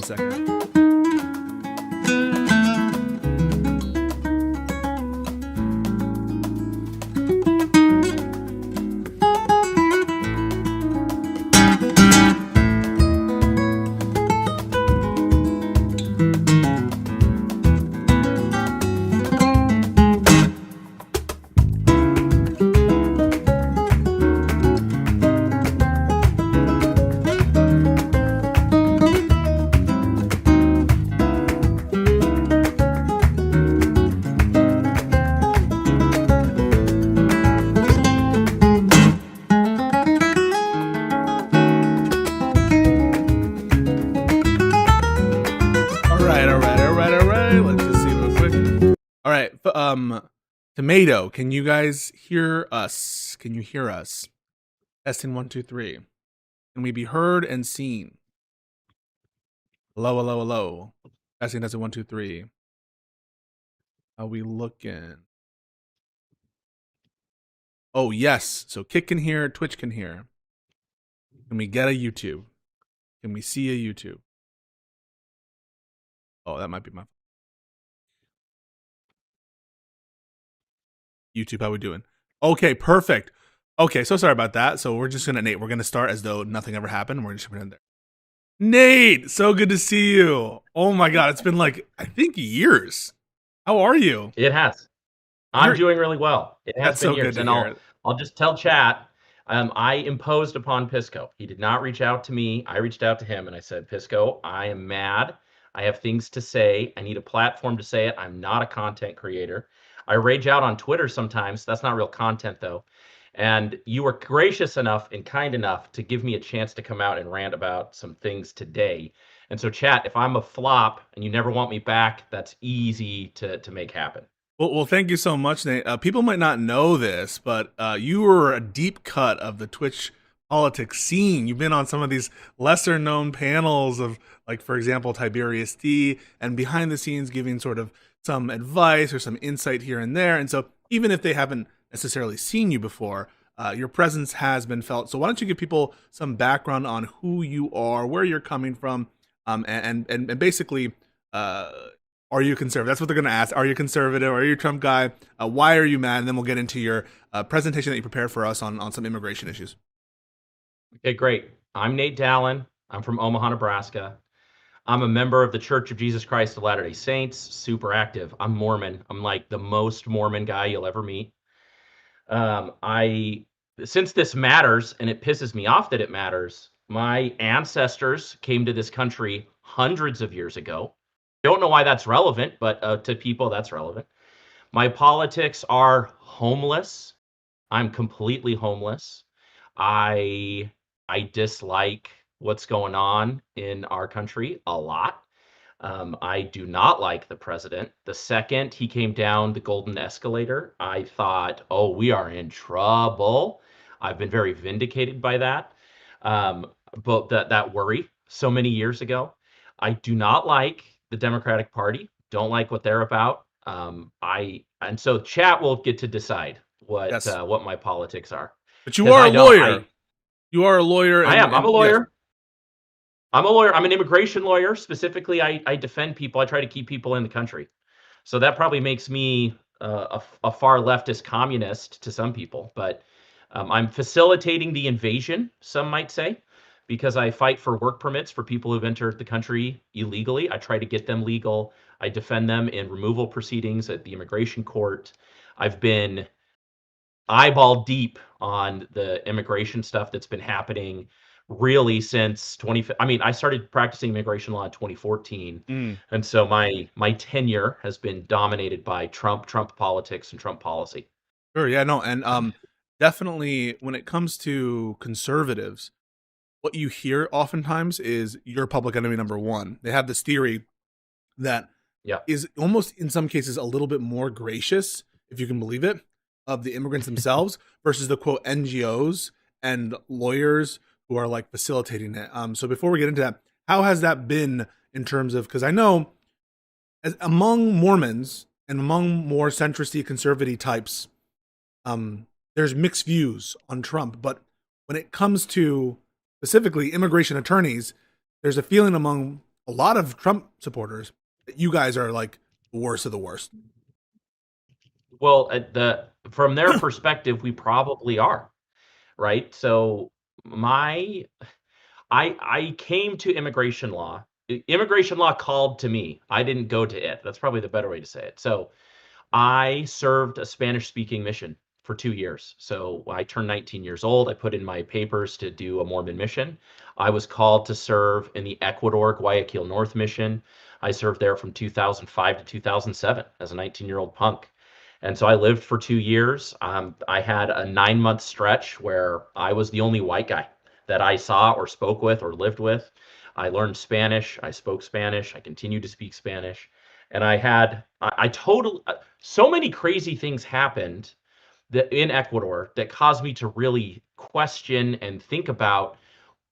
second. Tomato, can you guys hear us? Can you hear us? Testing 1, 2, 3. Can we be heard and seen? Hello, hello, hello. Testing 1, 2, 3. How we looking? Oh yes. So Kick can hear, Twitch can hear. Can we get a YouTube? Can we see a YouTube? Oh, that might be my YouTube. How we doing? Okay, perfect. Okay, so sorry about that. So we're just gonna Nate. We're gonna start as though nothing ever happened. We're just gonna in there. Nate, so good to see you. Oh my God, it's been like I think years. How are you? It has. I'm doing really well. It has been so years, and I'll just tell chat. I imposed upon Pisco. He did not reach out to me. I reached out to him, and I said, Pisco, I am mad. I have things to say. I need a platform to say it. I'm not a content creator. I rage out on Twitter sometimes. That's not real content, though. And you were gracious enough and kind enough to give me a chance to come out and rant about some things today. And so, chat, if I'm a flop and you never want me back, that's easy to make happen. Well, thank you so much, Nate. People might not know this, but you were a deep cut of the Twitch politics scene. You've been on some of these lesser known panels of, like, for example, Tiberius D, and behind the scenes giving sort of some advice or some insight here and there. And so even if they haven't necessarily seen you before, your presence has been felt. So why don't you give people some background on who you are, where you're coming from, and basically, are you conservative? That's what they're going to ask. Are you conservative? Are you a Trump guy? Why are you mad? And then we'll get into your presentation that you prepared for us on some immigration issues. Okay, great. I'm Nate Dallin. I'm from Omaha, Nebraska. I'm a member of the Church of Jesus Christ of Latter-day Saints, super active. I'm Mormon. I'm like the most Mormon guy you'll ever meet. Since this matters, and it pisses me off that it matters, my ancestors came to this country hundreds of years ago. Don't know why that's relevant, but to people, that's relevant. My politics are homeless. I'm completely homeless. I dislike what's going on in our country a lot. I do not like the president. The second he came down the golden escalator, I thought, oh, we are in trouble. I've been very vindicated by that. But that worry so many years ago. I do not like the Democratic Party. Don't like what they're about. And so chat will get to decide what my politics are. But you are a lawyer. You are a lawyer. I am. I'm a lawyer. Yes. I'm a lawyer. I'm an immigration lawyer. Specifically, I defend people. I try to keep people in the country. So that probably makes me a far leftist communist to some people. But I'm facilitating the invasion, some might say, because I fight for work permits for people who've entered the country illegally. I try to get them legal. I defend them in removal proceedings at the immigration court. I've been eyeball deep on the immigration stuff that's been happening really since I started practicing immigration law in 2014. And so my tenure has been dominated by Trump politics and Trump policy. Sure, yeah, no, and definitely when it comes to conservatives, what you hear oftentimes is you're public enemy number one. They have this theory that is almost in some cases a little bit more gracious, if you can believe it, of the immigrants themselves versus the quote NGOs and lawyers who are like facilitating it. So before we get into that, how has that been in terms of, because I know among Mormons and among more centristy conservative types, there's mixed views on Trump, but when it comes to specifically immigration attorneys, there's a feeling among a lot of Trump supporters, you guys are like the worst of the worst. Well, from their perspective, we probably are, right? So my I came to immigration law. Immigration law called to me. I didn't go to it. That's probably the better way to say it. So I served a Spanish speaking mission for 2 years. So when I turned 19 years old, I put in my papers to do a Mormon mission. I was called to serve in the Ecuador Guayaquil North mission. I served there from 2005 to 2007 as a 19-year-old punk. And so I lived for 2 years. I had a 9 month stretch where I was the only white guy that I saw or spoke with or lived with. I learned Spanish. I spoke Spanish. I continued to speak Spanish. And I totally, so many crazy things happened that in Ecuador that caused me to really question and think about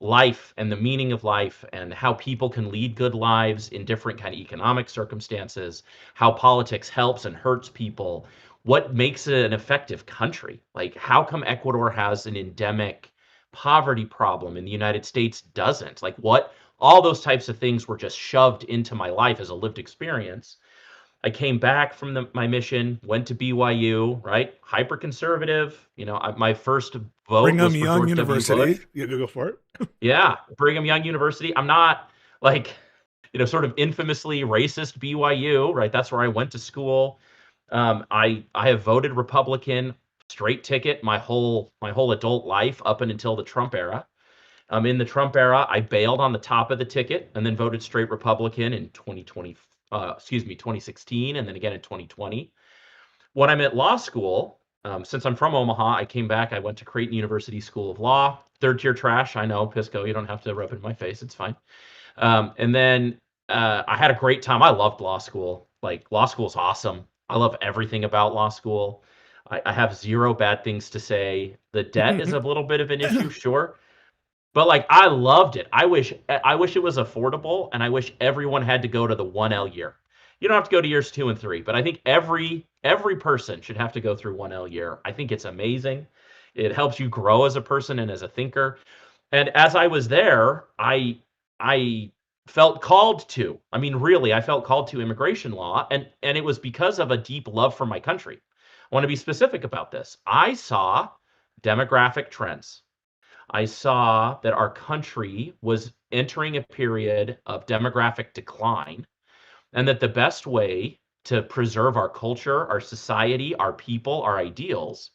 life and the meaning of life and how people can lead good lives in different kind of economic circumstances, how politics helps and hurts people, what makes it an effective country. Like how come Ecuador has an endemic poverty problem and the United States doesn't? Like what all those types of things were just shoved into my life as a lived experience. I came back from my mission, went to BYU, right? Hyper conservative. My first vote Brigham was for Young George W. Bush. University. You go for it. Yeah, Brigham Young University. I'm not like, sort of infamously racist BYU, right? That's where I went to school. I have voted Republican straight ticket my whole adult life up and until the Trump era. In the Trump era, I bailed on the top of the ticket and then voted straight Republican in 2016, and then again in 2020. When I'm at law school, since I'm from Omaha, I came back. I went to Creighton University School of Law. Third tier trash. I know, Pisco. You don't have to rub it in my face. It's fine. And then I had a great time. I loved law school. Like law school is awesome. I love everything about law school. I have zero bad things to say. The debt is a little bit of an issue, sure. But like I loved it. I wish it was affordable, and I wish everyone had to go to the 1L year. You don't have to go to years 2 and 3, but I think every person should have to go through 1L year. I think it's amazing. It helps you grow as a person and as a thinker. And as I was there, I felt called to. I mean, really, I felt called to immigration law, and it was because of a deep love for my country. I want to be specific about this. I saw demographic trends. I saw that our country was entering a period of demographic decline, and that the best way to preserve our culture, our society, our people, our ideals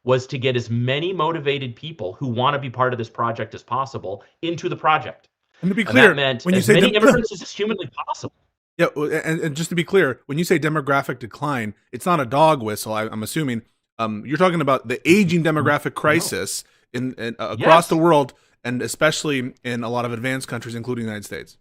was to get as many motivated people who want to be part of this project as possible into the project. And to be And that clear, meant when you as say many immigrants as is humanly possible. yeah, and just to be clear, when you say demographic decline, it's not a dog whistle. I'm assuming you're talking about the aging demographic crisis in across Yes. the world, and especially in a lot of advanced countries, including the United States.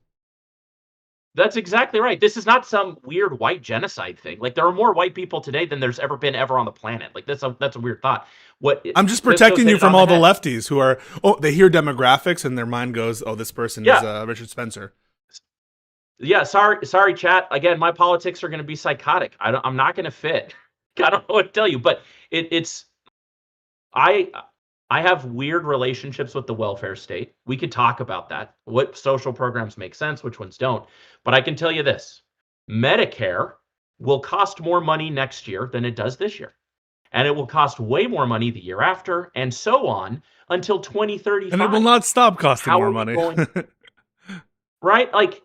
That's exactly right. This is not some weird white genocide thing. Like there are more white people today than there's ever been ever on the planet. Like that's a weird thought. I'm just Pisco's protecting hit you it from on the all the head. lefties who are they hear demographics and their mind goes, oh, this person is Yeah. Richard Spencer. Yeah, sorry, chat. Again, my politics are going to be psychotic. I'm not going to fit. I don't know what to tell you, but it's I I have weird relationships with the welfare state. We could talk about that. What social programs make sense, which ones don't. But I can tell you this: Medicare will cost more money next year than it does this year, and it will cost way more money the year after, and so on until And it will 2035. not stop costing How more are we money. going? Right? Like,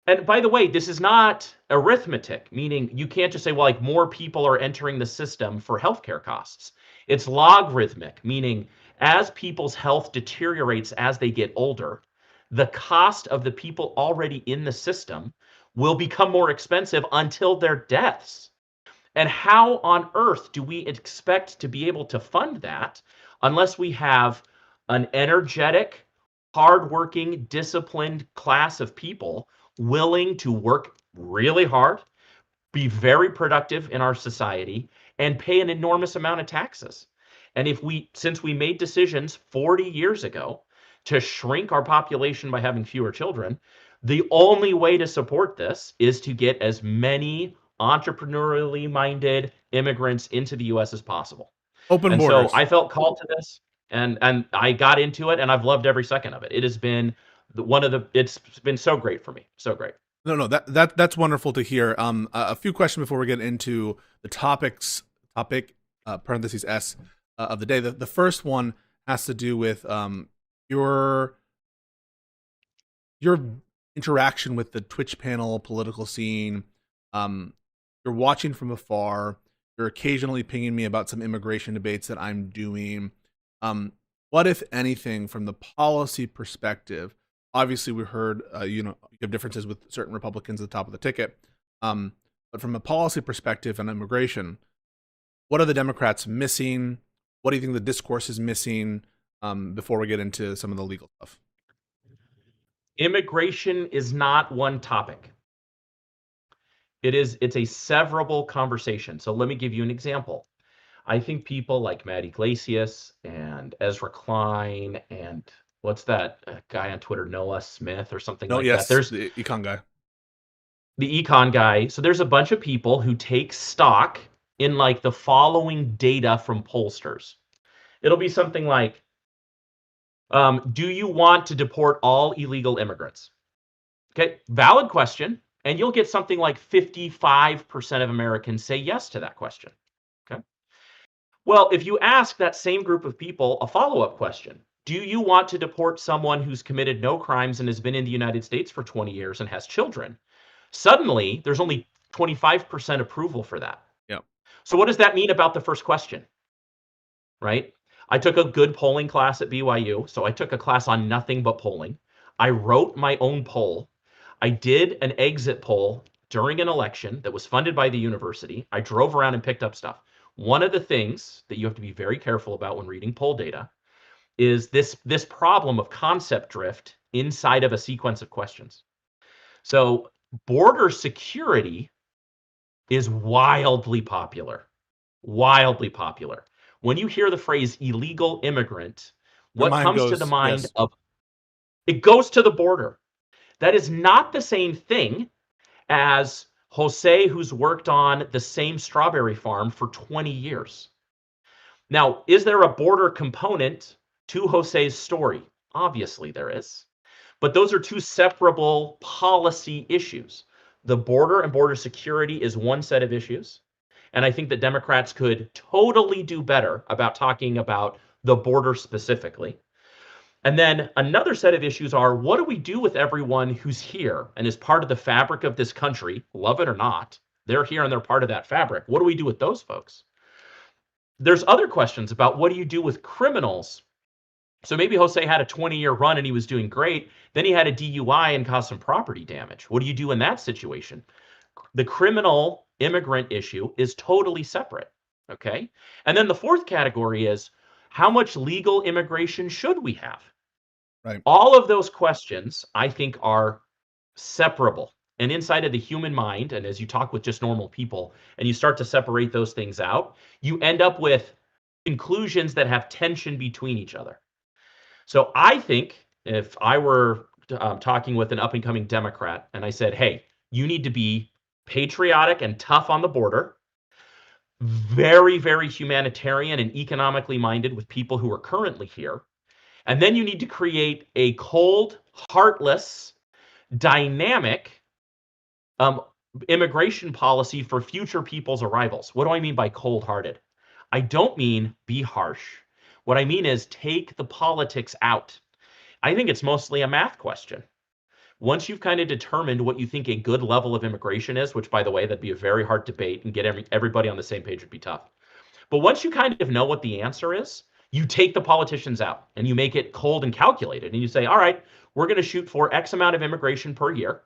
and by the way, this is not arithmetic, meaning you can't just say, well, like more people are entering the system for healthcare costs. It's logarithmic, meaning as people's health deteriorates as they get older, the cost of the people already in the system will become more expensive until their deaths. And how on earth do we expect to be able to fund that unless we have an energetic, hardworking, disciplined class of people willing to work really hard, be very productive in our society, and pay an enormous amount of taxes? And since we made decisions 40 years ago to shrink our population by having fewer children, the only way to support this is to get as many entrepreneurially minded immigrants into the US as possible. Open And so borders. I felt called to this, and I got into it, and I've loved every second of it. It has been it's been so great for me. So great. No, no, that's wonderful to hear. A few questions before we get into the topic parentheses S of the day. The first one has to do with your your interaction with the Twitch panel political scene. Um, you're watching from afar. You're occasionally pinging me about some immigration debates that I'm doing. What, if anything, from the policy perspective? Obviously, we heard you have differences with certain Republicans at the top of the ticket, but from a policy perspective on immigration, what are the Democrats missing? What do you think the discourse is missing? Before we get into some of the legal stuff. Immigration is not one topic. It's a severable conversation. So let me give you an example. I think people like Matt Iglesias and Ezra Klein and what's that guy on Twitter, Noah Smith or something No, like that. yes, There's the econ guy. the econ guy. So there's a bunch of people who take stock in like the following data from pollsters. It'll be something like, do you want to deport all illegal immigrants? Okay, valid question. And you'll get something like 55% of Americans say yes to that question. Okay. Well, if you ask that same group of people a follow-up question, do you want to deport someone who's committed no crimes and has been in the United States for 20 years and has children? Suddenly, there's only 25% approval for that. Yeah. So what does that mean about the first question? Right? I took a good polling class at BYU, so I took a class on nothing but polling. I wrote my own poll. I did an exit poll during an election that was funded by the university. I drove around and picked up stuff. One of the things that you have to be very careful about when reading poll data is this problem of concept drift inside of a sequence of questions. So border security is wildly popular. Wildly popular. When you hear the phrase illegal immigrant, Your what mind comes to the goes, mind yes. of it goes to the border. That is not the same thing as Jose, who's worked on the same strawberry farm for 20 years. Now, is there a border component to Jose's story? Obviously, there is. But those are two separable policy issues. The border and border security is one set of issues. And I think that Democrats could totally do better about talking about the border specifically. And then another set of issues are, what do we do with everyone who's here and is part of the fabric of this country, love it or not? They're here and they're part of that fabric. What do we do with those folks? There's other questions about what do you do with criminals. So maybe Jose had a 20-year run and he was doing great. Then he had a DUI and caused some property damage. What do you do in that situation? The criminal immigrant issue is totally separate. Okay. And then the fourth category is, how much legal immigration should we have? Right. All of those questions, I think, are separable. And inside of the human mind, and as you talk with just normal people and you start to separate those things out, you end up with conclusions that have tension between each other. So I think if I were talking with an up and coming Democrat and I said, hey, you need to be patriotic and tough on the border, very, very humanitarian and economically minded with people who are currently here. And then you need to create a cold, heartless, dynamic immigration policy for future people's arrivals. What do I mean by cold hearted? I don't mean be harsh. What I mean is take the politics out. I think it's mostly a math question. Once you've kind of determined what you think a good level of immigration is, which, by the way, that'd be a very hard debate and get everybody on the same page would be tough. But once you kind of know what the answer is, you take the politicians out and you make it cold and calculated. And you say, all right, we're going to shoot for X amount of immigration per year.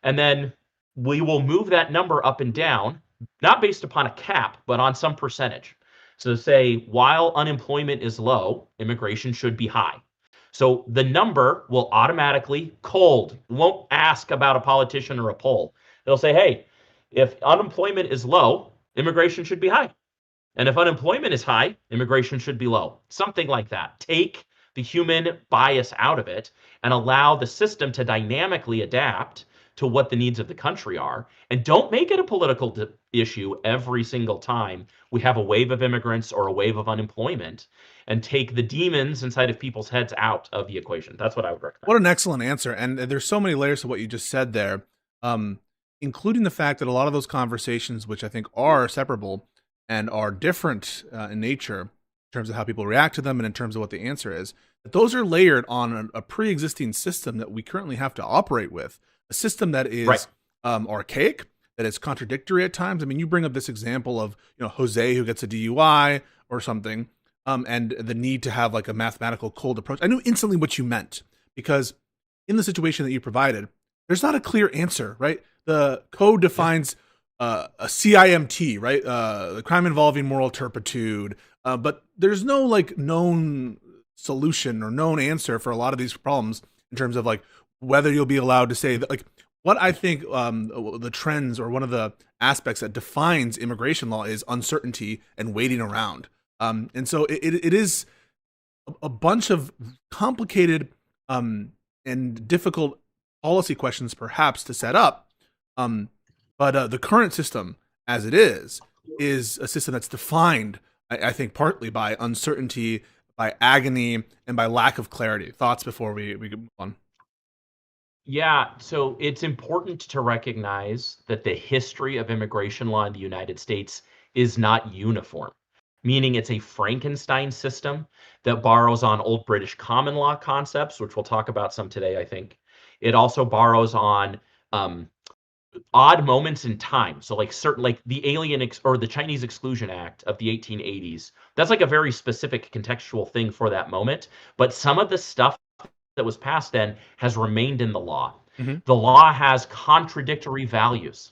And then we will move that number up and down, not based upon a cap, but on some percentage. So say while unemployment is low, immigration should be high. So the number will automatically cold. It won't ask about a politician or a poll. It'll say, hey, if unemployment is low, immigration should be high. And if unemployment is high, immigration should be low. Something like that. Take the human bias out of it and allow the system to dynamically adapt to what the needs of the country are. And don't make it a political issue every single time we have a wave of immigrants or a wave of unemployment, and take the demons inside of people's heads out of the equation. That's what I would recommend. What an excellent answer. And there's so many layers to what you just said there. um, including the fact that a lot of those conversations, which I think are separable and are different in nature in terms of how people react to them and in terms of what the answer is, that those are layered on a pre-existing system that we currently have to operate with, a system that Right. is archaic, that is contradictory at times. I mean, you bring up this example of Jose who gets a DUI or something, and the need to have like a mathematical cold approach. I knew instantly what you meant because in the situation that you provided, there's not a clear answer, right? The code Yeah. defines a CIMT, right? The crime involving moral turpitude, but there's no like known solution or known answer for a lot of these problems in terms of like whether you'll be allowed to say that. Like what I think the trends or one of the aspects that defines immigration law is uncertainty and waiting around. And so it is a bunch of complicated and difficult policy questions, perhaps, to set up. Um, but the current system, as it is a system that's defined, I think, partly by uncertainty, by agony, and by lack of clarity. Thoughts before we move on? Yeah, so it's important to recognize that the history of immigration law in the United States is not uniform, meaning it's a Frankenstein system that borrows on old British common law concepts, which we'll talk about some today, I think. It also borrows on um, odd moments in time. So, like certain, like the or the Chinese Exclusion Act of the 1880s. That's like a very specific contextual thing for that moment. But some of the stuff that was passed then has remained in the law. Mm-hmm. The law has contradictory values.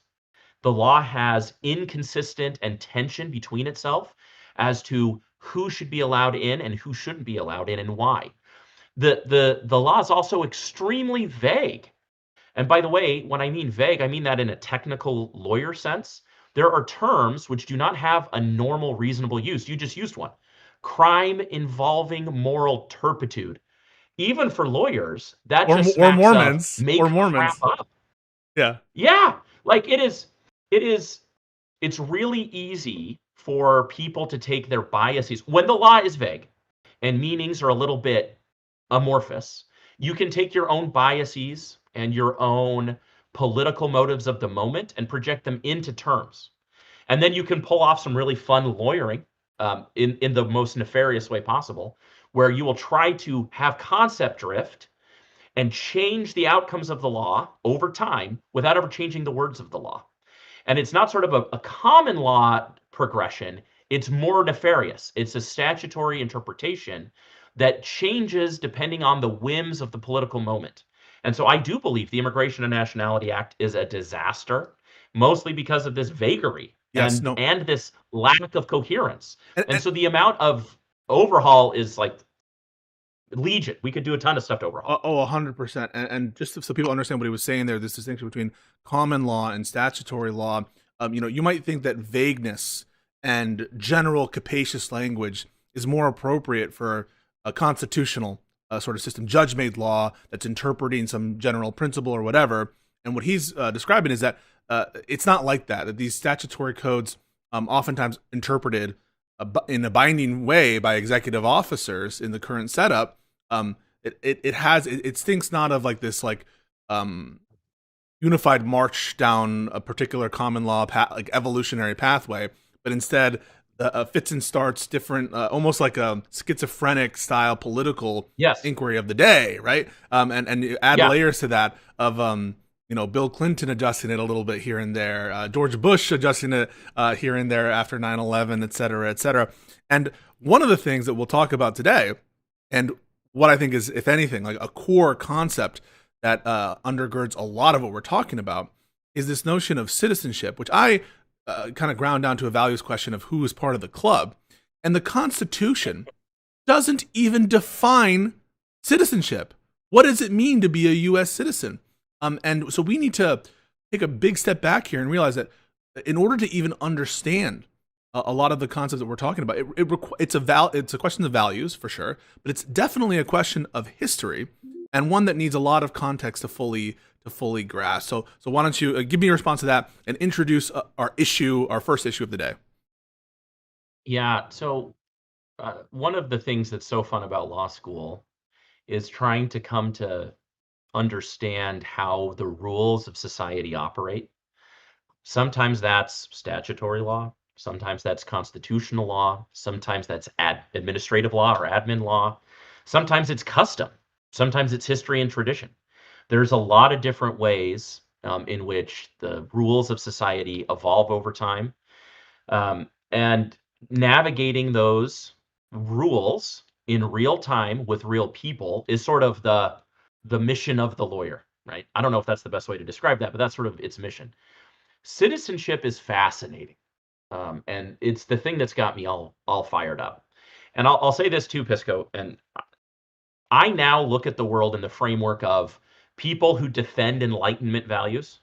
The law has inconsistent and tension between itself as to who should be allowed in and who shouldn't be allowed in and why. The law is also extremely vague. And by the way, when I mean vague, I mean that in a technical lawyer sense. There are terms which do not have a normal reasonable use. You just used one. Crime involving moral turpitude. Even for lawyers, that just Or smacks of Mormons, make or crap Mormons. up. Yeah. Yeah, like it is it's really easy for people to take their biases when the law is vague and meanings are a little bit amorphous. You can take your own biases and your own political motives of the moment and project them into terms. And then you can pull off some really fun lawyering in the most nefarious way possible, where you will try to have concept drift and change the outcomes of the law over time without ever changing the words of the law. And it's not sort of a common law progression, it's more nefarious. It's a statutory interpretation that changes depending on the whims of the political moment. And so I do believe the Immigration and Nationality Act is a disaster, mostly because of this vagary Yes. No. and this lack of coherence. And, And and so the amount of overhaul is like legion. We could do a ton of stuff to overhaul. 100%. And just so people understand what he was saying there, this distinction between common law and statutory law. You might think that vagueness and general capacious language is more appropriate for a constitutional sort of system, judge-made law that's interpreting some general principle or whatever. And what he's describing is that it's not like that. That these statutory codes, oftentimes interpreted in a binding way by executive officers in the current setup, it stinks not of like this like um unified march down a particular common law like evolutionary pathway, but instead fits and starts different, almost like a schizophrenic style political Yes. inquiry of the day, right? And you add Yeah. layers to that of Bill Clinton adjusting it a little bit here and there, George Bush adjusting it here and there after 9/11, et cetera, et cetera. And one of the things that we'll talk about today, and what I think is, if anything, like a core concept that undergirds a lot of what we're talking about, is this notion of citizenship, which I kind of ground down to a values question of who is part of the club. And the Constitution doesn't even define citizenship. What does it mean to be a U.S. citizen? And so we need to take a big step back here and realize that in order to even understand a lot of the concepts that we're talking about, it's a question of values for sure, but it's definitely a question of history and one that needs a lot of context to fully grasp. So why don't you give me a response to that and introduce our first issue of the day. Yeah. So one of the things that's so fun about law school is trying to come to understand how the rules of society operate. Sometimes that's statutory law, sometimes that's constitutional law, sometimes that's administrative law or admin law, sometimes it's custom, sometimes it's history and tradition. There's a lot of different ways in which the rules of society evolve over time. And navigating those rules in real time with real people is sort of the mission of the lawyer, right? I don't know if that's the best way to describe that, but that's sort of its mission. Citizenship is fascinating, and it's the thing that's got me all fired up. And I'll say this too, Pisco, and I now look at the world in the framework of people who defend Enlightenment values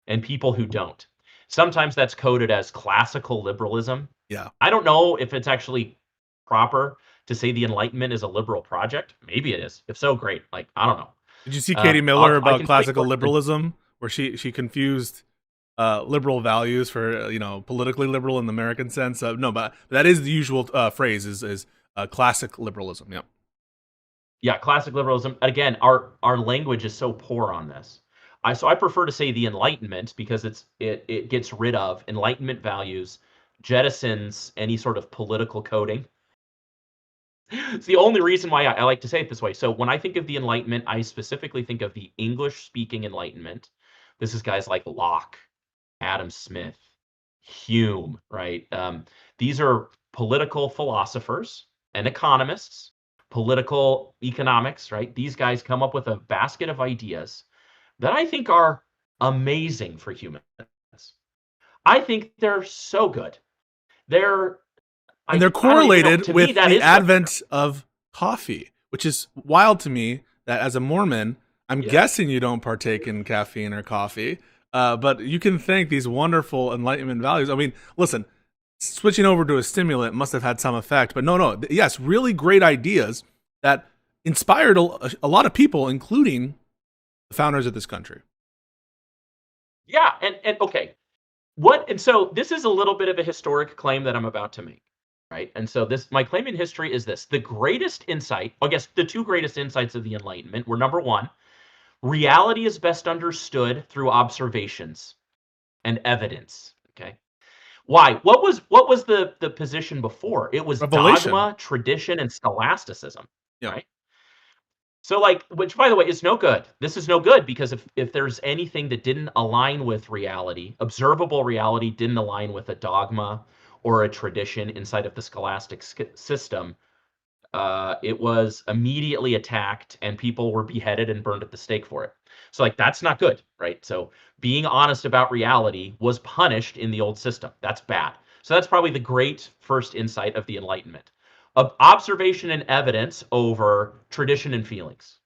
and people who don't. Sometimes that's coded as classical liberalism. Yeah. I don't know if it's actually proper to say the Enlightenment is a liberal project. Maybe it is. If so, great. Like, I don't know. Did you see Katie Miller I about can fight classical for it. liberalism, where she confused liberal values for politically liberal in the American sense? No, but that is the usual phrase is classic liberalism. Yeah. Yeah, classic liberalism. Again, our language is so poor on this. I prefer to say the Enlightenment because it gets rid of Enlightenment values, jettisons any sort of political coding. It's the only reason why I like to say it this way. So when I think of the Enlightenment, I specifically think of the English-speaking Enlightenment. This is guys like Locke, Adam Smith, Hume, right? These are political philosophers and economists, political economics, right? These guys come up with a basket of ideas that I think are amazing for humans. I think they're so good. They're And they're I don't even know. correlated To me, with that the is what. advent of coffee, which is wild to me that as a Mormon, I'm Yeah. guessing you don't partake in caffeine or coffee, but you can thank these wonderful Enlightenment values. I mean, listen, switching over to a stimulant must have had some effect, but no, yes, really great ideas that inspired a lot of people, including the founders of this country. Yeah, and okay. And so this is a little bit of a historic claim that I'm about to make, right? And so this my claim in history is this. The greatest insight, I guess the two greatest insights of the Enlightenment were number one, reality is best understood through observations and evidence. Okay. Why? What was the position before? It was Revelation. dogma, tradition, and scholasticism, Yeah. right? So like, which by the way is no good. This is no good because if there's anything that didn't align with reality, observable reality didn't align with a dogma or a tradition inside of the scholastic system, it was immediately attacked and people were beheaded and burned at the stake for it. So like that's not good, right? So being honest about reality was punished in the old system. That's bad. So that's probably the great first insight of the Enlightenment. Observation and evidence over tradition and feelings.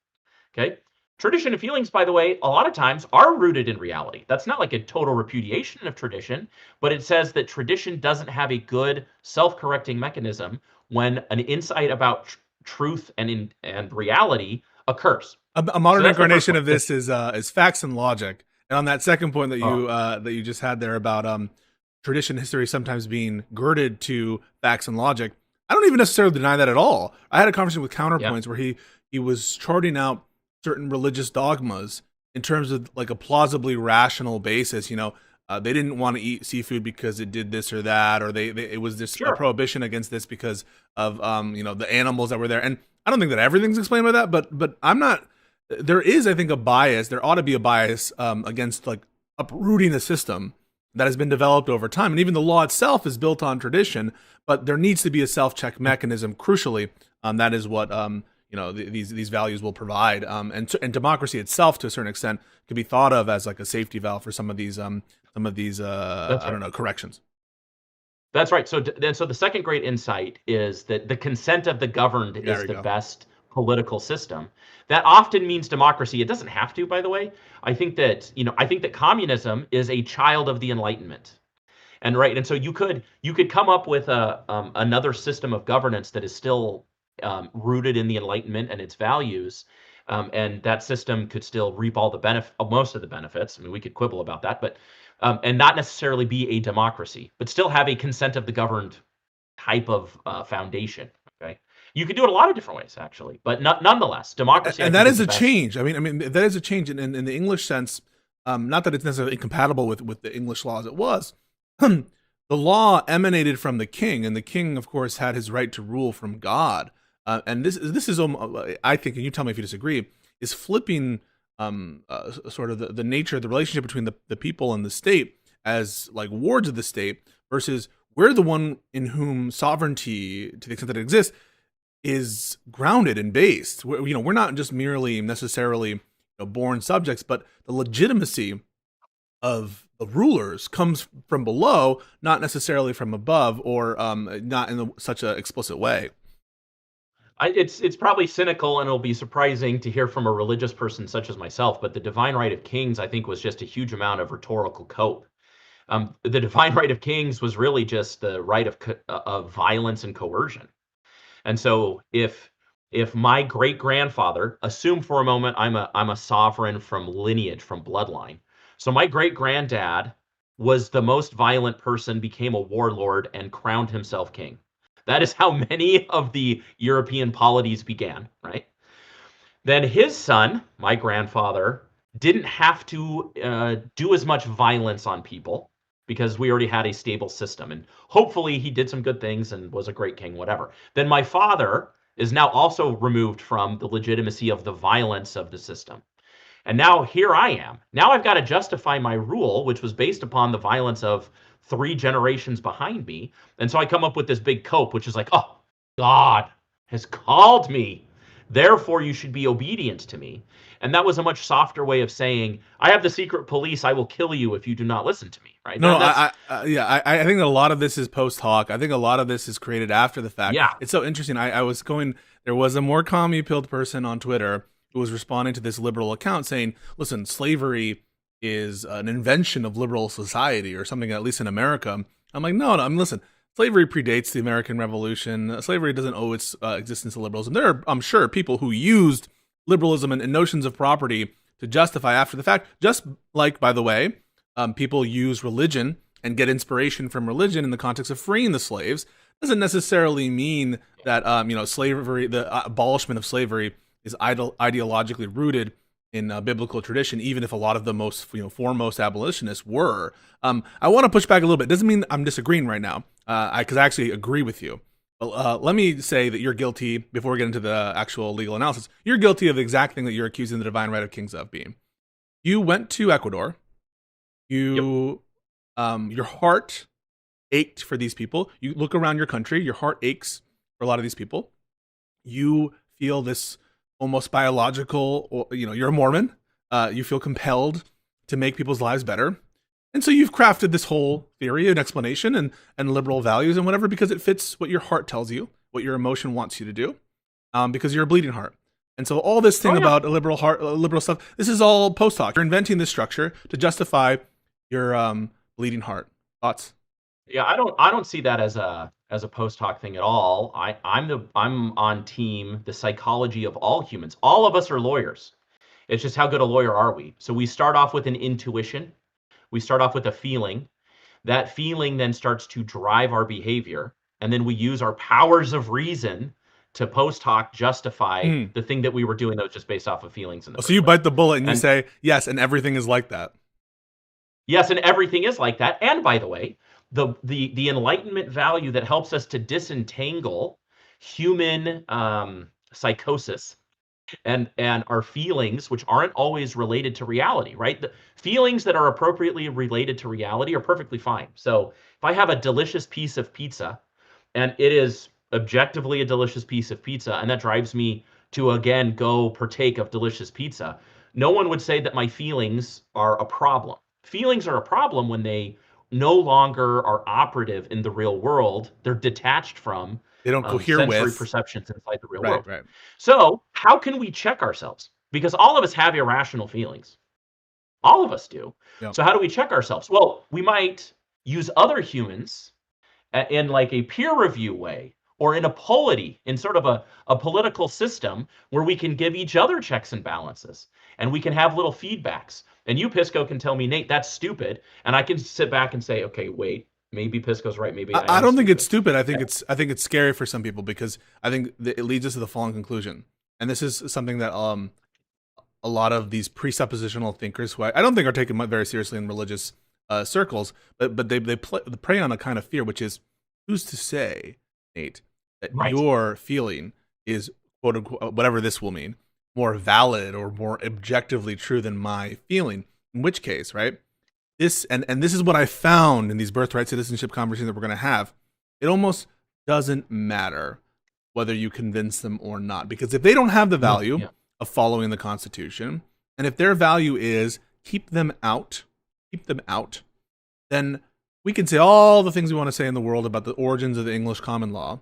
Okay? Tradition and feelings, by the way, a lot of times are rooted in reality. That's not like a total repudiation of tradition, but it says that tradition doesn't have a good self-correcting mechanism when an insight about truth and reality occurs. A So modern that's the first incarnation one. of this is facts and logic. And on that second point Oh, that you just had there about tradition history sometimes being girded to facts and logic, I don't even necessarily deny that at all. I had a conversation with yeah, Counterpoints where he was charting out certain religious dogmas in terms of like a plausibly rational basis. They didn't want to eat seafood because it did this or that, or it was this a sure. prohibition against this because of the animals that were there. And I don't think that everything's explained by that, but I'm not. There is, I think, a bias. There ought to be a bias against like uprooting a system that has been developed over time, and even the law itself is built on tradition. But there needs to be a self-check mechanism. Crucially, that is what these values will provide. And democracy itself, to a certain extent, could be thought of as like a safety valve for some of these That's I don't right. know, corrections. That's right. So the second great insight is that the consent of the governed There is we the go. best political system. That often means democracy. It doesn't have to, by the way. I think that communism is a child of the Enlightenment. And right, and so you could come up with another system of governance that is still rooted in the Enlightenment and its values, and that system could still reap all the most of the benefits. I mean, we could quibble about that, but and not necessarily be a democracy, but still have a consent of the governed type of foundation. Okay, You could do it a lot of different ways, actually, but nonetheless, democracy I And think that is is the a best. change. I mean, that is a change in the English sense. Not that it's necessarily incompatible with the English law as it was. The law emanated from the king, and the king, of course, had his right to rule from God. And this is, I think, and you tell me if you disagree, is flipping sort of the nature of the relationship between the people and the state as like wards of the state versus we're the one in whom sovereignty, to the extent that it exists, is grounded and based. We're not just merely necessarily born subjects, but the legitimacy of the rulers comes from below, not necessarily from above, or not in such an explicit way. It's probably cynical, and it'll be surprising to hear from a religious person such as myself. But the divine right of kings, I think, was just a huge amount of rhetorical cope. The divine right of kings was really just the right of violence and coercion. And so if my great grandfather, assume for a moment I'm a sovereign from lineage, from bloodline. So my great granddad was the most violent person, became a warlord, and crowned himself king. That is how many of the European polities began, right? Then his son, my grandfather, didn't have to do as much violence on people because we already had a stable system. And hopefully he did some good things and was a great king, whatever. Then my father is now also removed from the legitimacy of the violence of the system. And now here I am. Now I've got to justify my rule, which was based upon the violence of 3 generations behind me. And so I come up with this big cope, which is like, oh, God has called me. Therefore, you should be obedient to me. And that was a much softer way of saying, I have the secret police. I will kill you if you do not listen to me. Right? No, That's yeah, I think that a lot of this is post hoc. I think a lot of this is created after the fact. yeah. It's so interesting. I was going. There was a more commie pilled person on Twitter who was responding to this liberal account saying, "Listen, slavery is an invention of liberal society or something, at least in America." I'm like, no. I mean, listen, slavery predates the American Revolution. Slavery doesn't owe its existence to liberalism. There are, I'm sure, people who used liberalism and notions of property to justify after the fact. Just like, by the way, people use religion and get inspiration from religion in the context of freeing the slaves. Doesn't necessarily mean that slavery, the abolishment of slavery, is ideologically rooted in biblical tradition, even if a lot of the most foremost abolitionists were. I want to push back a little bit. Doesn't mean I'm disagreeing right now, because I actually agree with you. But let me say that you're guilty, before we get into the actual legal analysis, you're guilty of the exact thing that you're accusing the divine right of kings of being. You went to Ecuador. Yep. Your heart ached for these people. You look around your country, your heart aches for a lot of these people. You feel this almost biological, you're a Mormon. You feel compelled to make people's lives better. And so you've crafted this whole theory and explanation and liberal values and whatever, because it fits what your heart tells you, what your emotion wants you to do, because you're a bleeding heart. And so all this Oh, thing yeah. about a liberal heart, liberal stuff, this is all post hoc. You're inventing this structure to justify your bleeding heart. Thoughts? Yeah, I don't see that as a post hoc thing at all. I'm on team the psychology of all humans. All of us are lawyers. It's just how good a lawyer are we? So we start off with an intuition. We start off with a feeling. That feeling then starts to drive our behavior, and then we use our powers of reason to post hoc justify Mm. the thing that we were doing that was just based off of feelings in the So first you place. bite the bullet and you And say yes, and everything is like that. yes, and everything is like that. And by the way, the enlightenment value that helps us to disentangle human psychosis and our feelings, which aren't always related to reality, right? The feelings that are appropriately related to reality are perfectly fine. So if I have a delicious piece of pizza, and it is objectively a delicious piece of pizza, and that drives me to again go partake of delicious pizza, no one would say that my feelings are a problem. Feelings are a problem when they no longer are operative in the real world. They're detached from They don't cohere sensory with. perceptions inside the real Right, world. right. So, how can we check ourselves? Because all of us have irrational feelings. All of us do. Yeah. So, how do we check ourselves? Well, we might use other humans in like a peer review way, or in a polity, in sort of a political system where we can give each other checks and balances, and we can have little feedbacks. And you, Pisco, can tell me, Nate, that's stupid. And I can sit back and say, okay, wait, Maybe Pisco's right. Maybe I I am don't think it's stupid. stupid. I think it's scary for some people because I think it leads us to the following conclusion. And this is something that a lot of these presuppositional thinkers, who I don't think are taken very seriously in religious circles, but they prey on a kind of fear, which is, who's to say, Nate, that Right. your feeling is, quote unquote, whatever this will mean, more valid or more objectively true than my feeling. In which case, right? And this is what I found in these birthright citizenship conversations that we're going to have. It almost doesn't matter whether you convince them or not, because if they don't have the No. value Yeah. of following the Constitution, and if their value is keep them out, then we can say all the things we want to say in the world about the origins of the English common law.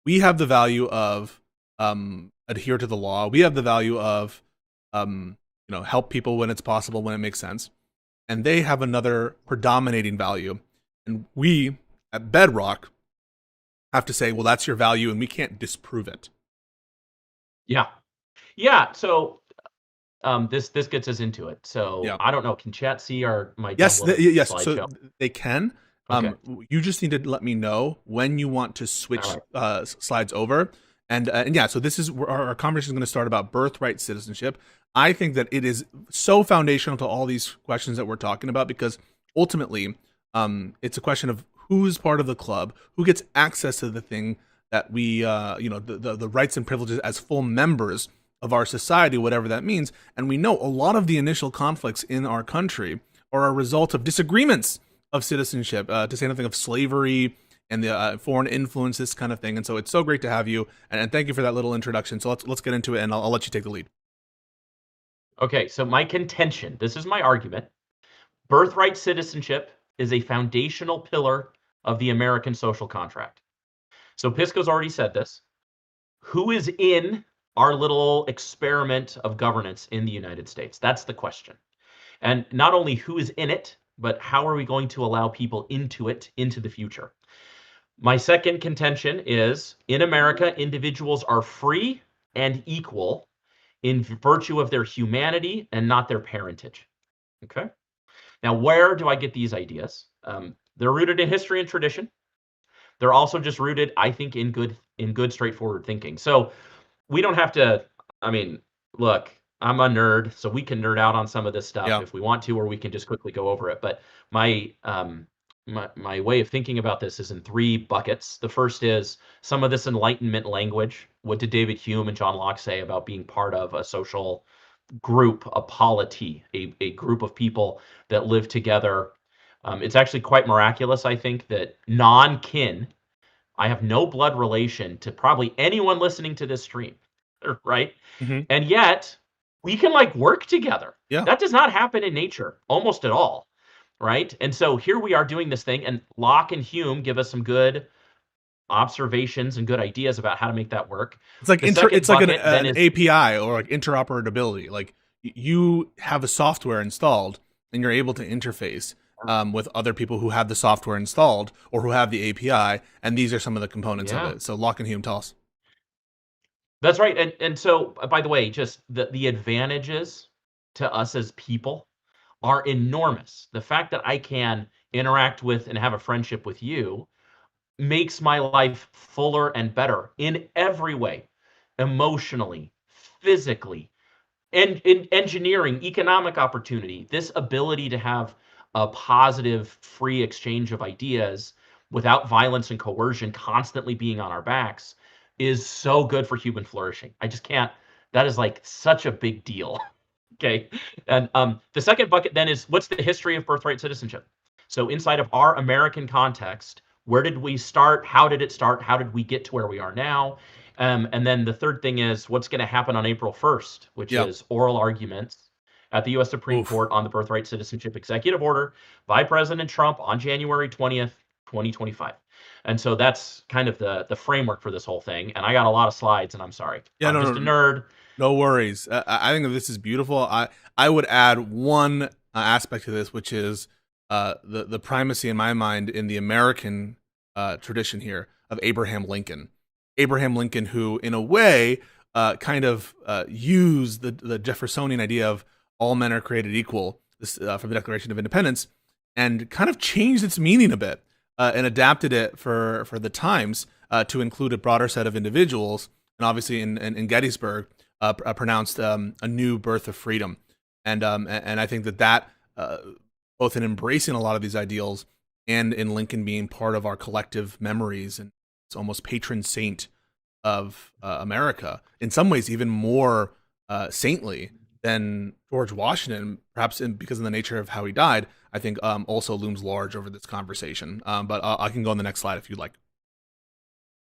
We have the value of adhere to the law. We have the value of help people when it's possible, when it makes sense, and they have another predominating value. And we, at Bedrock, have to say, well, that's your value, and we can't disprove it. Yeah. Yeah. So this gets us into it. So Yeah. I don't know. Can chat see my dumb Yes. little Yes. So slideshow? they can. Okay. You just need to let me know when you want to All switch right. slides over, and yeah. So this is where our conversation is going to start about birthright citizenship. I think that it is so foundational to all these questions that we're talking about, because ultimately, it's a question of who's part of the club, who gets access to the thing that we, the rights and privileges as full members of our society, whatever that means. And we know a lot of the initial conflicts in our country are a result of disagreements of citizenship, to say nothing of slavery and the foreign influence, this kind of thing. And so it's so great to have you, and thank you for that little introduction. So let's get into it, and I'll let you take the lead. Okay. So my contention. This is my argument. Birthright citizenship is a foundational pillar of the American social contract. So Pisco's already said this. Who is in our little experiment of governance in the United States? That's the question. And not only who is in it, but how are we going to allow people into it into the future? My second contention is, in America, individuals are free and equal in virtue of their humanity and not their parentage. Okay. Now, where do I get these ideas? They're rooted in history and tradition. They're also just rooted, I think, in good, straightforward thinking. So we don't have to. I mean, look, I'm a nerd, so we can nerd out on some of this stuff Yeah. if we want to, or we can just quickly go over it. But my my way of thinking about this is in three buckets. The first is some of this Enlightenment language. What did David Hume and John Locke say about being part of a social group, a polity, a group of people that live together? It's actually quite miraculous, I think, that non-kin, I have no blood relation to probably anyone listening to this stream, right? Hmm. And yet we can like work together. Yeah. That does not happen in nature almost at all, right? And so here we are doing this thing, and Locke and Hume give us some good observations and good ideas about how to make that work. It's like The second it's like bucket then an is API, or like interoperability. Like you have a software installed, and you're able to interface with other people who have the software installed or who have the API, and these are some of the components of yeah, it. So Locke and Hume, tell us. that's right. And so by the way, just the advantages to us as people are enormous. The fact that I can interact with and have a friendship with you makes my life fuller and better in every way, emotionally, physically, and in engineering, economic opportunity. This ability to have a positive, free exchange of ideas without violence and coercion constantly being on our backs is so good for human flourishing. I just can't. That is like such a big deal. Okay. And the second bucket then is, what's the history of birthright citizenship? So inside of our American context, where did we start? How did it start? How did we get to where we are now? And then the third thing is, what's going to happen on April 1st, which Yeah. is oral arguments at the U.S. Supreme Oof. Court on the birthright citizenship executive order by President Trump on January 20th, 2025. And so that's kind of the framework for this whole thing. And I got a lot of slides, and I'm sorry. Yeah. I'm No. just a No. nerd. No worries. I think that this is beautiful. I would add one aspect to this, which is the primacy in my mind in the American tradition here of Abraham Lincoln. Abraham Lincoln, who in a way kind of used the Jeffersonian idea of all men are created equal, this, from the Declaration of Independence, and kind of changed its meaning a bit. and adapted it for the times to include a broader set of individuals. And obviously, in Gettysburg, pronounced a new birth of freedom. And I think that both in embracing a lot of these ideals and in Lincoln being part of our collective memories, and it's almost patron saint of America, in some ways even more saintly than George Washington, perhaps because of the nature of how he died. I think also looms large over this conversation. But I can go on the next slide if you'd like.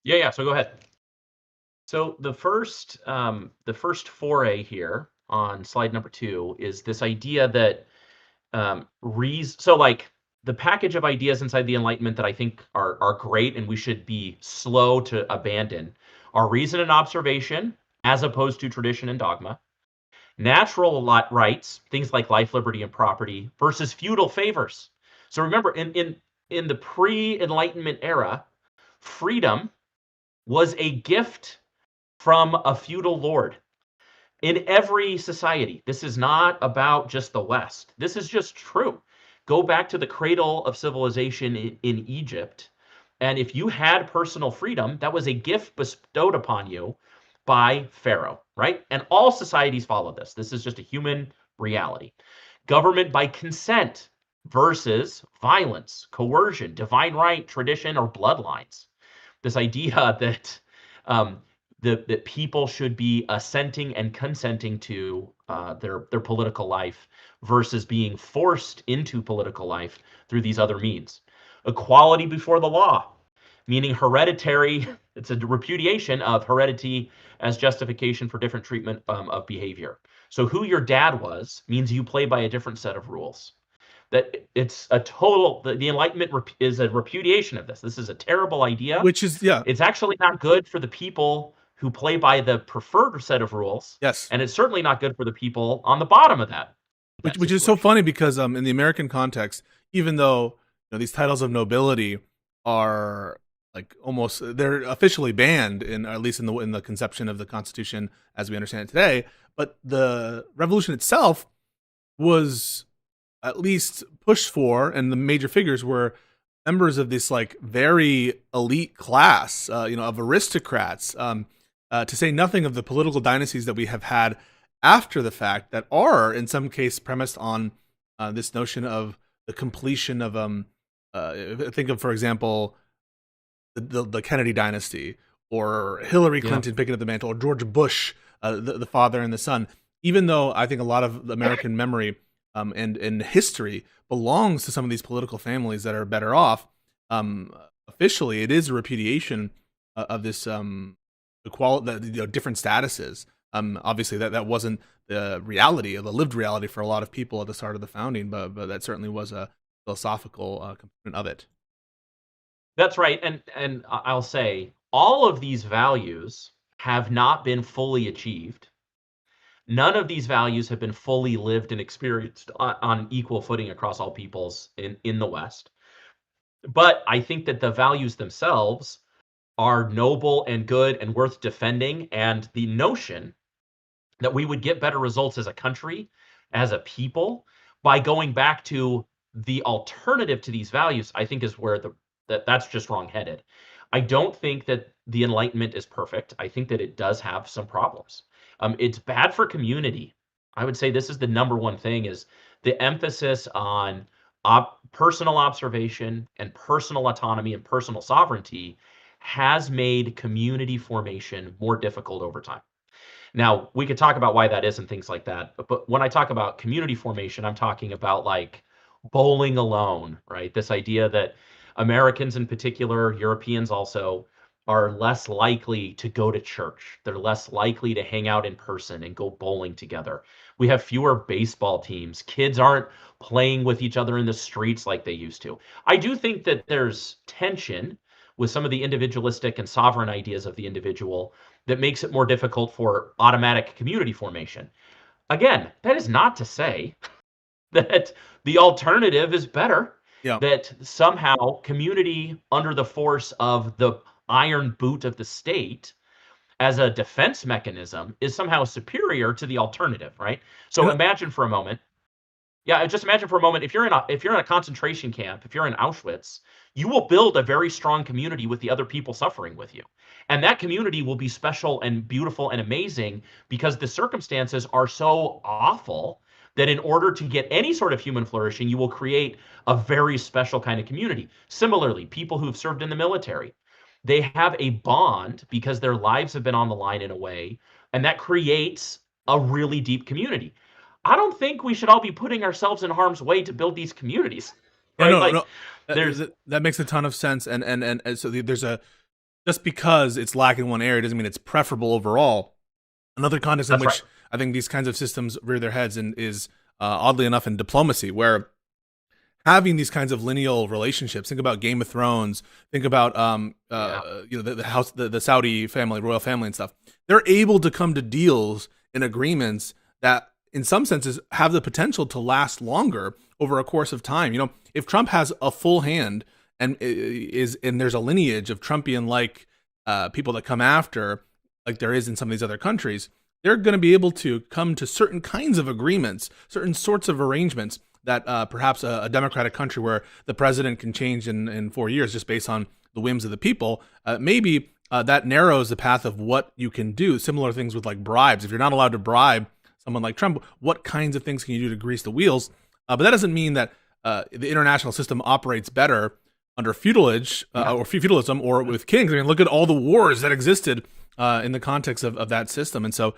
Yeah. So go ahead. So the first foray here on slide number 2 is this idea that so like the package of ideas inside the Enlightenment that I think are great and we should be slow to abandon are reason and observation as opposed to tradition and dogma, natural rights, things like life, liberty, and property, versus feudal favors. So remember, in the pre-Enlightenment era, freedom was a gift from a feudal lord. In every society, this is not about just the West. This is just true. Go back to the cradle of civilization in Egypt, and if you had personal freedom, that was a gift bestowed upon you by Pharaoh, right? And all societies follow this. This is just a human reality. Government by consent versus violence, coercion, divine right, tradition, or bloodlines. This idea that that people should be assenting and consenting to their political life versus being forced into political life through these other means. Equality before the law, meaning hereditary, it's a repudiation of heredity as justification for different treatment of behavior. So who your dad was means you play by a different set of rules. That it's a total, the Enlightenment is a repudiation of this. This is a terrible idea. Which is, yeah, It's actually not good for the people who play by the preferred set of rules, yes, and it's certainly not good for the people on the bottom of that which is so situation. funny because in the American context, even though these titles of nobility are like almost they're officially banned in, or at least in the conception of the Constitution as we understand it today, but the Revolution itself was at least pushed for, and the major figures were members of this like very elite class, of aristocrats. To say nothing of the political dynasties that we have had after the fact that are in some case premised on this notion of the completion of think of, for example, the Kennedy dynasty, or Hillary Yeah. Clinton picking up the mantle, or George Bush, the father and the son. Even though I think a lot of American memory and history belongs to some of these political families that are better off, officially it is a repudiation of this equality, different statuses. Obviously, that wasn't the reality, or the lived reality for a lot of people at the start of the founding, but that certainly was a philosophical component of it. That's right. And I'll say all of these values have not been fully achieved. None of these values have been fully lived and experienced on equal footing across all peoples in the West. But I think that the values themselves are noble and good and worth defending. And the notion that we would get better results as a country, as a people, by going back to the alternative to these values, I think is where that's just wrongheaded. I don't think that the Enlightenment is perfect. I think that it does have some problems. It's bad for community. I would say this is the number one thing: is the emphasis on personal observation and personal autonomy and personal sovereignty has made community formation more difficult over time. Now, we could talk about why that is and things like that. But when I talk about community formation, I'm talking about like bowling alone, right? This idea that Americans in particular, Europeans also, are less likely to go to church. They're less likely to hang out in person and go bowling together. We have fewer baseball teams. Kids aren't playing with each other in the streets like they used to. I do think that there's tension with some of the individualistic and sovereign ideas of the individual that makes it more difficult for automatic community formation. Again, that is not to say that the alternative is better, Yeah. that somehow community under the force of the iron boot of the state as a defense mechanism is somehow superior to the alternative, right? So And imagine for a moment. Yeah, just imagine for a moment, if you're in a concentration camp, if you're in Auschwitz, you will build a very strong community with the other people suffering with you. And that community will be special and beautiful and amazing because the circumstances are so awful that in order to get any sort of human flourishing, you will create a very special kind of community. Similarly, people who've served in the military, they have a bond because their lives have been on the line in a way, and that creates a really deep community. I don't think we should all be putting ourselves in harm's way to build these communities, Yeah, right? no, Like, no, there's that makes a ton of sense, and so there's a just because it's lacking in one area doesn't mean it's preferable overall. Another context in that's right. which I think these kinds of systems rear their heads in is oddly enough in diplomacy, where having these kinds of lineal relationships. Think about Game of Thrones. Think about Yeah, the house, the Saudi family, royal family, and stuff. They're able to come to deals and agreements that, in some senses, have the potential to last longer over a course of time. If Trump has a full hand and there's a lineage of Trumpian like people that come after, like there is in some of these other countries, they're going to be able to come to certain kinds of agreements, certain sorts of arrangements that perhaps a democratic country where the president can change in 4 years just based on the whims of the people, maybe that narrows the path of what you can do. Similar things with like bribes. If you're not allowed to bribe someone like Trump, what kinds of things can you do to grease the wheels? But that doesn't mean that the international system operates better under feudalage yeah, or feudalism or with kings. I mean, look at all the wars that existed in the context of that system. And so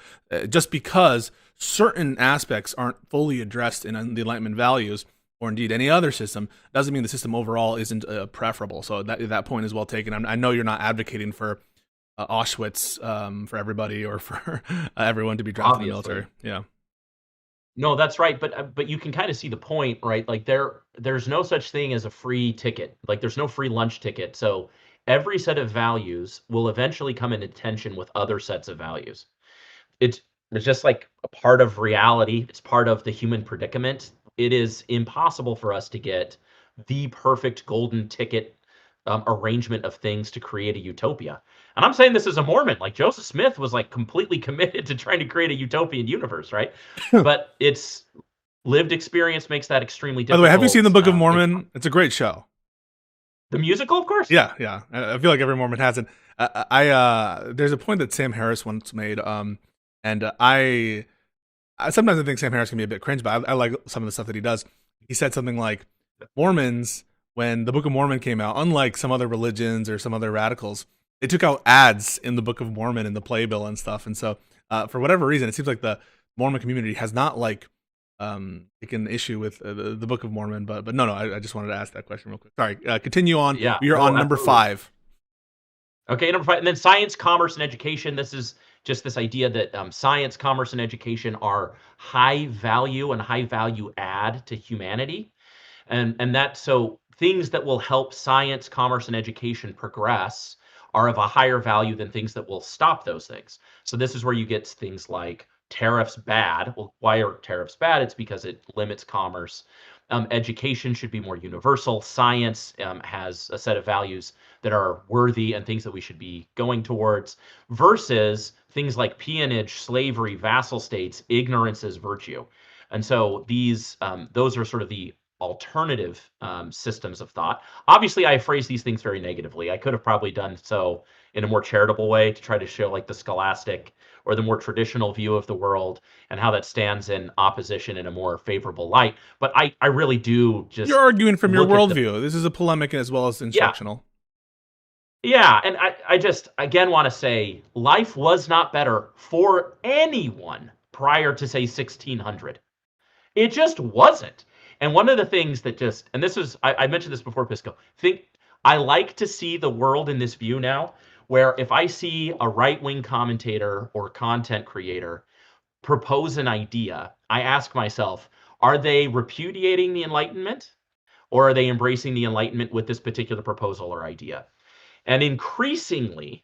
just because certain aspects aren't fully addressed in the Enlightenment values, or indeed any other system, doesn't mean the system overall isn't preferable. So that point is well taken. I know you're not advocating for Auschwitz for everybody or for everyone to be drafted in the military. obviously. Yeah. No, that's right. But you can kind of see the point, right? Like there's no such thing as a free ticket. Like there's no free lunch ticket. So every set of values will eventually come into tension with other sets of values. It's it's just like a part of reality. It's part of the human predicament. It is impossible for us to get the perfect golden ticket arrangement of things to create a utopia. And I'm saying this as a Mormon. Like Joseph Smith was like completely committed to trying to create a utopian universe, right? But it's lived experience makes that extremely By the way, have you seen the difficult. Book of Mormon? It's a great show. The musical, of course. Yeah, yeah. I feel like every Mormon has it. There's a point that Sam Harris once made, and I sometimes I think Sam Harris can be a bit cringe, but I like some of the stuff that he does. He said something like, Mormons, when the Book of Mormon came out, unlike some other religions or some other radicals, they took out ads in the Book of Mormon and the playbill and stuff. And so, for whatever reason, it seems like the Mormon community has not taken issue with the Book of Mormon. But no, I just wanted to ask that question real quick. Sorry, continue on. Yeah. We are No, on number absolutely. 5. Okay, number 5, and then science, commerce, and education. This is just this idea that science, commerce, and education are high value and high value add to humanity, and that so things that will help science, commerce, and education progress are of a higher value than things that will stop those things. So this is where you get things like tariffs bad. Well, why are tariffs bad? It's because it limits commerce. Education should be more universal. Science has a set of values that are worthy and things that we should be going towards, versus things like peonage, slavery, vassal states. Ignorance is virtue. And so those are sort of the alternative systems of thought. Obviously, I phrase these things very negatively. I could have probably done so in a more charitable way to try to show like the scholastic or the more traditional view of the world and how that stands in opposition in a more favorable light. But I really do You're just arguing from your look at the worldview. This is a polemic as well as yeah, instructional. yeah, and I just again want to say life was not better for anyone prior to say 1600. It just wasn't. And one of the things that and this is, I mentioned this before, Pisco. I like to see the world in this view now, where if I see a right wing commentator or content creator propose an idea, I ask myself, are they repudiating the Enlightenment or are they embracing the Enlightenment with this particular proposal or idea? And increasingly,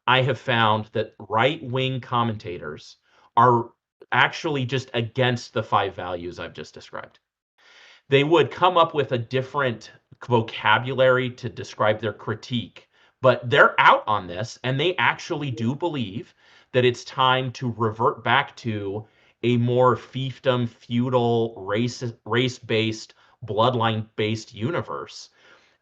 I have found that right wing commentators are actually just against the 5 values I've just described. They would come up with a different vocabulary to describe their critique, but they're out on this and they actually do believe that it's time to revert back to a more fiefdom, feudal, race-based, bloodline-based universe.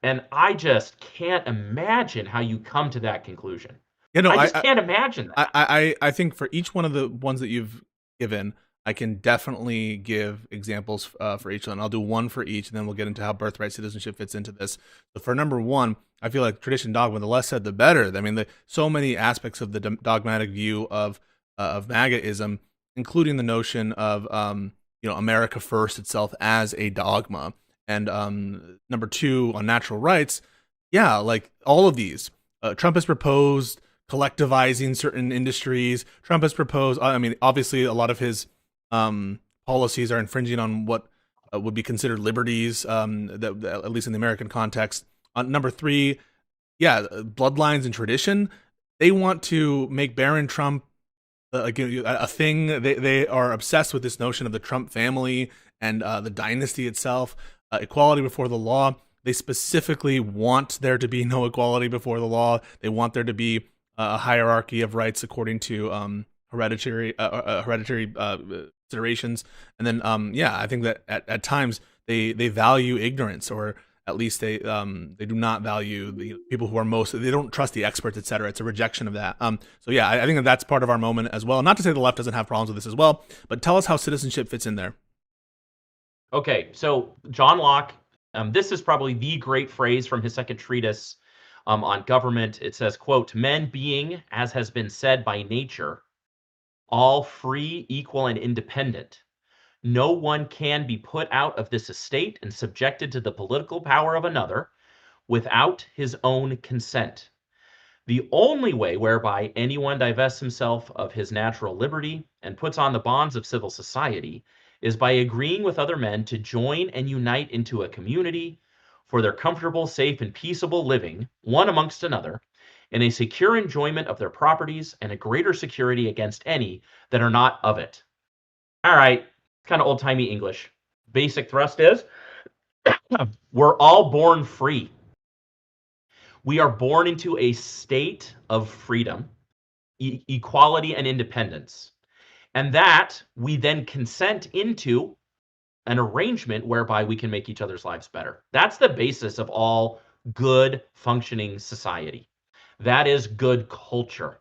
And I just can't imagine how you come to that conclusion. You know, I just can't imagine that. I think for each one of the ones that you've given, I can definitely give examples for each one. I'll do one for each, and then we'll get into how birthright citizenship fits into this. So for number one, I feel like tradition dogma, the less said, the better. I mean, so many aspects of the dogmatic view of MAGAism, including the notion of America first itself as a dogma. And number two, on natural rights, yeah, like all of these. Trump has proposed collectivizing certain industries. Trump has proposed, I mean, obviously a lot of his policies are infringing on what would be considered liberties, that at least in the American context. Number three, yeah, bloodlines and tradition. They want to make Baron Trump a thing. They are obsessed with this notion of the Trump family and the dynasty itself. Equality before the law. They specifically want there to be no equality before the law. They want there to be a hierarchy of rights according to hereditary considerations. And then, I think that at times they value ignorance, or at least they do not value the people who are they don't trust the experts, etc. It's a rejection of that. So yeah, I think that's part of our moment as well. Not to say the left doesn't have problems with this as well, but tell us how citizenship fits in there. Okay, so John Locke, this is probably the great phrase from his second treatise on government. It says, quote, "Men being, as has been said, by nature, all free, equal, and independent, no one can be put out of this estate and subjected to the political power of another without his own consent. The only way whereby anyone divests himself of his natural liberty and puts on the bonds of civil society is by agreeing with other men to join and unite into a community for their comfortable, safe, and peaceable living, one amongst another, in a secure enjoyment of their properties and a greater security against any that are not of it." All right, kind of old-timey English. Basic thrust is, we're all born free. We are born into a state of freedom, equality, and independence. And that we then consent into an arrangement whereby we can make each other's lives better. That's the basis of all good functioning society. That is good culture.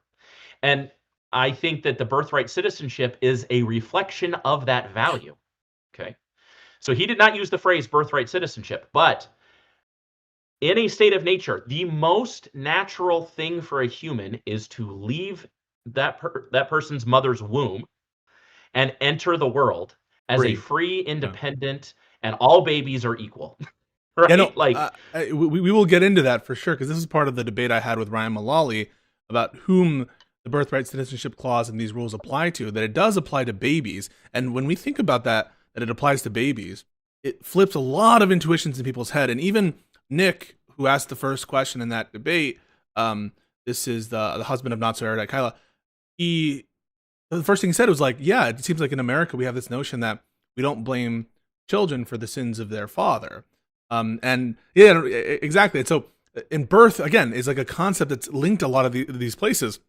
And I think that the birthright citizenship is a reflection of that value. Okay. So he did not use the phrase birthright citizenship, but in a state of nature, the most natural thing for a human is to leave that person's mother's womb and enter the world as a free, independent, and all babies are equal. Right? Yeah, no, we will get into that for sure, because this is part of the debate I had with Ryan Mullally about whom the birthright citizenship clause and these rules apply to, that it does apply to babies. And when we think about that it applies to babies, it flips a lot of intuitions in people's head. And even Nick, who asked the first question in that debate, this is the husband of Not So Erudite Kyla, the first thing he said was like, yeah, it seems like in America we have this notion that we don't blame children for the sins of their father. And yeah, exactly. And so in birth, again, is like a concept that's linked a lot of these places.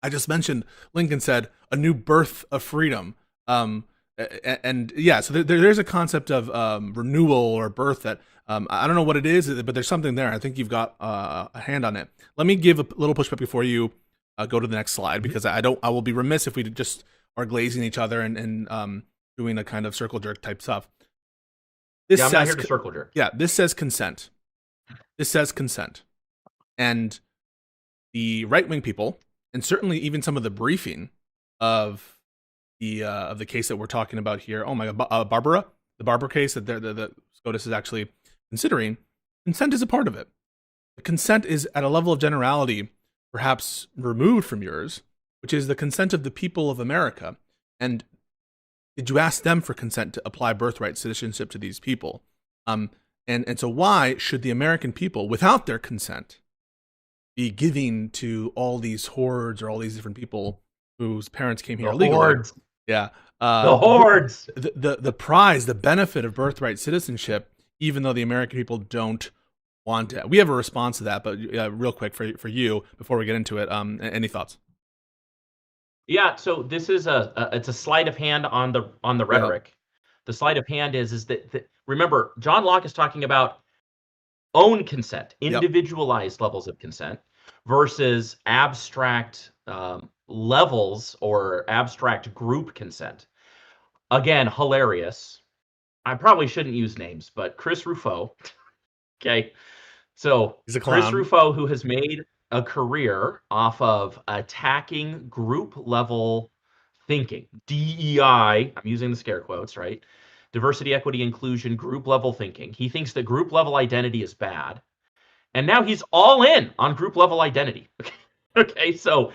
I just mentioned, Lincoln said, a new birth of freedom. And yeah, so there's a concept of renewal or birth that I don't know what it is, but there's something there. I think you've got a hand on it. Let me give a little pushback before you go to the next slide, because I will be remiss if we just are glazing each other and doing a kind of circle jerk type stuff. I'm not here to circle jerk. Yeah, this says consent. This says consent. And the right-wing people, and certainly even some of the briefing of the case that we're talking about here. Oh my God, Barbara, the Barbara case that the SCOTUS is actually considering. Consent is a part of it. The consent is at a level of generality perhaps removed from yours, which is the consent of the people of America. And did you ask them for consent to apply birthright citizenship to these people? And so why should the American people, without their consent, be giving to all these hordes or all these different people whose parents came here illegally? Hordes. Yeah. The hordes. The prize, the benefit of birthright citizenship, even though the American people don't want it. We have a response to that, but real quick for you, before we get into it, any thoughts? Yeah, so this is it's a sleight of hand on the Yeah. rhetoric. The sleight of hand is that remember John Locke is talking about own consent, Yep. individualized levels of consent versus abstract levels or abstract group consent. Again, hilarious. I probably shouldn't use names, but Chris Rufo, okay, so He's a Chris clown. Rufo, who has made a career off of attacking group level thinking, DEI, I'm using the scare quotes, right? Diversity, equity, inclusion, group level thinking. He thinks that group level identity is bad. And now he's all in on group level identity. Okay, so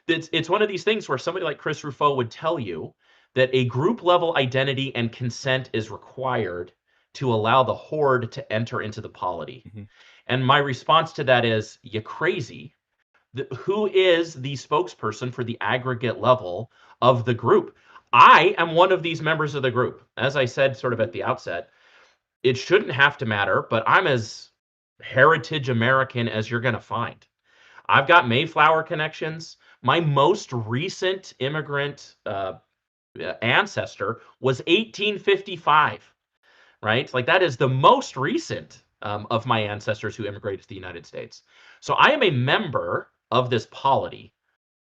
it's one of these things where somebody like Chris Rufo would tell you that a group level identity and consent is required to allow the horde to enter into the polity. Mhm. And my response to that is, you crazy. Who is the spokesperson for the aggregate level of the group? I am one of these members of the group. As I said sort of at the outset, it shouldn't have to matter, but I'm as heritage American as you're going to find. I've got Mayflower connections. My most recent immigrant ancestor was 1855, right? Like that is the most recent of my ancestors who immigrated to the United States. So I am a member of this polity.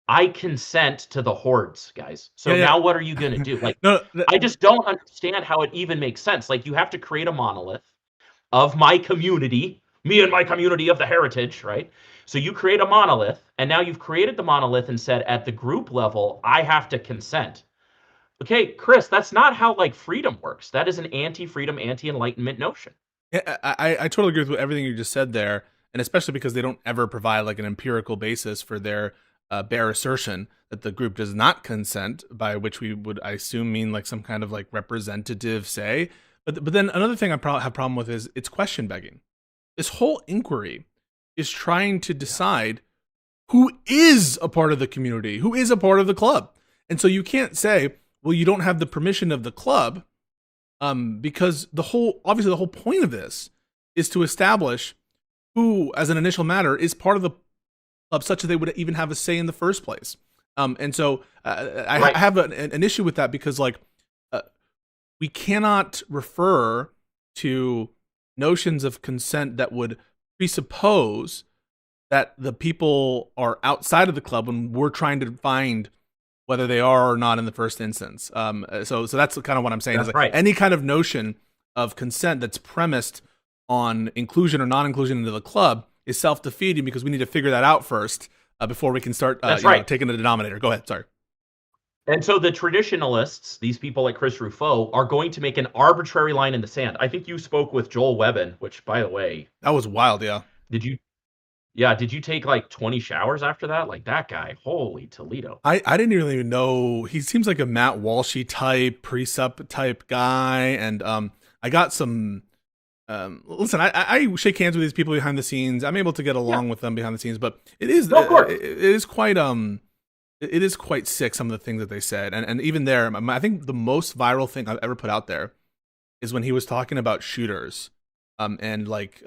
I consent to the hordes, guys. So Yeah, now what are you going to do? Like, no, I just don't understand how it even makes sense. Like, you have to create a monolith of my community, me and my community of the heritage, right? So you create a monolith, and now you've created the monolith and said at the group level, I have to consent. Okay, Chris, that's not how like freedom works. That is an anti-freedom, anti-enlightenment notion. yeah, I totally agree with everything you just said there, and especially because they don't ever provide like an empirical basis for their bare assertion that the group does not consent, by which we would, I assume, mean like some kind of like representative say. But then another thing I have problem with is it's question begging. This whole inquiry is trying to decide who is a part of the community, who is a part of the club, and so you can't say, well, you don't have the permission of the club, because the whole point of this is to establish who, as an initial matter, is part of the club, such that they would even have a say in the first place. And so I Right. have an issue with that because, like, uh, we cannot refer to notions of consent that would presuppose that the people are outside of the club when we're trying to find whether they are or not in the first instance. So that's kind of what I'm saying is That's like right. any kind of notion of consent that's premised on inclusion or non-inclusion into the club is self-defeating because we need to figure that out first before we can start, That's right. taking the denominator. Go ahead. Sorry. And so the traditionalists, these people like Chris Rufo, are going to make an arbitrary line in the sand. I think you spoke with Joel Webbin, which, by the way, That was wild. Yeah. did you? Yeah, did you take like 20 showers after that? Like that guy, holy Toledo. I didn't really even know. He seems like a Matt Walshy type, precept type guy. And I got some. Listen, I shake hands with these people behind the scenes. I'm able to get Yeah, along with them behind the scenes, but no, of course. it is quite it is quite sick, some of the things that they said. And even there, I think the most viral thing I've ever put out there is when he was talking about shooters, and like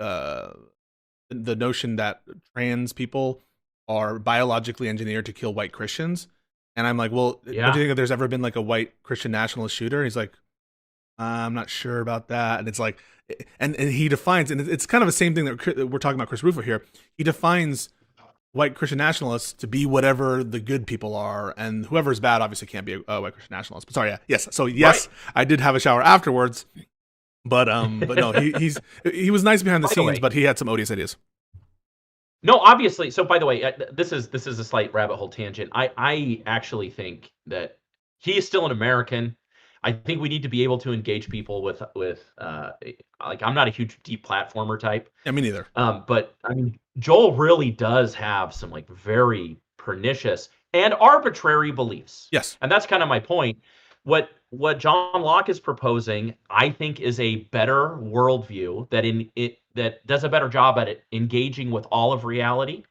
the notion that trans people are biologically engineered to kill white Christians. And I'm like, well, don't you Yeah, think that there's ever been like a white Christian nationalist shooter? He's like, I'm not sure about that. And it's like, and he defines, and it's kind of the same thing that we're talking about Chris Rufo here. He defines white Christian nationalists to be whatever the good people are, and whoever's bad obviously can't be a white Christian nationalist. But sorry, yeah, yes. So right. yes, I did have a shower afterwards, but no, he was nice behind the By the scenes, way, but he had some odious ideas. no, obviously. So, by the way, this is a slight rabbit hole tangent. I actually think that he is still an American. I think we need to be able to engage people with like I'm not a huge deep platformer type. Yeah, me neither. But I mean, Joel really does have some like very pernicious and arbitrary beliefs, Yes. and that's kind of my point. What John Locke is proposing, I think, is a better worldview that does a better job at it engaging with all of reality,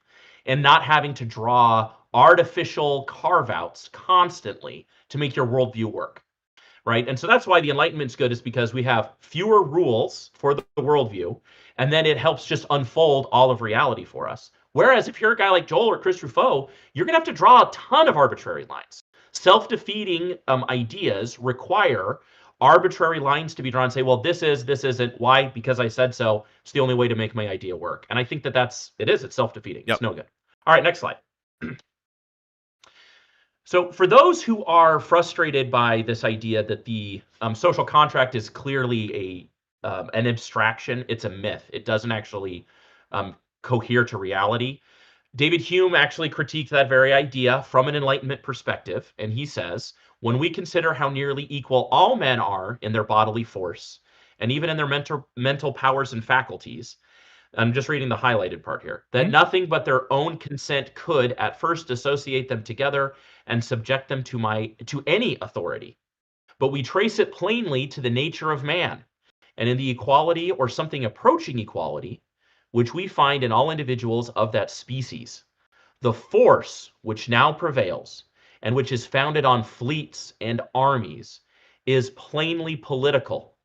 and not having to draw artificial carve outs constantly to make your worldview work, right? And so that's why the Enlightenment's good, is because we have fewer rules for the worldview, and then it helps just unfold all of reality for us. Whereas if you're a guy like Joel or Chris Rufo, you're gonna have to draw a ton of arbitrary lines. Self-defeating ideas require arbitrary lines to be drawn and say, well, this isn't. Why? Because I said so. It's the only way to make my idea work. And I think that it's self-defeating. It's Yep. no good. All right, next slide. So for those who are frustrated by this idea that the social contract is clearly an abstraction, it's a myth. It doesn't actually cohere to reality. David Hume actually critiqued that very idea from an Enlightenment perspective, and he says, when we consider how nearly equal all men are in their bodily force, and even in their mental powers and faculties, I'm just reading the highlighted part here, that Mhm. nothing but their own consent could at first associate them together and subject them to any authority. But we trace it plainly to the nature of man, and in the equality or something approaching equality, which we find in all individuals of that species. The force which now prevails, and which is founded on fleets and armies, is plainly political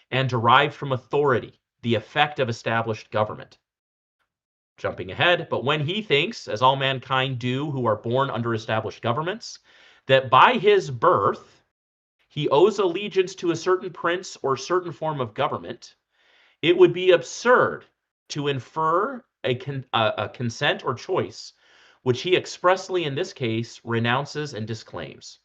and derived from authority, the effect of established government. Jumping ahead, but when he thinks, as all mankind do who are born under established governments, that by his birth he owes allegiance to a certain prince or certain form of government, it would be absurd to infer a consent or choice which he expressly in this case renounces and disclaims.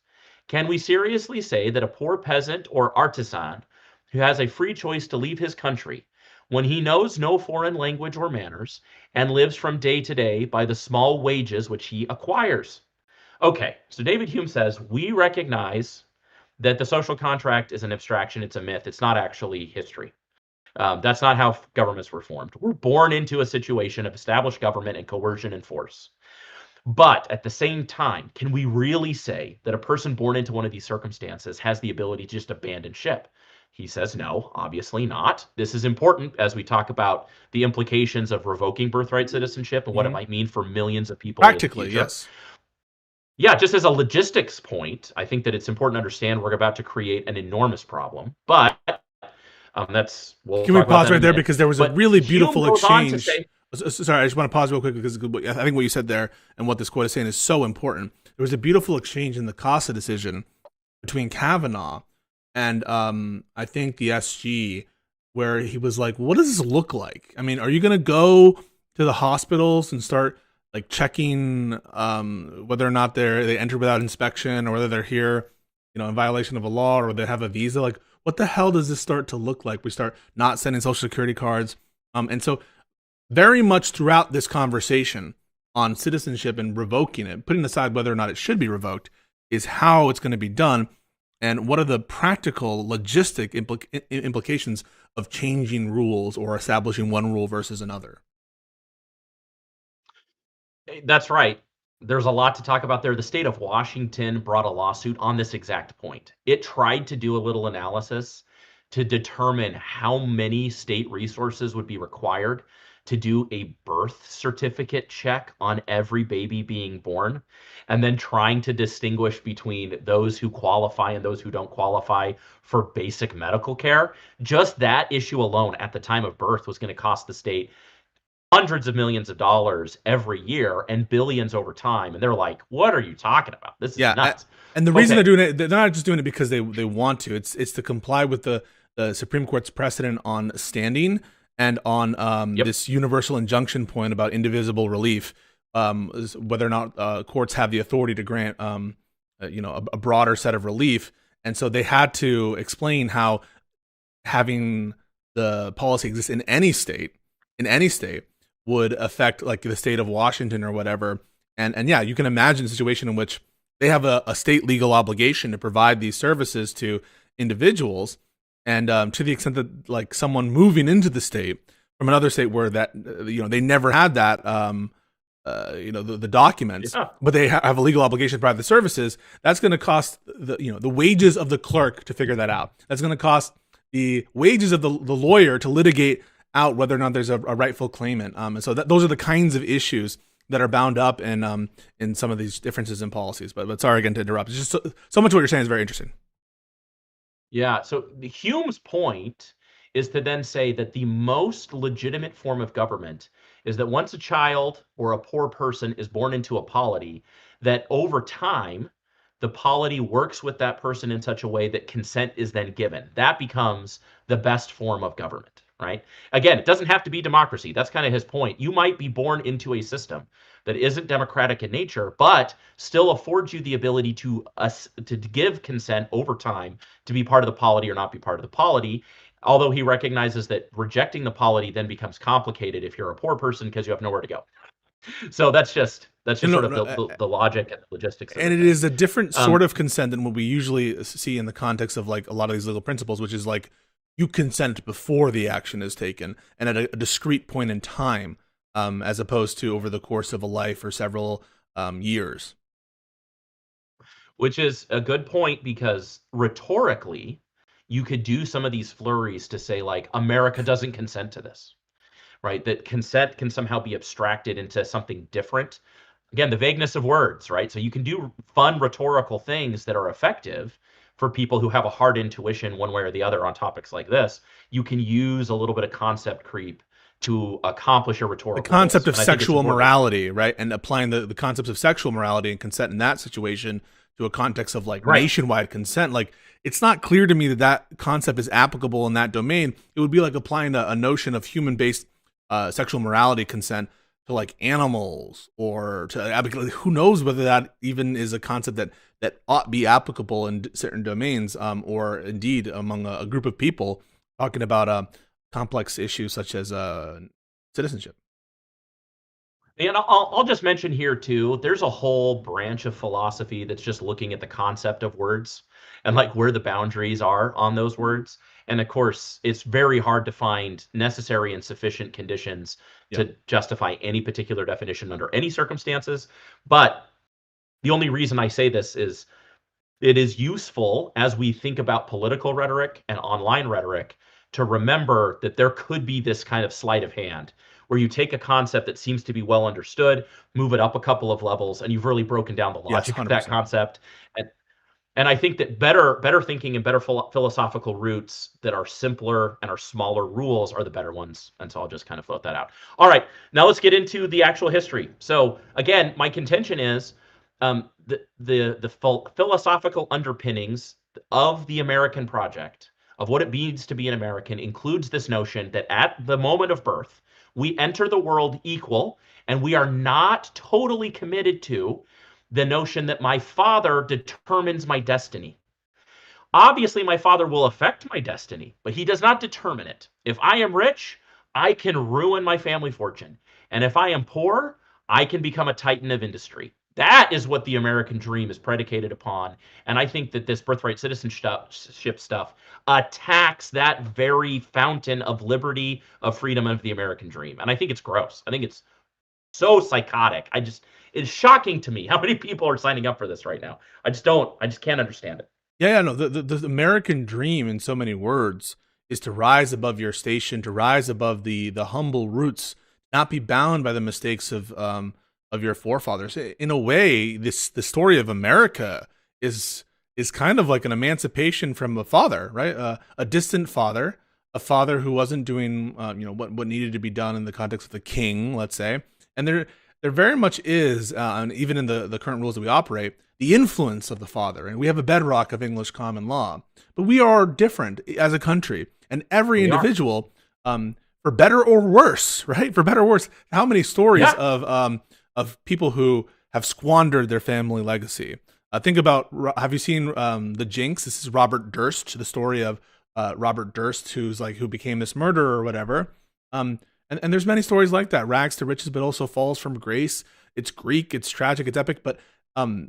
Can we seriously say that a poor peasant or artisan who has a free choice to leave his country when he knows no foreign language or manners and lives from day to day by the small wages which he acquires? Okay, so David Hume says we recognize that the social contract is an abstraction, it's a myth, it's not actually history. That's not how governments were formed. We're born into a situation of established government and coercion and force. But at the same time, can we really say that a person born into one of these circumstances has the ability to just abandon ship? He says no, obviously not. This is important as we talk about the implications of revoking birthright citizenship and what it Mhm. might mean for millions of people in the Practically, future. yes. Yeah, just as a logistics point, I think that it's important to understand we're about to create an enormous problem. But we'll Can we talk about pause that in right a there minute. because there was a But really Hume beautiful goes on to exchange. say, Sorry, I just want to pause real quick because I think what you said there and what this quote is saying is so important. There was a beautiful exchange in the Casa decision between Kavanaugh and I think the SG, where he was like, "What does this look like? I mean, are you going to go to the hospitals and start like checking whether or not they enter without inspection or whether they're here, in violation of a law or they have a visa? Like, what the hell does this start to look like? We start not sending social security cards, and so very much throughout this conversation on citizenship and revoking it, putting aside whether or not it should be revoked, is how it's going to be done and what are the practical logistic implications of changing rules or establishing one rule versus another. that's right. There's a lot to talk about there. The state of Washington brought a lawsuit on this exact point. It tried to do a little analysis to determine how many state resources would be required to do a birth certificate check on every baby being born, and then trying to distinguish between those who qualify and those who don't qualify for basic medical care. Just that issue alone at the time of birth was going to cost the state hundreds of millions of dollars every year and billions over time. And they're like, what are you talking about? This is Yeah, nuts. and the reason they're Okay. doing it, they're not just doing it because they want to. It's to comply with the Supreme Court's precedent on standing and on Yep. this universal injunction point about indivisible relief, whether or not courts have the authority to grant a broader set of relief. And so they had to explain how having the policy exist in any state, would affect like the state of Washington or whatever. And yeah, you can imagine a situation in which they have a state legal obligation to provide these services to individuals, and to the extent that like someone moving into the state from another state where that they never had that the documents, Yeah. but they have a legal obligation to provide the services. That's going to cost the wages of the clerk to figure that out. That's going to cost the wages of the lawyer to litigate out whether or not there's a rightful claimant. And so those are the kinds of issues that are bound up in some of these differences in policies. But sorry again to interrupt. It's just so much of what you're saying is very interesting. Yeah. So the Hume's point is to then say that the most legitimate form of government is that once a child or a poor person is born into a polity, that over time the polity works with that person in such a way that consent is then given. That becomes the best form of government, right? Again, it doesn't have to be democracy. That's kind of his point. You might be born into a system that isn't democratic in nature, but still affords you the ability to give consent over time to be part of the polity or not be part of the polity. Although he recognizes that rejecting the polity then becomes complicated if you're a poor person because you have nowhere to go. So that's just No, sort of no, the logic and the logistics of and the it thing. is a different Um, sort of consent than what we usually see in the context of like a lot of these legal principles, which is like you consent before the action is taken and at a discrete point in time, as opposed to over the course of a life or several years. which is a good point because rhetorically, you could do some of these flurries to say like America doesn't consent to this, right? That consent can somehow be abstracted into something different. Again, the vagueness of words, right? So you can do fun rhetorical things that are effective for people who have a hard intuition one way or the other on topics like this. You can use a little bit of concept creep to accomplish your The rhetorical concept goals. of And I think it's sexual important. morality, right? And applying the concepts of sexual morality and consent in that situation to a context of like Right. nationwide consent. Like, it's not clear to me that that concept is applicable in that domain. It would be like applying a notion of human based sexual morality consent to like animals or to who knows whether that even is a concept that ought be applicable in certain domains, or indeed among a group of people talking about complex issues such as citizenship. And I'll just mention here too, there's a whole branch of philosophy that's just looking at the concept of words and like where the boundaries are on those words. And of course, it's very hard to find necessary and sufficient conditions Yeah. to justify any particular definition under any circumstances. But the only reason I say this is it is useful as we think about political rhetoric and online rhetoric to remember that there could be this kind of sleight of hand where you take a concept that seems to be well understood, move it up a couple of levels, and you've really broken down the Yes, logic of that 100%. concept. And I think that better thinking and better philosophical roots that are simpler and are smaller rules are the better ones. And so I'll just kind of float that out. All right, now let's get into the actual history. So again, my contention is the philosophical underpinnings of the American project, of what it means to be an American, includes this notion that at the moment of birth, we enter the world equal, and we are not totally committed to the notion that my father determines my destiny. Obviously, my father will affect my destiny, but he does not determine it. If I am rich, I can ruin my family fortune. And if I am poor, I can become a titan of industry. That is what the American dream is predicated upon. And I think that this birthright citizenship stuff attacks that very fountain of liberty, of freedom, of the American dream. And I think it's gross. I think it's so psychotic. It's shocking to me how many people are signing up for this right now. I just can't understand it. Yeah, yeah, no. The American dream, in so many words, is to rise above your station, to rise above the humble roots, not be bound by the mistakes of your forefathers. In a way, the story of America is kind of like an emancipation from a father, right? A distant father, a father who wasn't doing what needed to be done in the context of the king, let's say. And there very much is, and even in the current rules that we operate, the influence of the father. And we have a bedrock of English common law. But we are different as a country. And every We are. individual, for better or worse, right? For better or worse, how many stories Yeah. of people who have squandered their family legacy? Think about, have you seen The Jinx? This is Robert Durst, the story of Robert Durst, who became this murderer or whatever. And there's many stories like that, rags to riches, but also falls from grace. It's Greek, it's tragic, it's epic, but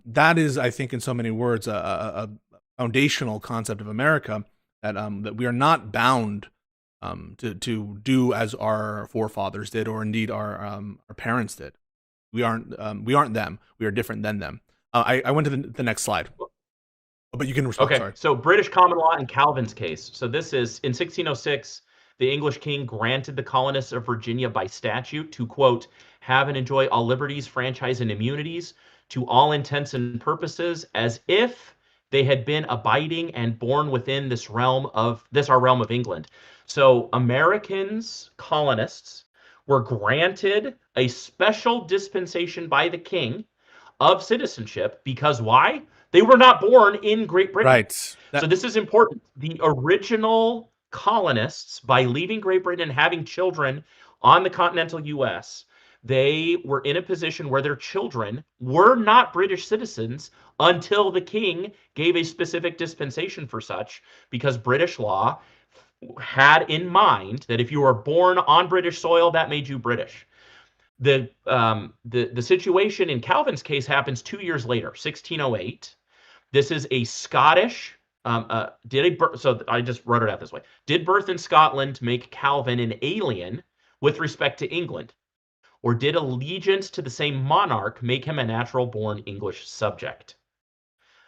that is, I think, in so many words, a foundational concept of America that we are not bound to do as our forefathers did, or indeed our parents did. We aren't them. We are different than them. I went to the next slide, but you can respond. Okay. Sorry. So British common law in Calvin's case. So this is in 1606, the English king granted the colonists of Virginia by statute to, quote, have and enjoy all liberties, franchise, and immunities to all intents and purposes as if they had been abiding and born within our realm of England. So Americans, colonists, were granted a special dispensation by the king of citizenship because why? They were not born in Great Britain. Right. So this is important. The original colonists, by leaving Great Britain and having children on the continental US, they were in a position where their children were not British citizens until the king gave a specific dispensation for such, because British law had in mind that if you were born on British soil, that made you British. The situation in Calvin's case happens 2 years later, 1608. This is a Scottish. So I just wrote it out this way. Did birth in Scotland make Calvin an alien with respect to England? Or did allegiance to the same monarch make him a natural-born English subject?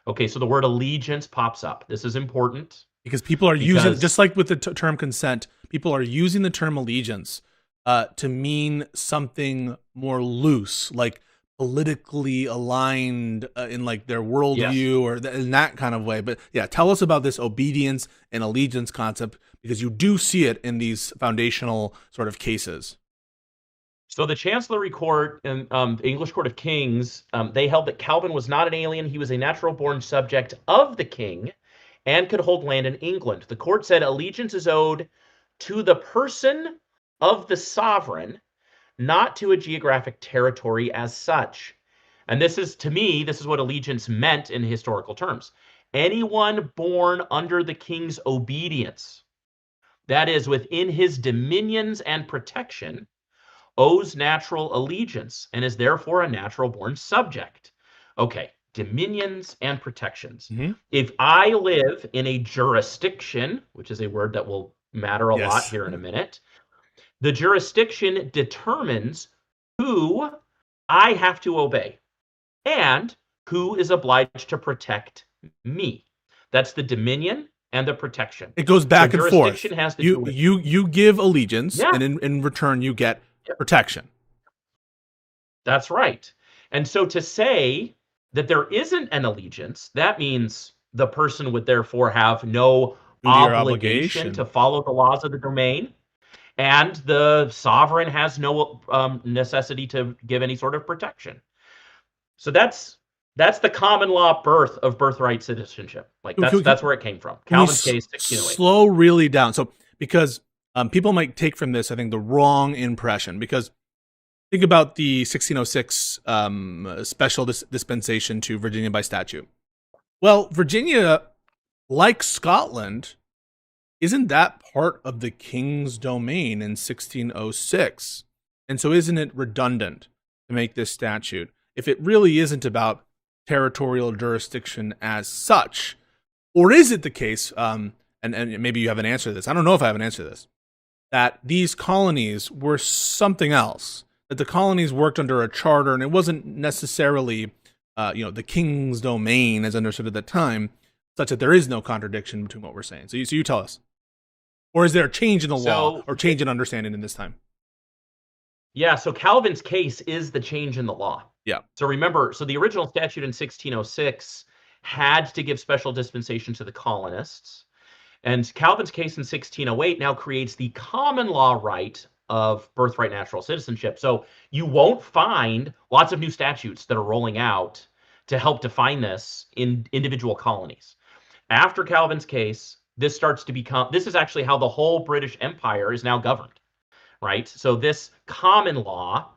Okay, so the word allegiance pops up. This is important. Because people are using, just like with the term consent, people are using the term allegiance to mean something more loose, like politically aligned in like their worldview, or in that kind of way. But yeah, tell us about this obedience and allegiance concept, because you do see it in these foundational sort of cases. So the Chancellery Court and the English Court of Kings, they held that Calvin was not an alien. He was a natural-born subject of the king and could hold land in England. The court said allegiance is owed to the person of the sovereign, not to a geographic territory as such. And this is, to me, this is what allegiance meant in historical terms. Anyone born under the king's obedience, that is, within his dominions and protection, owes natural allegiance and is therefore a natural-born subject. Okay, dominions and protections. Mm-hmm. If I live in a jurisdiction, which is a word that will matter a lot here in a minute, the jurisdiction determines who I have to obey and who is obliged to protect me. That's the dominion and the protection. It goes back and forth. Has to you give allegiance, and in return you get protection. That's right. And so to say that there isn't an allegiance, that means the person would therefore have no obligation to follow the laws of the domain, and the sovereign has no necessity to give any sort of protection. So that's the common law birth of birthright citizenship. Like that's where it came from. Calvin's case, 1608. Slow really down. So because people might take from this, I think, the wrong impression, because think about the 1606 special dispensation to Virginia by statute. Well, Virginia, like Scotland, isn't that part of the king's domain in 1606? And so isn't it redundant to make this statute if it really isn't about territorial jurisdiction as such? Or is it the case, and maybe you have an answer to this, I don't know if I have an answer to this, that these colonies were something else, that the colonies worked under a charter and it wasn't necessarily the king's domain as understood at the time, such that there is no contradiction between what we're saying? So you tell us. Or is there a change in the law or change in understanding in this time? Yeah, so Calvin's case is the change in the law. Yeah. So remember, the original statute in 1606 had to give special dispensation to the colonists. And Calvin's case in 1608 now creates the common law right of birthright natural citizenship. So you won't find lots of new statutes that are rolling out to help define this in individual colonies. After Calvin's case, this starts to become, this is actually how the whole British Empire is now governed, right? So this common law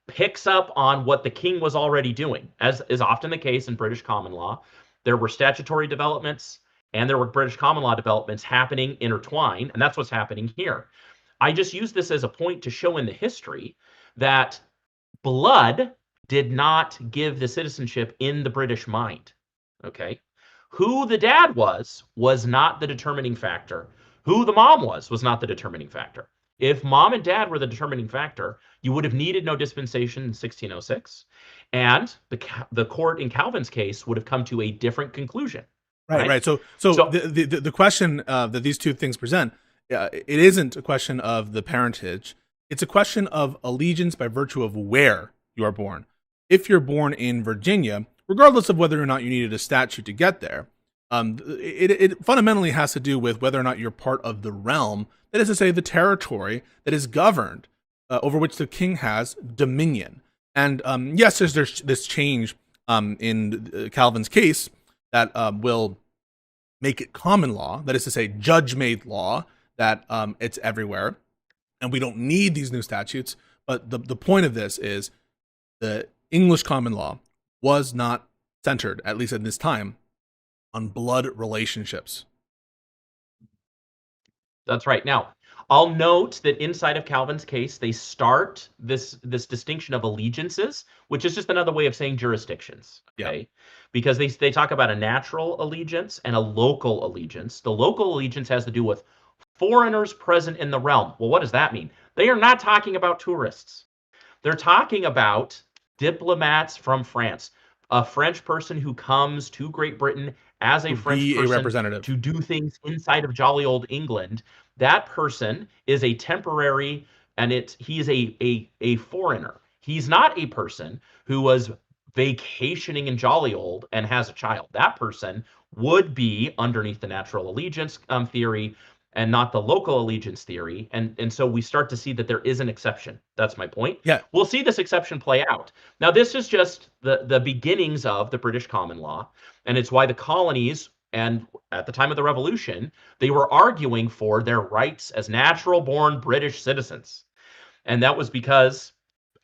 picks up on what the king was already doing, as is often the case in British common law. There were statutory developments and there were British common law developments happening intertwined, and that's what's happening here. I just use this as a point to show in the history that blood did not give the citizenship in the British mind, okay? Who the dad was not the determining factor. Who the mom was not the determining factor. If mom and dad were the determining factor, you would have needed no dispensation in 1606, and the court in Calvin's case would have come to a different conclusion. Right. So the question that these two things present, it isn't a question of the parentage. It's a question of allegiance by virtue of where you are born. If you're born in Virginia, regardless of whether or not you needed a statute to get there, it fundamentally has to do with whether or not you're part of the realm, that is to say, the territory that is governed, over which the king has dominion. And yes, there's this change in Calvin's case, that will make it common law, that is to say, judge-made law, that it's everywhere, and we don't need these new statutes. But the point of this is the English common law was not centered, at least at this time, on blood relationships. That's right. Now, I'll note that inside of Calvin's case, they start this distinction of allegiances, which is just another way of saying jurisdictions. Okay. Yeah. Because they talk about a natural allegiance and a local allegiance. The local allegiance has to do with foreigners present in the realm. Well, what does that mean? They are not talking about tourists. They're talking about diplomats from France, a French person who comes to Great Britain as a French person, a representative, to do things inside of jolly old England. That person is a temporary, and he is a foreigner. He's not a person who was vacationing in jolly old and has a child. That person would be underneath the natural allegiance theory and not the local allegiance theory. And so we start to see that there is an exception. That's my point. Yeah. We'll see this exception play out. Now, this is just the beginnings of the British common law, and it's why the colonies, and at the time of the Revolution, they were arguing for their rights as natural-born British citizens. And that was because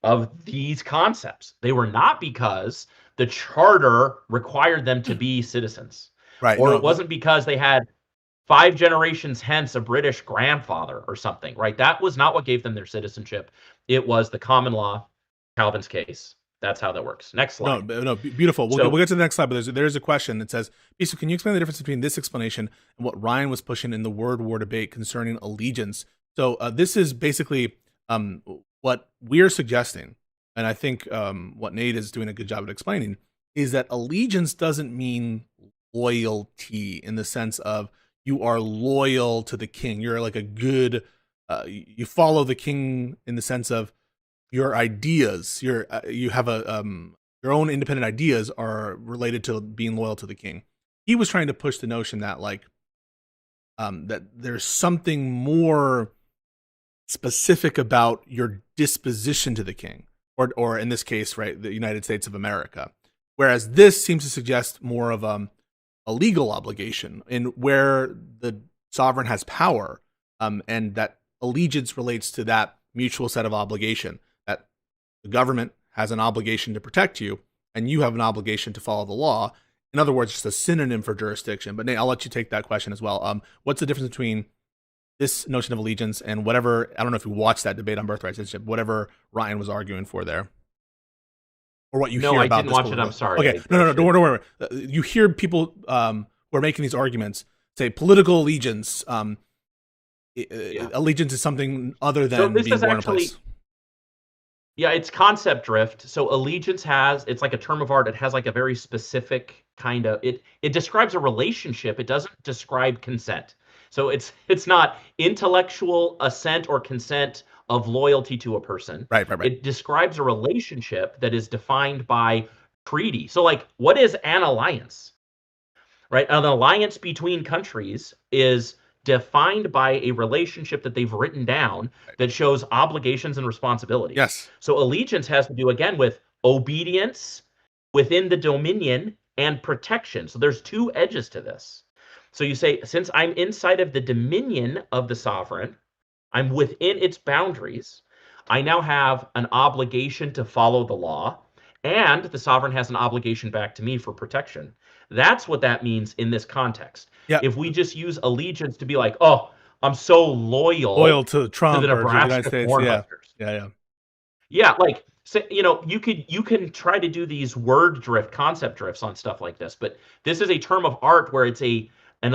of these concepts. They were not because the charter required them to be citizens. Right. Or it wasn't because they had 5 generations hence a British grandfather or something, right? That was not what gave them their citizenship. It was the common law, Calvin's case. That's how that works. Next slide. No, beautiful. We'll get to the next slide, but there's a question that says, Pisco, can you explain the difference between this explanation and what Ryan was pushing in the word war debate concerning allegiance? So this is basically what we're suggesting, and I think what Nate is doing a good job of explaining, is that allegiance doesn't mean loyalty in the sense of you are loyal to the king. You're like a good, you follow the king in the sense of your ideas. You have your own independent ideas are related to being loyal to the king. He was trying to push the notion that that there's something more specific about your disposition to the king, or in this case, right, the United States of America. Whereas this seems to suggest more of a legal obligation in where the sovereign has power, and that allegiance relates to that mutual set of obligation, that the government has an obligation to protect you and you have an obligation to follow the law. In other words, just a synonym for jurisdiction. But Nate, I'll let you take that question as well. What's the difference between this notion of allegiance and whatever, I don't know if you watched that debate on birthright citizenship, whatever Ryan was arguing for there? Or what you hear about this? No, I didn't watch it. I'm sorry. Okay, no, don't worry. You hear people who are making these arguments say political allegiance. Allegiance is something other than being born in a place. Yeah, it's concept drift. So allegiance it's like a term of art. It has like a very specific kind of, it describes a relationship. It doesn't describe consent. So it's not intellectual assent or consent of loyalty to a person. Right. It describes a relationship that is defined by treaty. So like, what is an alliance? Right? An alliance between countries is defined by a relationship that they've written down that shows obligations and responsibilities. Yes. So allegiance has to do, again, with obedience within the dominion and protection. So there's 2 edges to this. So you say, since I'm inside of the dominion of the sovereign, I'm within its boundaries, I now have an obligation to follow the law, and the sovereign has an obligation back to me for protection. That's what that means in this context. Yeah. If we just use allegiance to be like, oh, I'm so loyal to Trump to the or to the United States. Yeah, like, so, you can try to do these word drift, concept drifts on stuff like this, but this is a term of art where it's an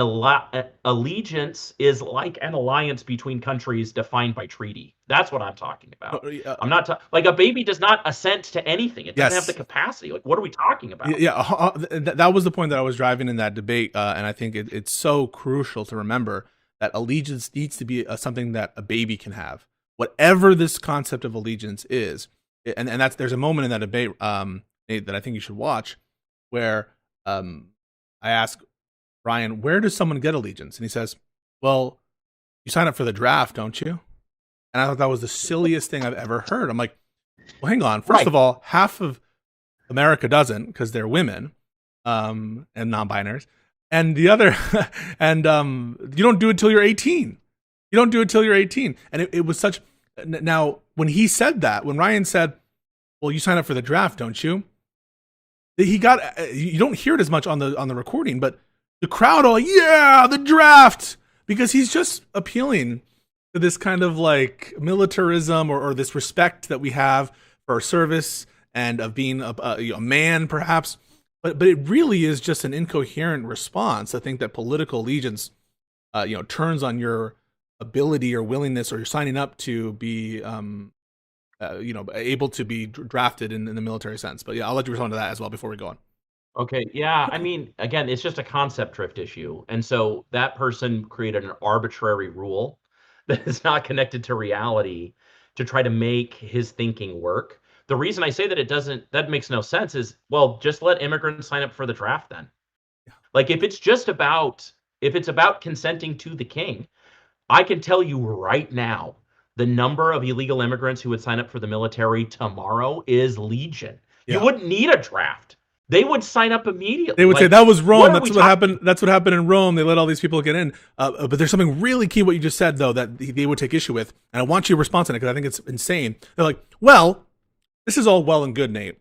allegiance is like an alliance between countries defined by treaty. That's what I'm talking about. I'm not like a baby does not assent to anything. It doesn't have the capacity. Like, what are we talking about? Yeah, that was the point that I was driving in that debate, and I think it's so crucial to remember that allegiance needs to be something that a baby can have. Whatever this concept of allegiance is, and there's a moment in that debate, Nate, that I think you should watch, where I ask Ryan, where does someone get allegiance? And he says, well, you sign up for the draft, don't you? And I thought that was the silliest thing I've ever heard. I'm like, well, hang on. First of all, half of America doesn't because they're women. and non-binaries, and the other, and you don't do it till you're 18. You don't do it till you're 18, and it was such. Now, when he said that, when Ryan said, "Well, you sign up for the draft, don't you?" He got. You don't hear it as much on the recording, but the crowd all, yeah, the draft, because he's just appealing to this kind of like militarism or this respect that we have for our service and of being a man, perhaps. But it really is just an incoherent response. I think that political allegiance, turns on your ability or willingness or you're signing up to be, able to be drafted in the military sense. But yeah, I'll let you respond to that as well before we go on. Okay, yeah. I mean, again, it's just a concept drift issue. And so that person created an arbitrary rule that is not connected to reality to try to make his thinking work. The reason I say that that makes no sense is, well, just let immigrants sign up for the draft then. Like if it's about consenting to the king, I can tell you right now, the number of illegal immigrants who would sign up for the military tomorrow is legion. You Yeah. wouldn't need a draft. They would sign up They immediately. would say Like, that was Rome. what are That's we what talking? happened. That's what happened in Rome. They let all these people get in. But there's something really key what you just said though that they would take issue with, and I want you to respond to it because I think it's insane. They're like, "Well, this is all well and good, Nate.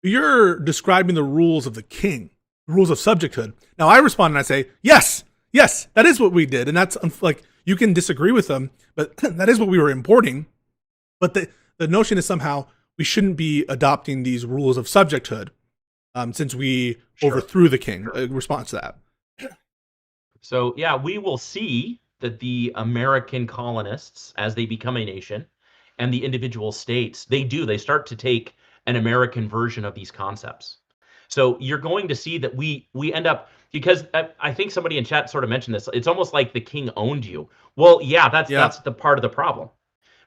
You're describing the rules of the king, the rules of subjecthood." Now I respond and I say, "Yes, yes, that is what we did, and that's like you can disagree with them, but that is what we were importing." But the notion is somehow we shouldn't be adopting these rules of subjecthood since we Sure. overthrew the king. Sure. Response to that. So, yeah, we will see that the American colonists, as they become a nation, and the individual states, they start to take an American version of these concepts. So you're going to see that we end up, because I think somebody in chat sort of mentioned this. It's almost like the king owned you. Well, yeah, Yeah. that's the part of the problem,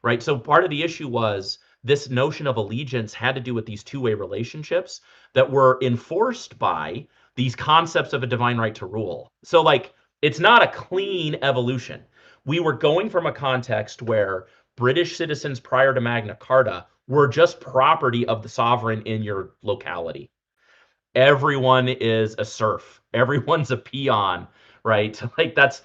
right? So part of the issue was this notion of allegiance had to do with these two-way relationships that were enforced by these concepts of a divine right to rule. So like it's not a clean evolution. We were going from a context where British citizens prior to Magna Carta were just property of the sovereign in your locality. Everyone is a serf. Everyone's a peon, right? Like that's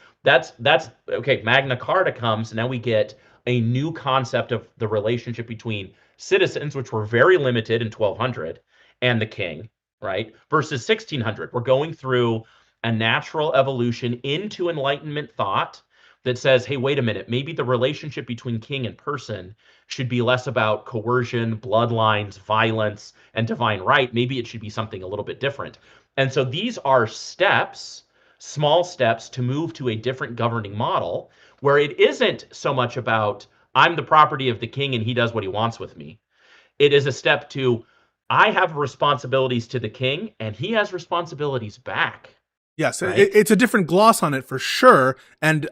okay. Magna Carta comes, and now we get a new concept of the relationship between citizens, which were very limited in 1200, and the king, right? Versus 1600. We're going through a natural evolution into Enlightenment thought that says, hey, wait a minute, maybe the relationship between king and person should be less about coercion, bloodlines, violence, and divine right. Maybe it should be something a little bit different. And so these are steps, small steps to move to a different governing model where it isn't so much about I'm the property of the king and he does what he wants with me. It is a step to I have responsibilities to the king and he has responsibilities back, Yes, right? it's a different gloss on it for sure, and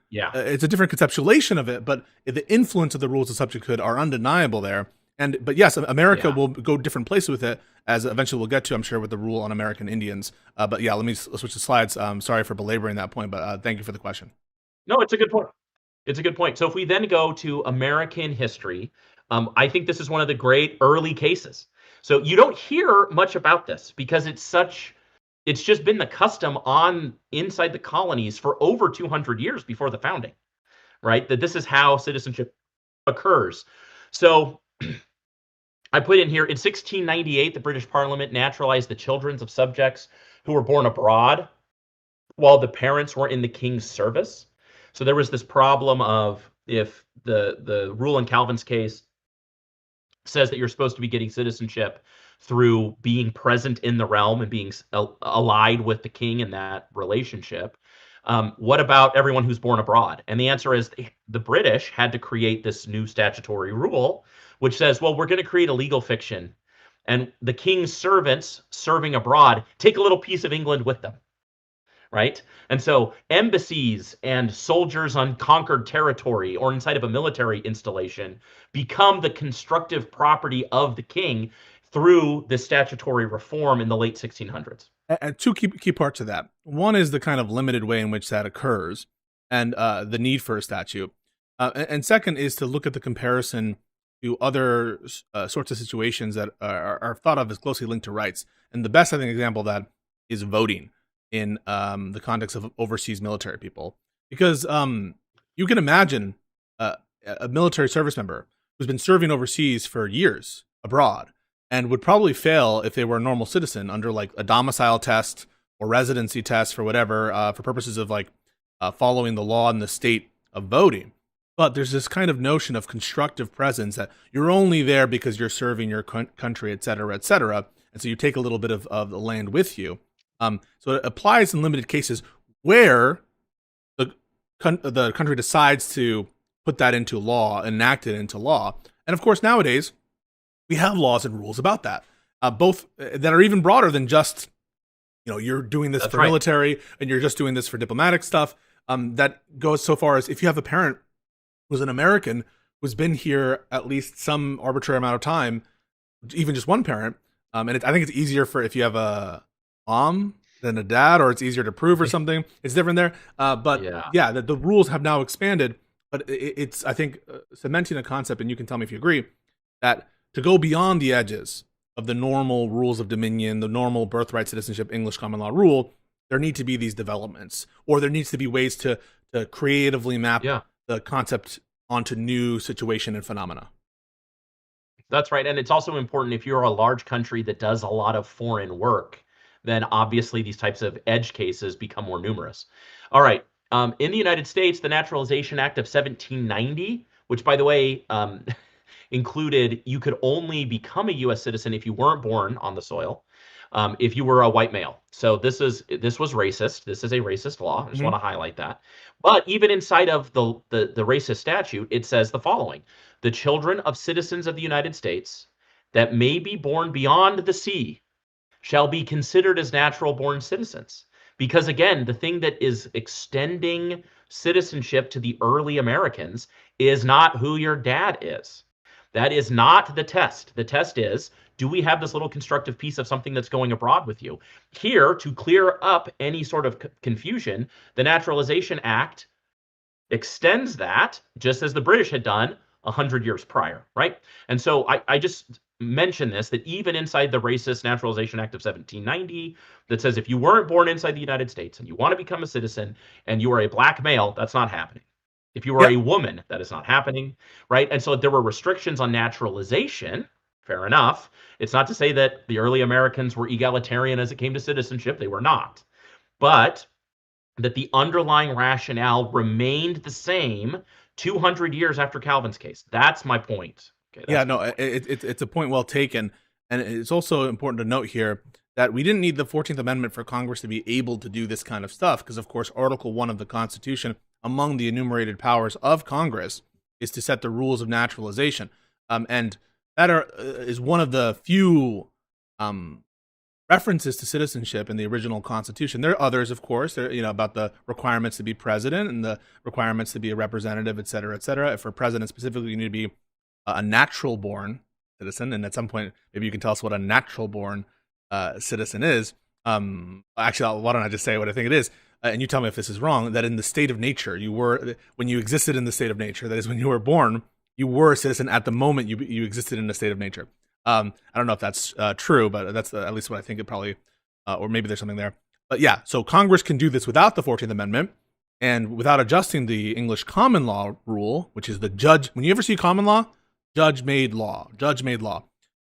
Yeah. it's a different conceptualization of it. But the influence of the rules of subjecthood are undeniable there. But yes, America Yeah. will go different places with it, as eventually we'll get to, I'm sure, with the rule on American Indians. But yeah, let me switch the slides. Sorry for belaboring that point, but thank you for the question. No, it's a good point. It's a good point. So if we then go to American history, I think this is one of the great early cases. So you don't hear much about this because it's just been the custom on inside the colonies for over 200 years before the founding, right? That this is how citizenship occurs. So I put in here in 1698, the British Parliament naturalized the children of subjects who were born abroad while the parents were in the king's service. So there was this problem of if the rule in Calvin's case says that you're supposed to be getting citizenship through being present in the realm and being allied with the king in that relationship. What about everyone who's born abroad? And the answer is the British had to create this new statutory rule, which says, well, we're going to create a legal fiction. And the king's servants serving abroad take a little piece of England with them, right? And so embassies and soldiers on conquered territory or inside of a military installation become the constructive property of the king through the statutory reform in the late 1600s. And two key parts of that. One is the kind of limited way in which that occurs, and the need for a statute. And second is to look at the comparison to other sorts of situations that are thought of as closely linked to rights. And the best, I think, example of that is voting in the context of overseas military people, because you can imagine a military service member who's been serving overseas for years abroad and would probably fail if they were a normal citizen under like a domicile test or residency test for whatever, for purposes of like following the law in the state of voting. But there's this kind of notion of constructive presence that you're only there because you're serving your country, et cetera, et cetera. And so you take a little bit of the land with you. So it applies in limited cases where the country decides to put that into law, enact it into law. And of course, nowadays, we have laws and rules about that, both that are even broader than just, you're doing this for military and you're just doing this for diplomatic stuff. That goes so far as if you have a parent who's an American who's been here at least some arbitrary amount of time, even just one parent. And I think it's easier for if you have a mom than a dad, or it's easier to prove or something. It's different there. But yeah, the rules have now expanded. But it's, I think, cementing a concept, and you can tell me if you agree, that to go beyond the edges of the normal rules of dominion, the normal birthright citizenship, English common law rule, there need to be these developments, or there needs to be ways to creatively map the concept onto new situation and phenomena. That's right. And it's also important, if you're a large country that does a lot of foreign work, then obviously these types of edge cases become more numerous. All right. In the United States, the Naturalization Act of 1790, which, by the way, included you could only become a U.S. citizen if you weren't born on the soil, if you were a white male. So this was racist. This is a racist law. I just want to highlight that. But even inside of the racist statute, it says the following: the children of citizens of the United States that may be born beyond the sea shall be considered as natural born citizens. Because again, the thing that is extending citizenship to the early Americans is not who your dad is. That is not the test. The test is, do we have this little constructive piece of something that's going abroad with you? Here, to clear up any sort of confusion, the Naturalization Act extends that, just as the British had done 100 years prior, right? And so I just mention this, that even inside the racist Naturalization Act of 1790, that says if you weren't born inside the United States and you want to become a citizen and you are a black male, that's not happening. If you are a woman, that is not happening, right? And so there were restrictions on naturalization. Fair enough. It's not to say that the early Americans were egalitarian as it came to citizenship. They were not. But that the underlying rationale remained the same 200 years after Calvin's case. That's my point. Okay, it's a point well taken. And it's also important to note here that we didn't need the 14th Amendment for Congress to be able to do this kind of stuff, because, of course, Article 1 of the Constitution, among the enumerated powers of Congress, is to set the rules of naturalization. And that is one of the few references to citizenship in the original Constitution. There are others, of course, about the requirements to be president and the requirements to be a representative, et cetera, et cetera. If for president specifically, you need to be a natural-born citizen, and at some point, maybe you can tell us what a natural-born citizen is. Actually, why don't I just say what I think it is, and you tell me if this is wrong, that in the state of nature, when you existed in the state of nature, that is, when you were born, you were a citizen at the moment you existed in a state of nature. I don't know if that's true, but that's at least what I think it probably, or maybe there's something there. But yeah, so Congress can do this without the 14th Amendment and without adjusting the English common law rule, which is the judge. When you ever see common law, judge made law.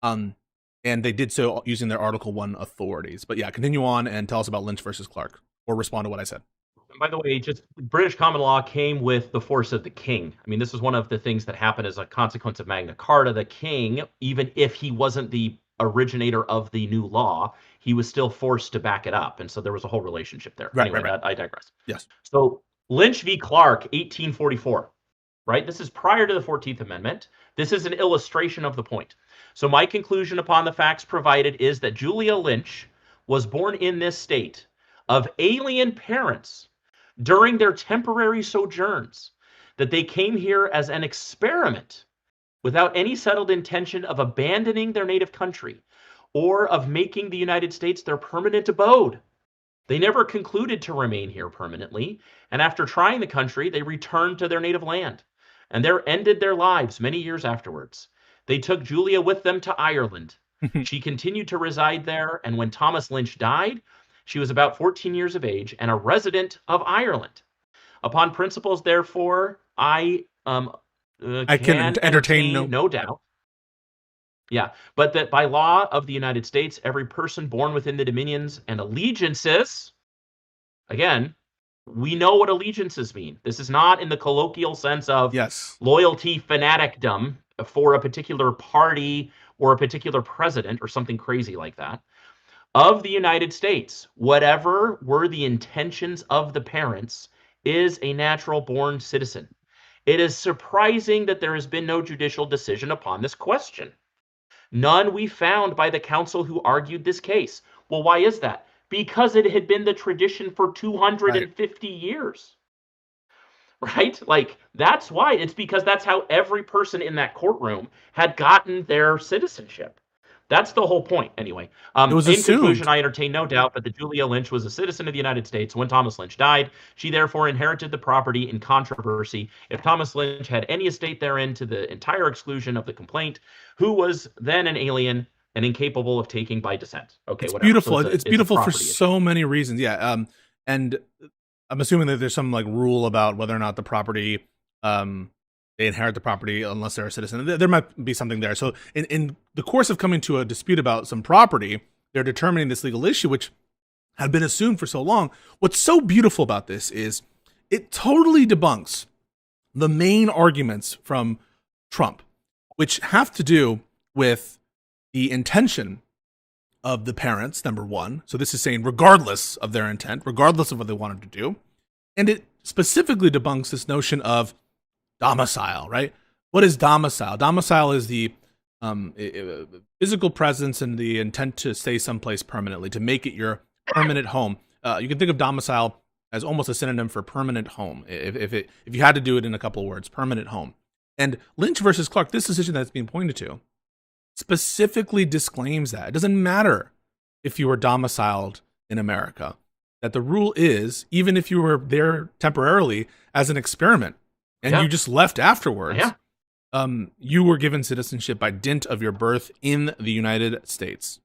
And they did so using their Article 1 authorities. But yeah, continue on and tell us about Lynch versus Clark, or respond to what I said. And by the way, just British common law came with the force of the king. I mean, this was one of the things that happened as a consequence of Magna Carta. The king, even if he wasn't the originator of the new law, he was still forced to back it up. And so there was a whole relationship there. Right, anyway, right. I digress. Yes. So Lynch v. Clark, 1844, right? This is prior to the 14th Amendment. This is an illustration of the point. So my conclusion upon the facts provided is that Julia Lynch was born in this state of alien parents during their temporary sojourns, that they came here as an experiment without any settled intention of abandoning their native country or of making the United States their permanent abode. They never concluded to remain here permanently, and after trying the country, they returned to their native land, and there ended their lives many years afterwards. They took Julia with them to Ireland. She continued to reside there, and when Thomas Lynch died, she was about 14 years of age and a resident of Ireland. Upon principles, therefore, I I can can entertain entertain no. no doubt. Yeah, but that by law of the United States, every person born within the dominions and allegiances, again, we know what allegiances mean. This is not in the colloquial sense of Yes. loyalty fanaticdom for a particular party or a particular president or something crazy like that. Of the United States, whatever were the intentions of the parents is a natural born citizen. It is surprising that there has been no judicial decision upon this question. None we found by the counsel who argued this case. Well, why is that? Because it had been the tradition for Right. 250 years. Right? Like, that's why. It's because that's how every person in that courtroom had gotten their citizenship. That's the whole point, anyway. It was In conclusion, assumed. I entertain no doubt that the Julia Lynch was a citizen of the United States when Thomas Lynch died. She therefore inherited the property in controversy. If Thomas Lynch had any estate therein to the entire exclusion of the complaint, who was then an alien and incapable of taking by descent. Okay, It's whatever. So beautiful. It's it's a beautiful for property issue. so many reasons. Yeah. And I'm assuming that there's some like rule about whether or not the property, they inherit the property unless they're a citizen. There might be something there. So in the course of coming to a dispute about some property, they're determining this legal issue, which had been assumed for so long. What's so beautiful about this is it totally debunks the main arguments from Trump, which have to do with the intention of the parents, number one. So this is saying regardless of their intent, regardless of what they wanted to do. And it specifically debunks this notion of domicile, right? What is domicile? Domicile is the physical presence and the intent to stay someplace permanently, to make it your permanent home. You can think of domicile as almost a synonym for permanent home. If you had to do it in a couple of words, permanent home. And Lynch versus Clark, this decision that's being pointed to, specifically disclaims that. It doesn't matter if you were domiciled in America, that the rule is, even if you were there temporarily as an experiment and you just left afterwards, you were given citizenship by dint of your birth in the United States.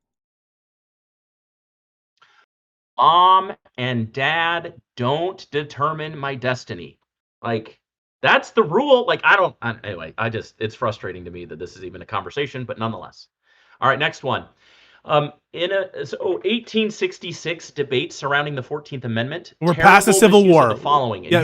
Mom and dad don't determine my destiny. Like, that's the rule. Like, anyway, it's frustrating to me that this is even a conversation, but nonetheless. All right, next one. In a 1866 debate surrounding the 14th Amendment, We're past the Civil War. The following. Yeah,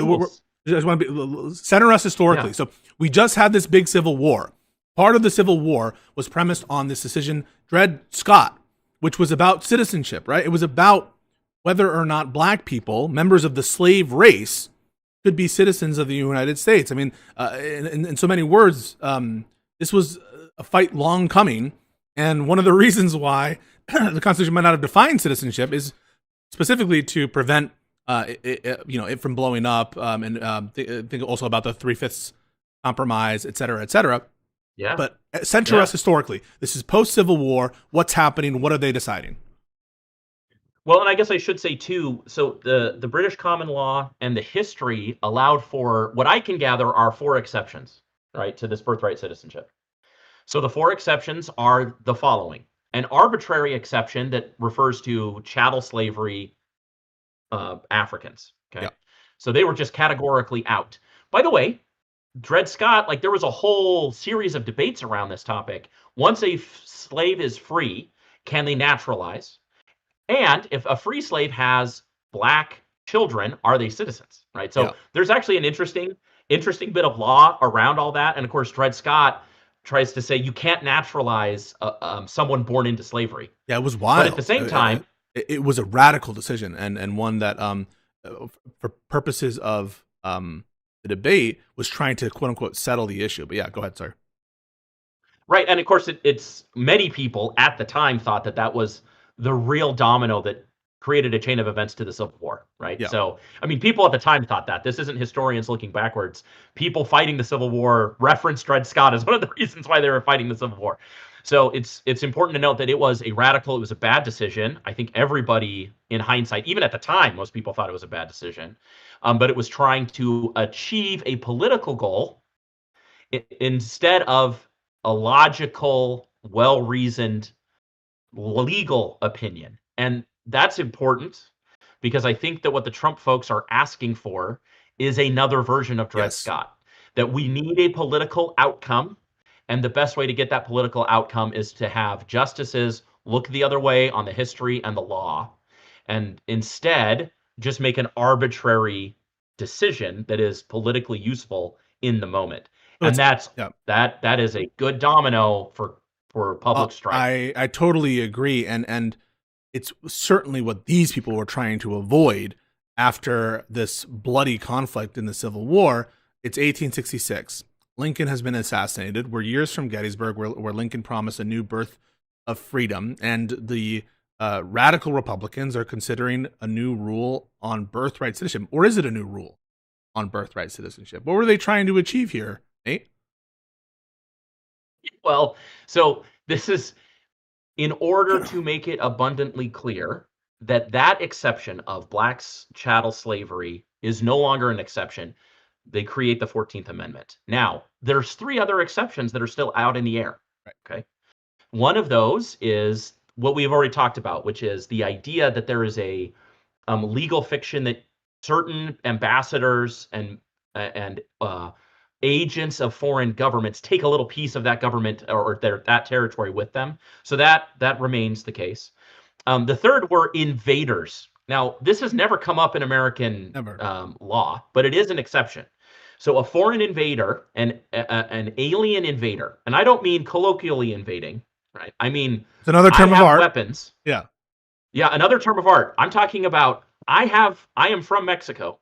I just want to center us historically. Yeah. So we just had this big Civil War. Part of the Civil War was premised on this decision, Dred Scott, which was about citizenship, right? It was about whether or not black people, members of the slave race, could be citizens of the United States. I mean, in so many words, this was a fight long coming. And one of the reasons why the Constitution might not have defined citizenship is specifically to prevent it from blowing up, and think also about the 3/5 compromise, et cetera, et cetera. Yeah. But center us historically. This is post-Civil War. What's happening? What are they deciding? Well, and I guess I should say too, so the British common law and the history allowed for, what I can gather, are 4 exceptions, right, to this birthright citizenship. So the 4 exceptions are the following: an arbitrary exception that refers to chattel slavery Africans. Okay. Yeah. So they were just categorically out. By the way, Dred Scott, like, there was a whole series of debates around this topic. Once a slave is free, can they naturalize? And if a free slave has black children, are they citizens? Right. So there's actually an interesting bit of law around all that. And of course, Dred Scott tries to say you can't naturalize someone born into slavery. Yeah, it was wild. But at the same time, it was a radical decision, and one that, for purposes of the debate, was trying to quote unquote settle the issue. But yeah, go ahead, sir. Right, and of course, it's many people at the time thought that was the real domino that created a chain of events to the Civil War, right? Yeah. So, I mean, people at the time thought that. This isn't historians looking backwards. People fighting the Civil War referenced Dred Scott as one of the reasons why they were fighting the Civil War. So it's important to note that it was a radical, it was a bad decision. I think everybody, in hindsight, even at the time, most people thought it was a bad decision. But it was trying to achieve a political goal instead of a logical, well-reasoned, legal opinion. And that's important because I think that what the Trump folks are asking for is another version of Dred Yes. Scott, that we need a political outcome. And the best way to get that political outcome is to have justices look the other way on the history and the law, and instead just make an arbitrary decision that is politically useful in the moment. So And it's that's yeah. that is a good domino for public strife. I totally agree, and it's certainly what these people were trying to avoid after this bloody conflict in the Civil War. It's 1866. Lincoln has been assassinated. We're years from Gettysburg, where Lincoln promised a new birth of freedom, and the radical Republicans are considering a new rule on birthright citizenship. Or is it a new rule on birthright citizenship? What were they trying to achieve here, Nate? Well, so this is in order to make it abundantly clear that that exception of blacks chattel slavery is no longer an exception, they create the 14th Amendment. Now, there's three other exceptions that are still out in the air. Right. Okay. One of those is what we've already talked about, which is the idea that there is a legal fiction that certain ambassadors and agents of foreign governments take a little piece of that government or that territory with them. So that remains the case. The third were invaders. Now, this has never come up in American law, but it is an exception. So a foreign invader, an alien invader, and I don't mean colloquially invading, right? I mean, it's another term of art. Weapons. Yeah. Yeah, another term of art. I'm talking about I am from Mexico.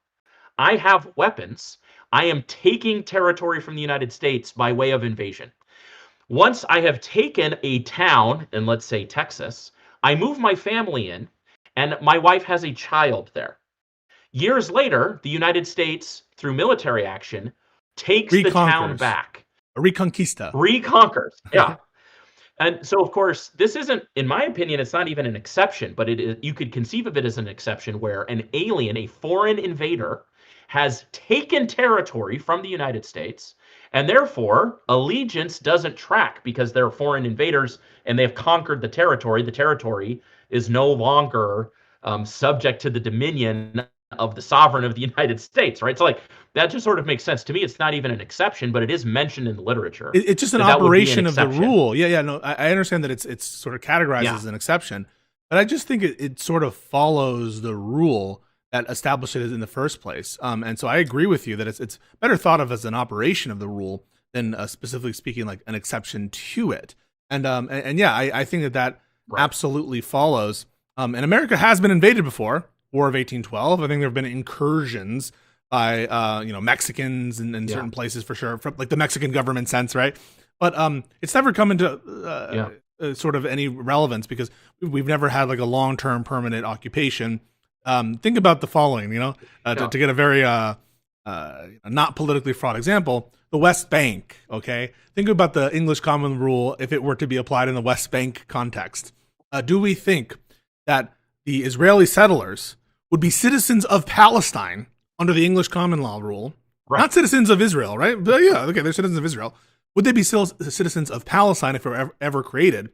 I have weapons. I am taking territory from the United States by way of invasion. Once I have taken a town in, let's say, Texas, I move my family in, and my wife has a child there. Years later, the United States, through military action, takes the town back. A reconquista. Reconquers, yeah. And so, of course, this isn't, in my opinion, it's not even an exception, but it is, you could conceive of it as an exception where an alien, a foreign invader, has taken territory from the United States, and therefore allegiance doesn't track because they're foreign invaders and they've conquered the territory. The territory is no longer subject to the dominion of the sovereign of the United States, right? So like that just sort of makes sense to me. It's not even an exception, but it is mentioned in the literature. It's just an operation of the rule. Yeah. No, I understand that it's sort of categorized as an exception, but I just think it sort of follows the rule that established it in the first place. And so I agree with you that it's better thought of as an operation of the rule than specifically speaking like an exception to it. And yeah, I think that absolutely follows. And America has been invaded before. War of 1812. I think there have been incursions by Mexicans in certain places for sure, from like the Mexican government sense, right? But it's never come into sort of any relevance because we've never had like a long-term permanent occupation. Think about the following, to get a very not politically fraught example, the West Bank. Okay, think about the English common rule if it were to be applied in the West Bank context. Do we think that the Israeli settlers would be citizens of Palestine under the English common law rule, not citizens of Israel, right? But yeah, okay, they're citizens of Israel. Would they be still citizens of Palestine if it were ever created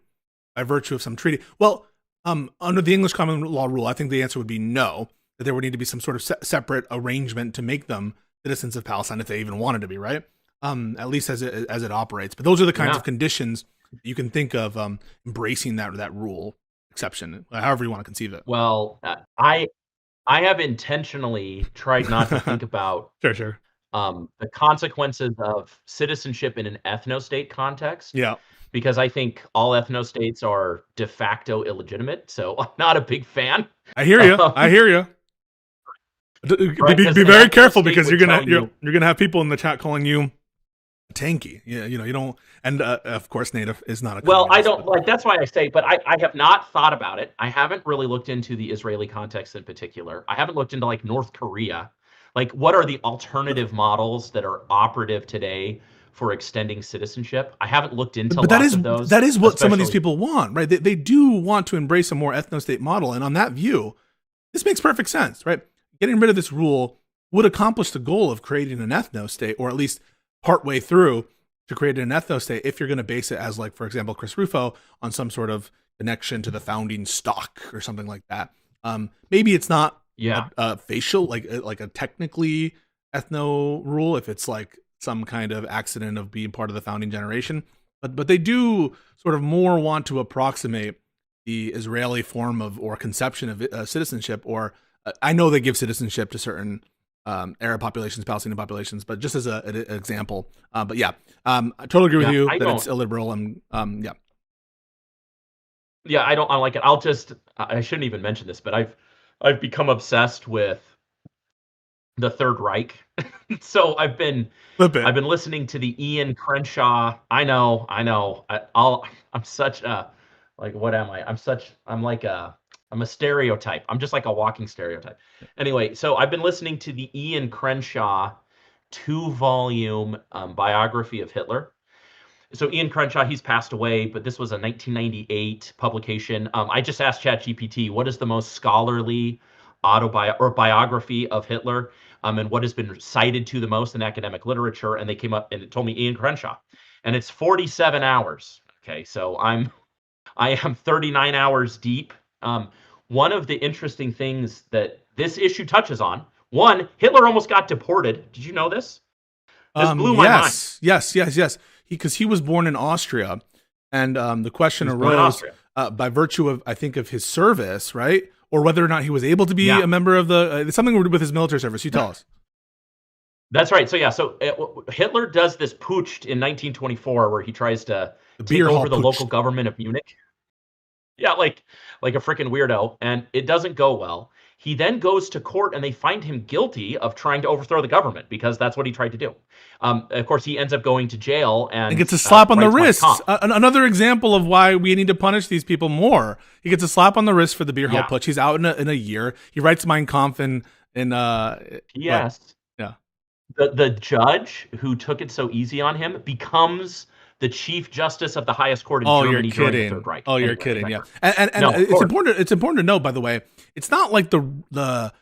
by virtue of some treaty? Well, under the English common law rule, I think the answer would be no, that there would need to be some sort of separate arrangement to make them citizens of Palestine if they even wanted to be, right? At least as it operates. But those are the kinds of conditions you can think of embracing that rule exception, however you want to conceive it. Well, I have intentionally tried not to think about sure. The consequences of citizenship in an ethno-state context. Yeah. Because I think all ethno-states are de facto illegitimate, so I'm not a big fan. I hear you. Be very careful because you're gonna have people in the chat calling you tanky. Yeah, you don't. And of course, native is not a. Well, I don't like. That's why I say, but I have not thought about it. I haven't really looked into the Israeli context in particular. I haven't looked into like North Korea. Like, what are the alternative models that are operative today for extending citizenship? I haven't looked into lots of those. That is what some of these people want, right? They do want to embrace a more ethno-state model. And on that view, this makes perfect sense, right? Getting rid of this rule would accomplish the goal of creating an ethno-state, or at least partway through. to create an ethno state if you're going to base it as, like, for example, Chris Rufo, on some sort of connection to the founding stock or something like that. Maybe it's not Yeah. a facial, like a technically ethno rule if it's like some kind of accident of being part of the founding generation, but they do sort of more want to approximate the Israeli form of or conception of citizenship. Or I know they give citizenship to certain Arab populations, Palestinian populations, but just as an example. But yeah, I totally agree with you that it's illiberal, and yeah. Yeah, I don't like it. I shouldn't even mention this, but I've become obsessed with the Third Reich. So I've been listening to the Ian Crenshaw. I know. I'm such a, like, what am I? I'm a stereotype. I'm just like a walking stereotype. Anyway, so I've been listening to the Ian Crenshaw 2-volume biography of Hitler. So Ian Crenshaw, he's passed away, but this was a 1998 publication. I just asked ChatGPT, what is the most scholarly biography of Hitler, and what has been cited to the most in academic literature? And they came up and it told me Ian Crenshaw, and it's 47 hours. Okay, so I am 39 hours deep. One of the interesting things that this issue touches on, one, Hitler almost got deported. Did you know this? This blew my mind. Yes. Because he was born in Austria, and the question arose by virtue of, I think, of his service, right? Or whether or not he was able to be a member of the something with his military service. You tell us. That's right. So Hitler does this putsch in 1924, where he tries to take over the local government of Munich. Yeah, like a freaking weirdo, and it doesn't go well. He then goes to court, and they find him guilty of trying to overthrow the government, because that's what he tried to do. Of course, he ends up going to jail and gets a slap on the wrist. Another example of why we need to punish these people more. He gets a slap on the wrist for the beer hall putsch. He's out in a year. He writes Mein Kampf in yes. Yeah. The judge who took it so easy on him becomes the chief justice of the highest court in Germany during the Third Reich. You're kidding. Yeah. And no, it's important to note, by the way, it's not like the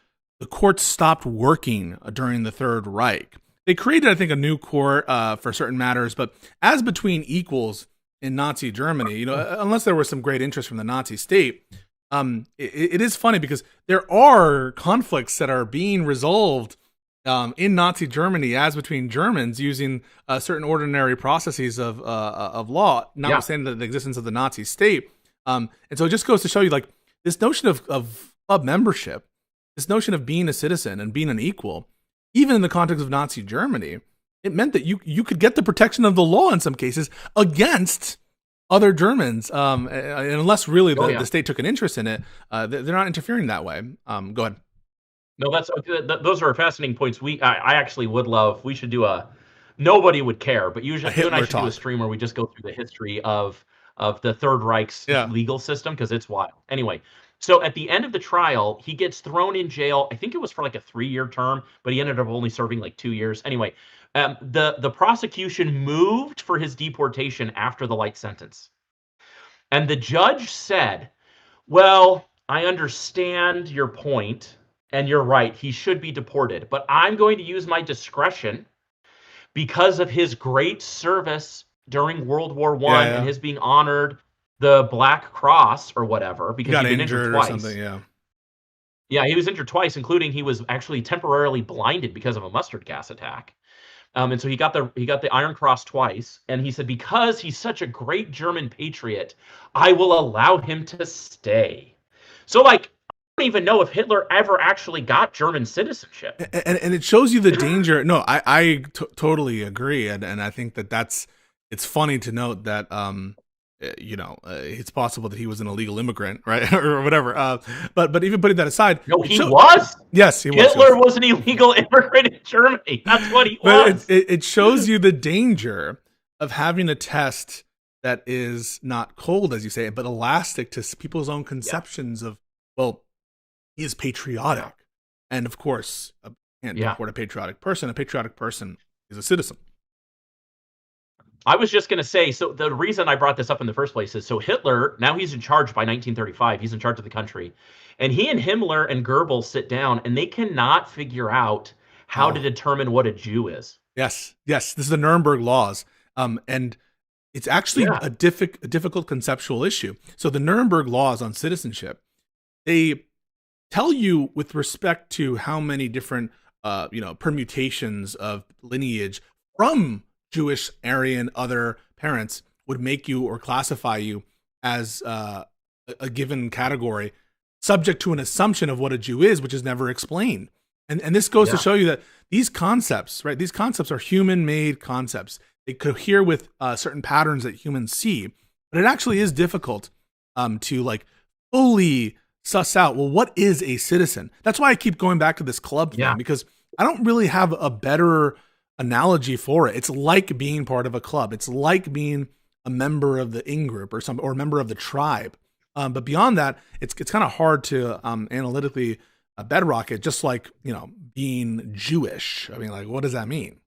courts stopped working during the Third Reich. They created, I think, a new court for certain matters, but as between equals in Nazi Germany, unless there was some great interest from the Nazi state, it is funny because there are conflicts that are being resolved in Nazi Germany as between Germans using certain ordinary processes of law, notwithstanding the existence of the Nazi state. And so it just goes to show you, like, this notion of club membership, this notion of being a citizen and being an equal, even in the context of Nazi Germany, it meant that you could get the protection of the law in some cases against other Germans, and unless really the state took an interest in it, they're not interfering that way. Go ahead. No, those are fascinating points. I actually would love. We should do nobody would care, but usually you and I should do a stream where we just go through the history of the Third Reich's legal system, because it's wild. Anyway, so at the end of the trial, he gets thrown in jail. I think it was for like a 3-year term, but he ended up only serving like 2 years. Anyway, the prosecution moved for his deportation after the light sentence, and the judge said, "Well, I understand your point. And you're right, he should be deported. But I'm going to use my discretion because of his great service during World War I and his being honored the Black Cross or whatever, because he'd been injured twice. Or something, Yeah, he was injured twice, including he was actually temporarily blinded because of a mustard gas attack. And so he got the Iron Cross twice. And he said, because he's such a great German patriot, I will allow him to stay. So, like, I don't even know if Hitler ever actually got German citizenship. And it shows you the danger. No, I totally agree. And I think it's funny to note that, it's possible that he was an illegal immigrant, right? or whatever. But even putting that aside. No, he was. Yes, he was. Hitler was an illegal immigrant in Germany. That's what he was. It shows you the danger of having a test that is not cold, as you say, but elastic to people's own conceptions of, well, he is patriotic. And of course, can't deport a patriotic person. A patriotic person is a citizen. I was just going to say, so the reason I brought this up in the first place is, so Hitler, now he's in charge by 1935. He's in charge of the country. And he and Himmler and Goebbels sit down, and they cannot figure out how to determine what a Jew is. Yes. This is the Nuremberg laws. And it's actually Yeah. a difficult conceptual issue. So the Nuremberg laws on citizenship, they tell you with respect to how many different permutations of lineage from Jewish, Aryan, other parents would make you or classify you as a given category, subject to an assumption of what a Jew is, which is never explained. And this goes to Yeah. show you that these concepts, right? These concepts are human-made concepts. They cohere with certain patterns that humans see, but it actually is difficult to like fully suss out, well, what is a citizen? That's why I keep going back to this club Yeah. thing, because I don't really have a better analogy for it. It's like being part of a club. It's like being a member of the in-group or a member of the tribe. But beyond that, it's kind of hard to analytically bedrock it, just like, being Jewish. I mean, like, what does that mean?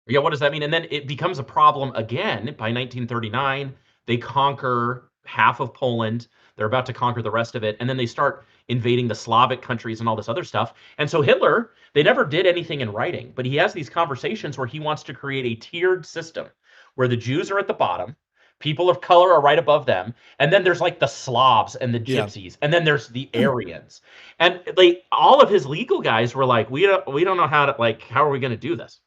Yeah, what does that mean? And then it becomes a problem again by 1939. They conquer half of Poland. They're about to conquer the rest of it. And then they start invading the Slavic countries and all this other stuff. And so Hitler, they never did anything in writing, but he has these conversations where he wants to create a tiered system where the Jews are at the bottom, people of color are right above them, and then there's like the Slavs and the Yeah. Gypsies, and then there's the Aryans. And like all of his legal guys were like, we don't know how to, like, how are we going to do this?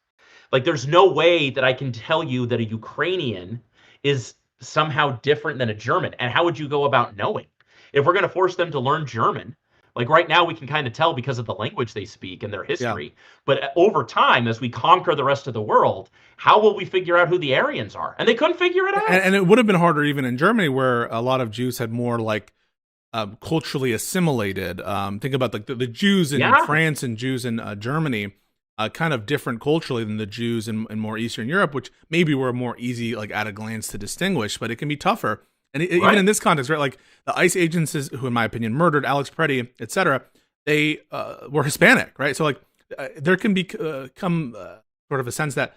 Like, there's no way that I can tell you that a Ukrainian is somehow different than a German. And how would you go about knowing? If we're going to force them to learn German, like right now, we can kind of tell because of the language they speak and their Yeah. history. But over time, as we conquer the rest of the world, how will we figure out who the Aryans are? And they couldn't figure it And, out. and it would have been harder even in Germany, where a lot of Jews had more like culturally assimilated. Think about like the Jews in Yeah. France and Jews in Germany, kind of different culturally than the Jews in more Eastern Europe, which maybe were more easy, like at a glance, to distinguish, but it can be tougher. And even in Right. this context, right, like the ICE agents who, in my opinion, murdered Alex Preddy, etc., they were Hispanic, right? So like there can be come sort of a sense that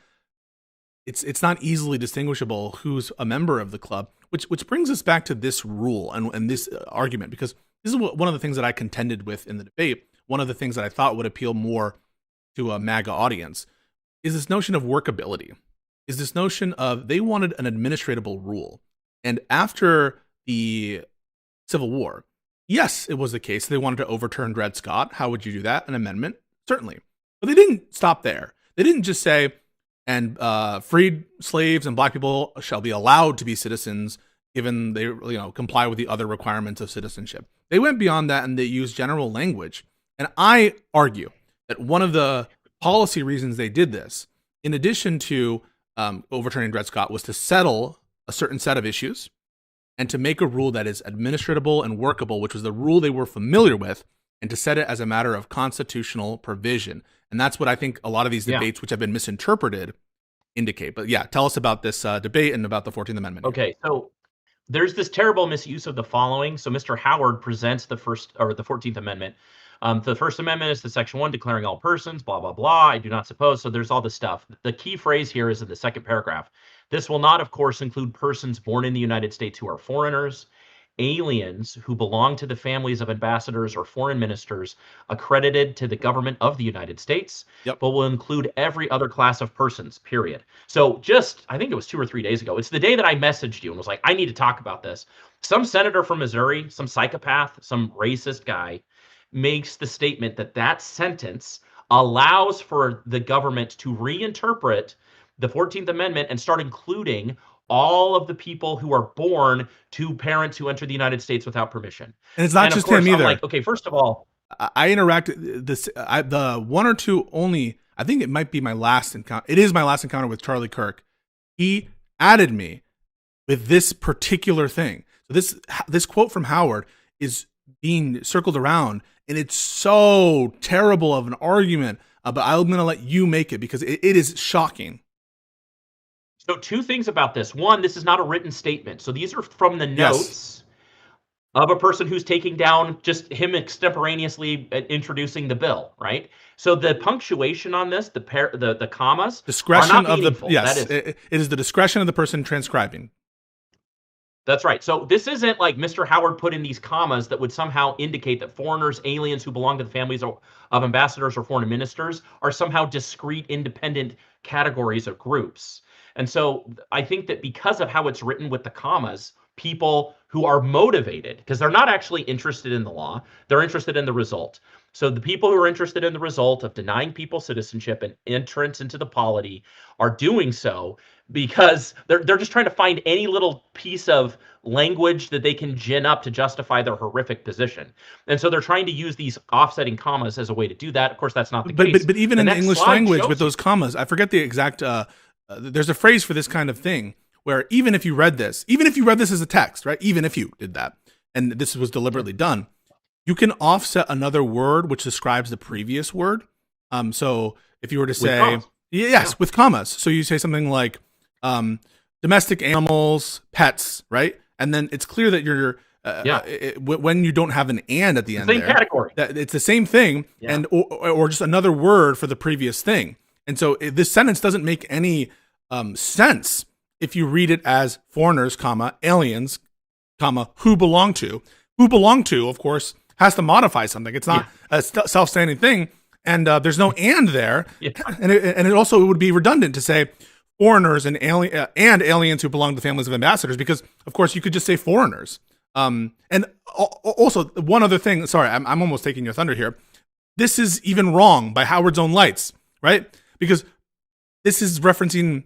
it's not easily distinguishable who's a member of the club, which brings us back to this rule and this argument, because this is one of the things that I contended with in the debate. One of the things that I thought would appeal more to a MAGA audience is this notion of workability, is this notion of they wanted an administratable rule. And after the Civil War, yes, it was the case they wanted to overturn Dred Scott. How would you do that? An amendment? Certainly. But they didn't stop there. They didn't just say, and freed slaves and black people shall be allowed to be citizens given they comply with the other requirements of citizenship. They went beyond that and they used general language. And I argue that one of the policy reasons they did this, in addition to overturning Dred Scott, was to settle a certain set of issues and to make a rule that is administratable and workable, which was the rule they were familiar with, and to set it as a matter of constitutional provision. And that's what I think a lot of these Yeah. debates, which have been misinterpreted, indicate. But yeah, tell us about this debate and about the 14th Amendment here. Okay. So there's this terrible misuse of the following. So Mr. Howard presents the 14th Amendment. The First Amendment is the Section 1 declaring all persons, blah, blah, blah. I do not suppose. So there's all this stuff. The key phrase here is in the second paragraph. This will not, of course, include persons born in the United States who are foreigners, aliens who belong to the families of ambassadors or foreign ministers accredited to the government of the United States, Yep. but will include every other class of persons, period. So just, I think it was 2 or 3 days ago, it's the day that I messaged you and was like, I need to talk about this. Some senator from Missouri, some psychopath, some racist guy makes the statement that that sentence allows for the government to reinterpret the 14th Amendment and start including all of the people who are born to parents who enter the United States without permission. And it's not And of just course, him I'm either. like, okay, first of all, I interacted the one or two only. I think it might be my last encounter. It is my last encounter with Charlie Kirk. He added me with this particular thing. So this quote from Howard is being circled around, and it's so terrible of an argument. But I'm going to let you make it because it is shocking. so 2 things about this. One, this is not a written statement. So these are from the Yes. notes of a person who's taking down just him extemporaneously introducing the bill, right? So the punctuation on this, the commas, are Discretion not of the meaningful. yes, That is it is the discretion of the person transcribing. That's right. So this isn't like Mr. Howard put in these commas that would somehow indicate that foreigners, aliens who belong to the families of ambassadors or foreign ministers are somehow discrete, independent categories or groups. And so I think that because of how it's written with the commas, people who are motivated, because they're not actually interested in the law, they're interested in the result. So the people who are interested in the result of denying people citizenship and entrance into the polity are doing so because they're just trying to find any little piece of language that they can gin up to justify their horrific position. And so they're trying to use these offsetting commas as a way to do that. Of course, that's not the case. But even The in the next English slide language with shows you. those commas, I forget the exact. There's a phrase for this kind of thing where even if you read this as a text, right? Even if you did that, and this was deliberately done, you can offset another word which describes the previous word. So if you were to say, commas. yes, Yeah. with commas. So you say something like domestic animals, pets, right? And then it's clear that you're when you don't have an and at the end Same there, category. that it's the same thing, Yeah. and or just another word for the previous thing. And so this sentence doesn't make any sense if you read it as foreigners, comma, aliens, comma, who belong to. Who belong to, of course, has to modify something. It's not a self-standing thing, and there's no and there. Yeah. And it also would be redundant to say foreigners and aliens who belong to families of ambassadors, because, of course, you could just say foreigners. And also, one other thing, sorry, I'm almost taking your thunder here. This is even wrong by Howard's own lights, right? Because this is referencing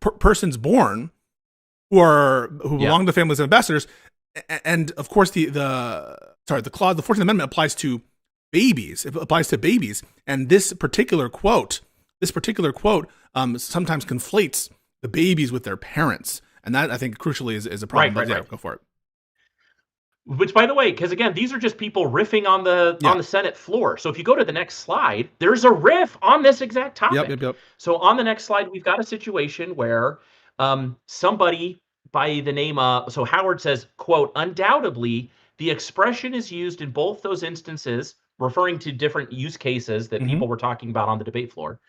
persons born who belong to families of ambassadors, and of course the 14th Amendment applies to babies. It applies to babies, and this particular quote sometimes conflates the babies with their parents, and that I think crucially is a problem. Right. Go for it. Which, by the way, because again, these are just people riffing on the Senate floor. So if you go to the next slide, there's a riff on this exact topic. Yep. So on the next slide, we've got a situation where somebody by the name so Howard says, quote, undoubtedly, the expression is used in both those instances, referring to different use cases that people were talking about on the debate floor,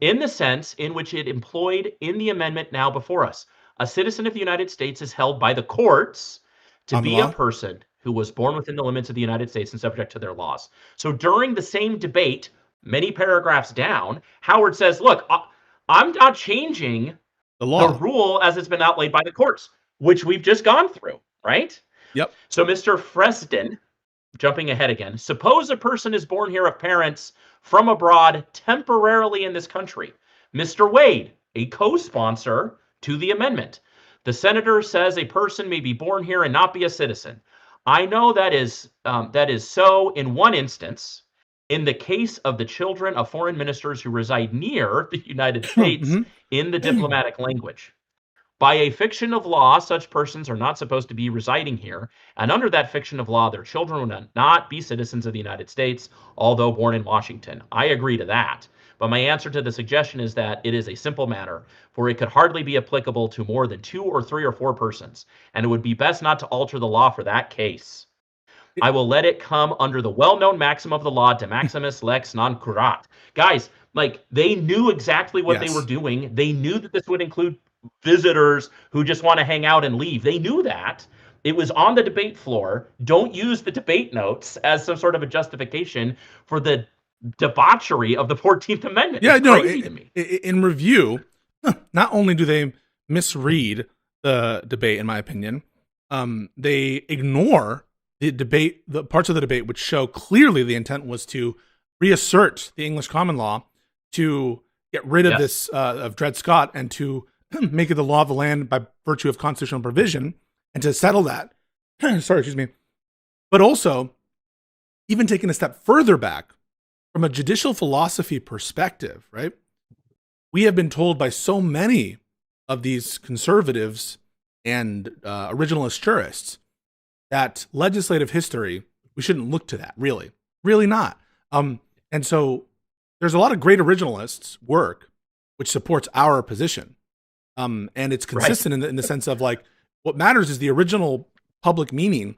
in the sense in which it employed in the amendment now before us. A citizen of the United States is held by the courts to be a person who was born within the limits of the United States and subject to their laws. So during the same debate, many paragraphs down, Howard says, look, I'm not changing the rule as it's been outlaid by the courts, which we've just gone through, right? Yep. So Mr. Fresden, jumping ahead again, suppose a person is born here of parents from abroad temporarily in this country. Mr. Wade, a co-sponsor to the amendment. The senator says a person may be born here and not be a citizen. I know that is so in one instance, in the case of the children of foreign ministers who reside near the United States in the diplomatic language. By a fiction of law, such persons are not supposed to be residing here, and under that fiction of law, their children will not be citizens of the United States, although born in Washington. I agree to that. But my answer to the suggestion is that it is a simple matter, for it could hardly be applicable to more than 2 or 3 or 4 persons, and it would be best not to alter the law for that case. I will let it come under the well-known maxim of the law, de maximis lex non curat. Guys, like, they knew exactly what they were doing. They knew that this would include visitors who just want to hang out and leave. They knew that. It was on the debate floor. Don't use the debate notes as some sort of a justification for the debauchery of the 14th Amendment. Yeah, it's crazy to me. In review, not only do they misread the debate, in my opinion, they ignore the parts of the debate which show clearly the intent was to reassert the English common law, to get rid of this of Dred Scott, and to make it the law of the land by virtue of constitutional provision, and to settle that. But also, even taking a step further back, from a judicial philosophy perspective, right? We have been told by so many of these conservatives and originalist jurists that legislative history, we shouldn't look to that, really not. And so there's a lot of great originalists' work which supports our position. And it's consistent in the sense of, like, what matters is the original public meaning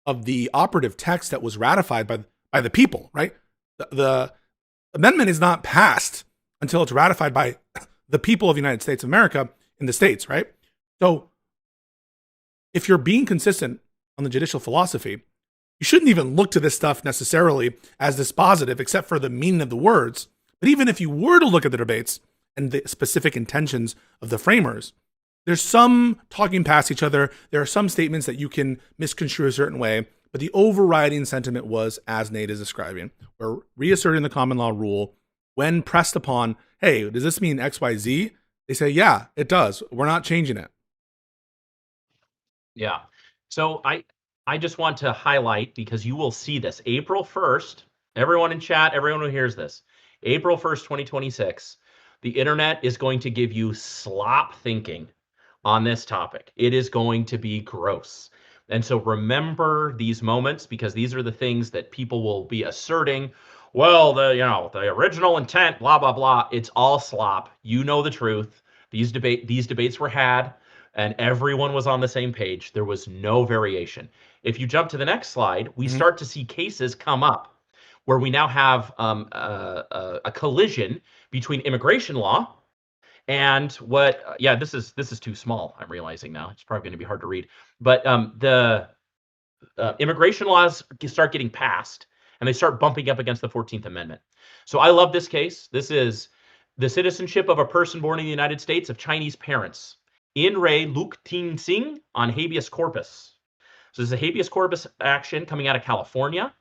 of the operative text that was ratified by the people, right? The amendment is not passed until it's ratified by the people of the United States of America in the States, right? So if you're being consistent on the judicial philosophy, you shouldn't even look to this stuff necessarily as dispositive, except for the meaning of the words. But even if you were to look at the debates and the specific intentions of the framers, there's some talking past each other. There are some statements that you can misconstrue a certain way, but the overriding sentiment was, as Nate is describing, we're reasserting the common law rule. When pressed upon, hey, does this mean X, Y, Z? They say, yeah, it does. We're not changing it. Yeah. So I just want to highlight, because you will see this April 1st, everyone in chat, everyone who hears this, April 1st, 2026, the internet is going to give you slop thinking on this topic. It is going to be gross. And so remember these moments, because these are the things that people will be asserting. Well, the original intent, blah blah blah. It's all slop. You know the truth. These debates were had, and everyone was on the same page. There was no variation. If you jump to the next slide, we start to see cases come up where we now have a collision between immigration law and what. Yeah, this is too small. I'm realizing now. It's probably going to be hard to read. But the immigration laws start getting passed, and they start bumping up against the 14th Amendment. So I love this case. This is the citizenship of a person born in the United States of Chinese parents. In re Luk Tin Sing on habeas corpus. So this is a habeas corpus action coming out of California.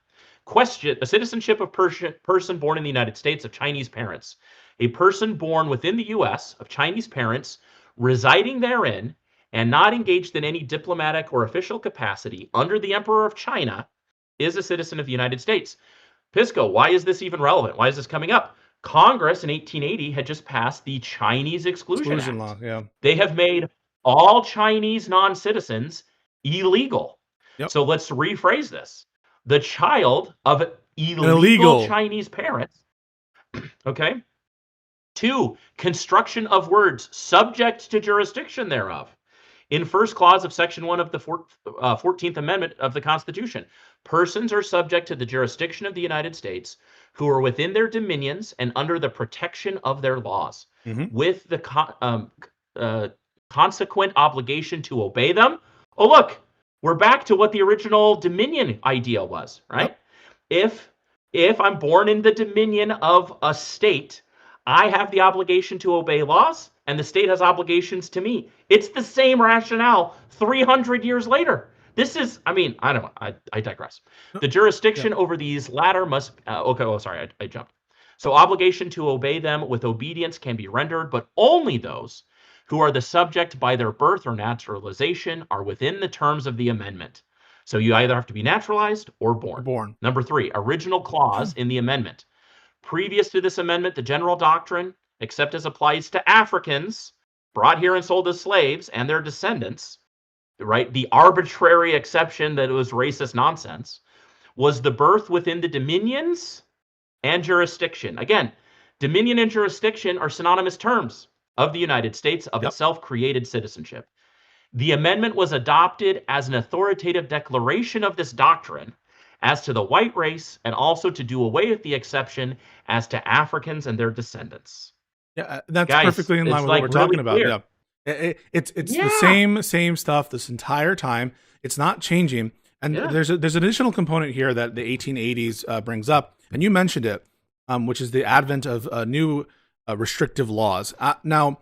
Question: the citizenship of person born in the United States of Chinese parents. A person born within the U.S. of Chinese parents residing therein and not engaged in any diplomatic or official capacity under the Emperor of China is a citizen of the United States. Pisco, why is this even relevant? Why is this coming up? Congress in 1880 had just passed the Chinese Exclusion Act. Law, yeah. They have made all Chinese non-citizens illegal. Yep. So let's rephrase this. The child of illegal Chinese parents, okay? 2, construction of words subject to jurisdiction thereof. In first clause of section 1 of the 14th Amendment of the Constitution, persons are subject to the jurisdiction of the United States who are within their dominions and under the protection of their laws, with the consequent obligation to obey them. Oh, look, we're back to what the original dominion idea was, right? Yep. If I'm born in the dominion of a state, I have the obligation to obey laws, and the state has obligations to me. It's the same rationale 300 years later. This is, I don't know, I digress. The jurisdiction over these latter must, I jumped. So obligation to obey them with obedience can be rendered, but only those who are the subject by their birth or naturalization are within the terms of the amendment. So you either have to be naturalized or born. Number 3, original clause in the amendment. Previous to this amendment, the general doctrine, except as applies to Africans brought here and sold as slaves and their descendants, right? The arbitrary exception that it was racist nonsense, was the birth within the dominions and jurisdiction. Again, dominion and jurisdiction are synonymous terms of the United States, of itself created citizenship. The amendment was adopted as an authoritative declaration of this doctrine as to the white race, and also to do away with the exception as to Africans and their descendants. Yeah, that's guys, perfectly in line with what we're talking about. Yeah, it's the same stuff this entire time. It's not changing. And there's an additional component here that the 1880s brings up, and you mentioned it, which is the advent of new restrictive laws. Now,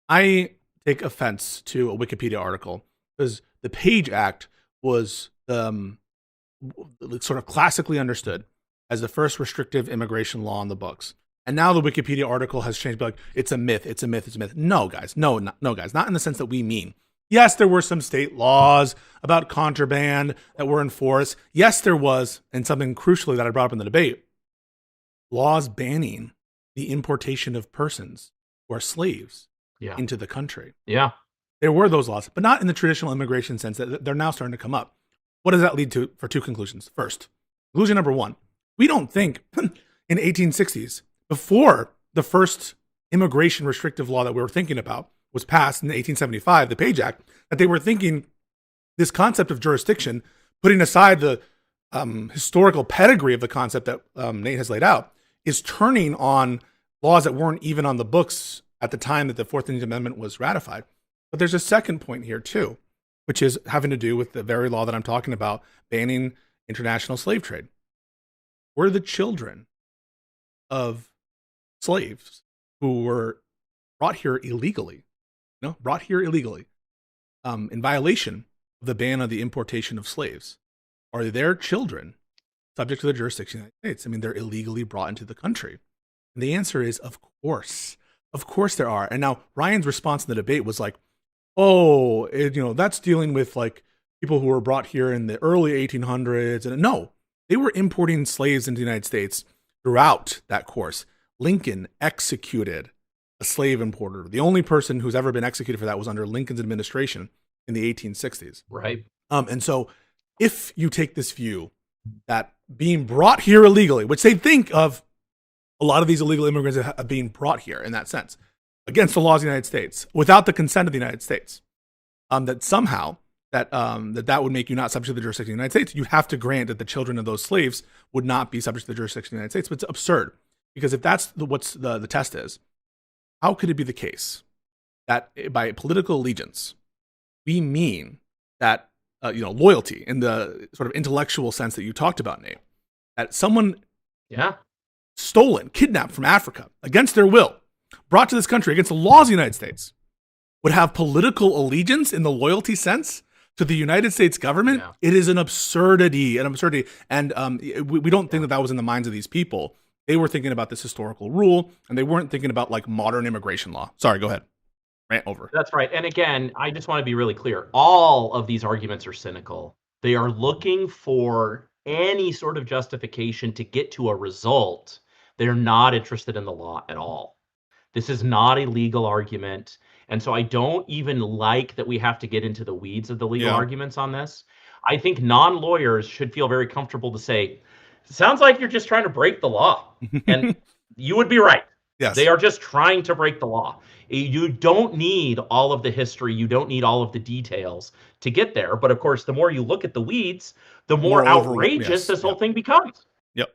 I take offense to a Wikipedia article because the Page Act was sort of classically understood as the first restrictive immigration law in the books. And now the Wikipedia article has changed, like, it's a myth, it's a myth, it's a myth. No, guys, no, guys, not in the sense that we mean. Yes, there were some state laws about contraband that were enforced. Yes, there was, and something crucially that I brought up in the debate, laws banning the importation of persons who are slaves into the country. Yeah. There were those laws, but not in the traditional immigration sense that they're now starting to come up. What does that lead to for 2 conclusions? First, conclusion number 1, we don't think in 1860s, before the first immigration restrictive law that we were thinking about was passed in 1875, the Page Act, that they were thinking this concept of jurisdiction, putting aside the historical pedigree of the concept that Nate has laid out, is turning on laws that weren't even on the books at the time that the 14th Amendment was ratified. But there's a second point here too. which is having to do with the very law that I'm talking about, banning international slave trade. Were the children of slaves who were brought here illegally, in violation of the ban on the importation of slaves, are their children subject to the jurisdiction of the United States? I mean, they're illegally brought into the country. And the answer is, of course. Of course there are. And now Ryan's response in the debate was like, oh, that's dealing with like people who were brought here in the early 1800s. And no, they were importing slaves into the United States throughout that course. Lincoln executed a slave importer. The only person who's ever been executed for that was under Lincoln's administration in the 1860s. Right. And so if you take this view that being brought here illegally, which they think of a lot of these illegal immigrants being brought here in that sense, against the laws of the United States, without the consent of the United States, that somehow that would make you not subject to the jurisdiction of the United States. You have to grant that the children of those slaves would not be subject to the jurisdiction of the United States. But it's absurd, because if that's what's the test is, how could it be the case that by political allegiance we mean that loyalty in the sort of intellectual sense that you talked about, Nate, that someone stolen, kidnapped from Africa against their will, brought to this country against the laws of the United States, would have political allegiance in the loyalty sense to the United States government? Yeah. It is an absurdity. And we don't think that was in the minds of these people. They were thinking about this historical rule, and they weren't thinking about like modern immigration law. Sorry, go ahead. Rant over. That's right. And again, I just want to be really clear. All of these arguments are cynical. They are looking for any sort of justification to get to a result. They're not interested in the law at all. This is not a legal argument. And so I don't even like that we have to get into the weeds of the legal arguments on this. I think non-lawyers should feel very comfortable to say, sounds like you're just trying to break the law. And you would be right. Yes. They are just trying to break the law. You don't need all of the history. You don't need all of the details to get there. But of course, the more you look at the weeds, the more outrageous this whole thing becomes. Yep.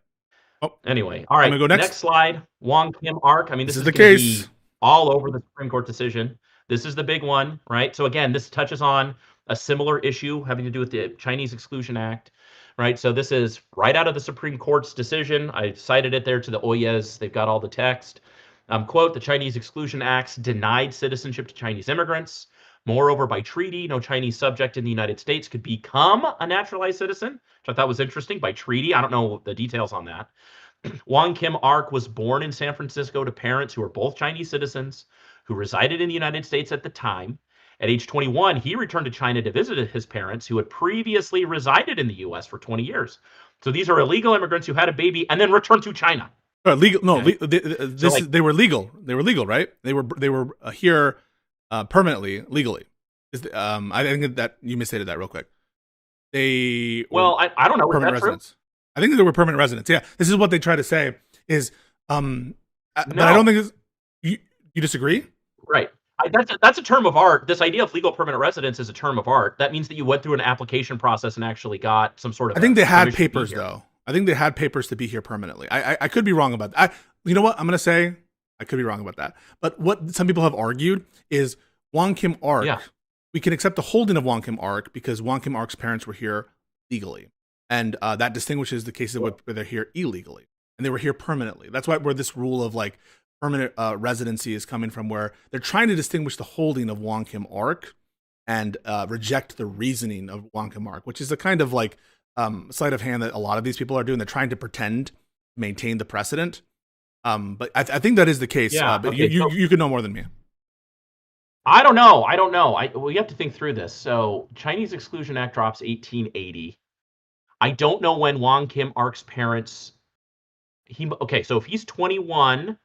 Oh. Anyway, all right. Go next slide. Wong Kim Ark. I mean, this is the case. All over the Supreme Court decision. This is the big one, right? So again, this touches on a similar issue having to do with the Chinese Exclusion Act, right? So this is right out of the Supreme Court's decision. I cited it there to the Oyas. They've got all the text. Quote, the Chinese Exclusion Acts denied citizenship to Chinese immigrants. Moreover, by treaty, no Chinese subject in the United States could become a naturalized citizen, which I thought was interesting. By treaty, I don't know the details on that. Wong Kim Ark was born in San Francisco to parents who were both Chinese citizens who resided in the United States at the time. At age 21, he returned to China to visit his parents who had previously resided in the U.S. for 20 years. So these are illegal immigrants who had a baby and then returned to China. Legal? No, okay. They were legal. They were legal, right? They were here permanently, legally. I think that you misstated that real quick. I don't know. Permanent residents. I think they were permanent residents. Yeah, this is what they try to say. But I don't think you disagree, right? That's a term of art. This idea of legal permanent residence is a term of art. That means that you went through an application process and actually got some sort of. I think they had papers though. I think they had papers to be here permanently. I could be wrong about that. You know what? I'm going to say I could be wrong about that. But what some people have argued is Wong Kim Ark. Yeah. We can accept the holding of Wong Kim Ark because Wong Kim Ark's parents were here legally. And that distinguishes the cases where they're here illegally. And they were here permanently. That's where this rule of like permanent residency is coming from, where they're trying to distinguish the holding of Wong Kim Ark and reject the reasoning of Wong Kim Ark, which is a kind of like sleight of hand that a lot of these people are doing. They're trying to pretend maintain the precedent. But I think that is the case. Yeah, but okay, you could know more than me. I don't know. We have to think through this. So Chinese Exclusion Act drops 1880. I don't know when Wong Kim Ark's parents. So if he's 21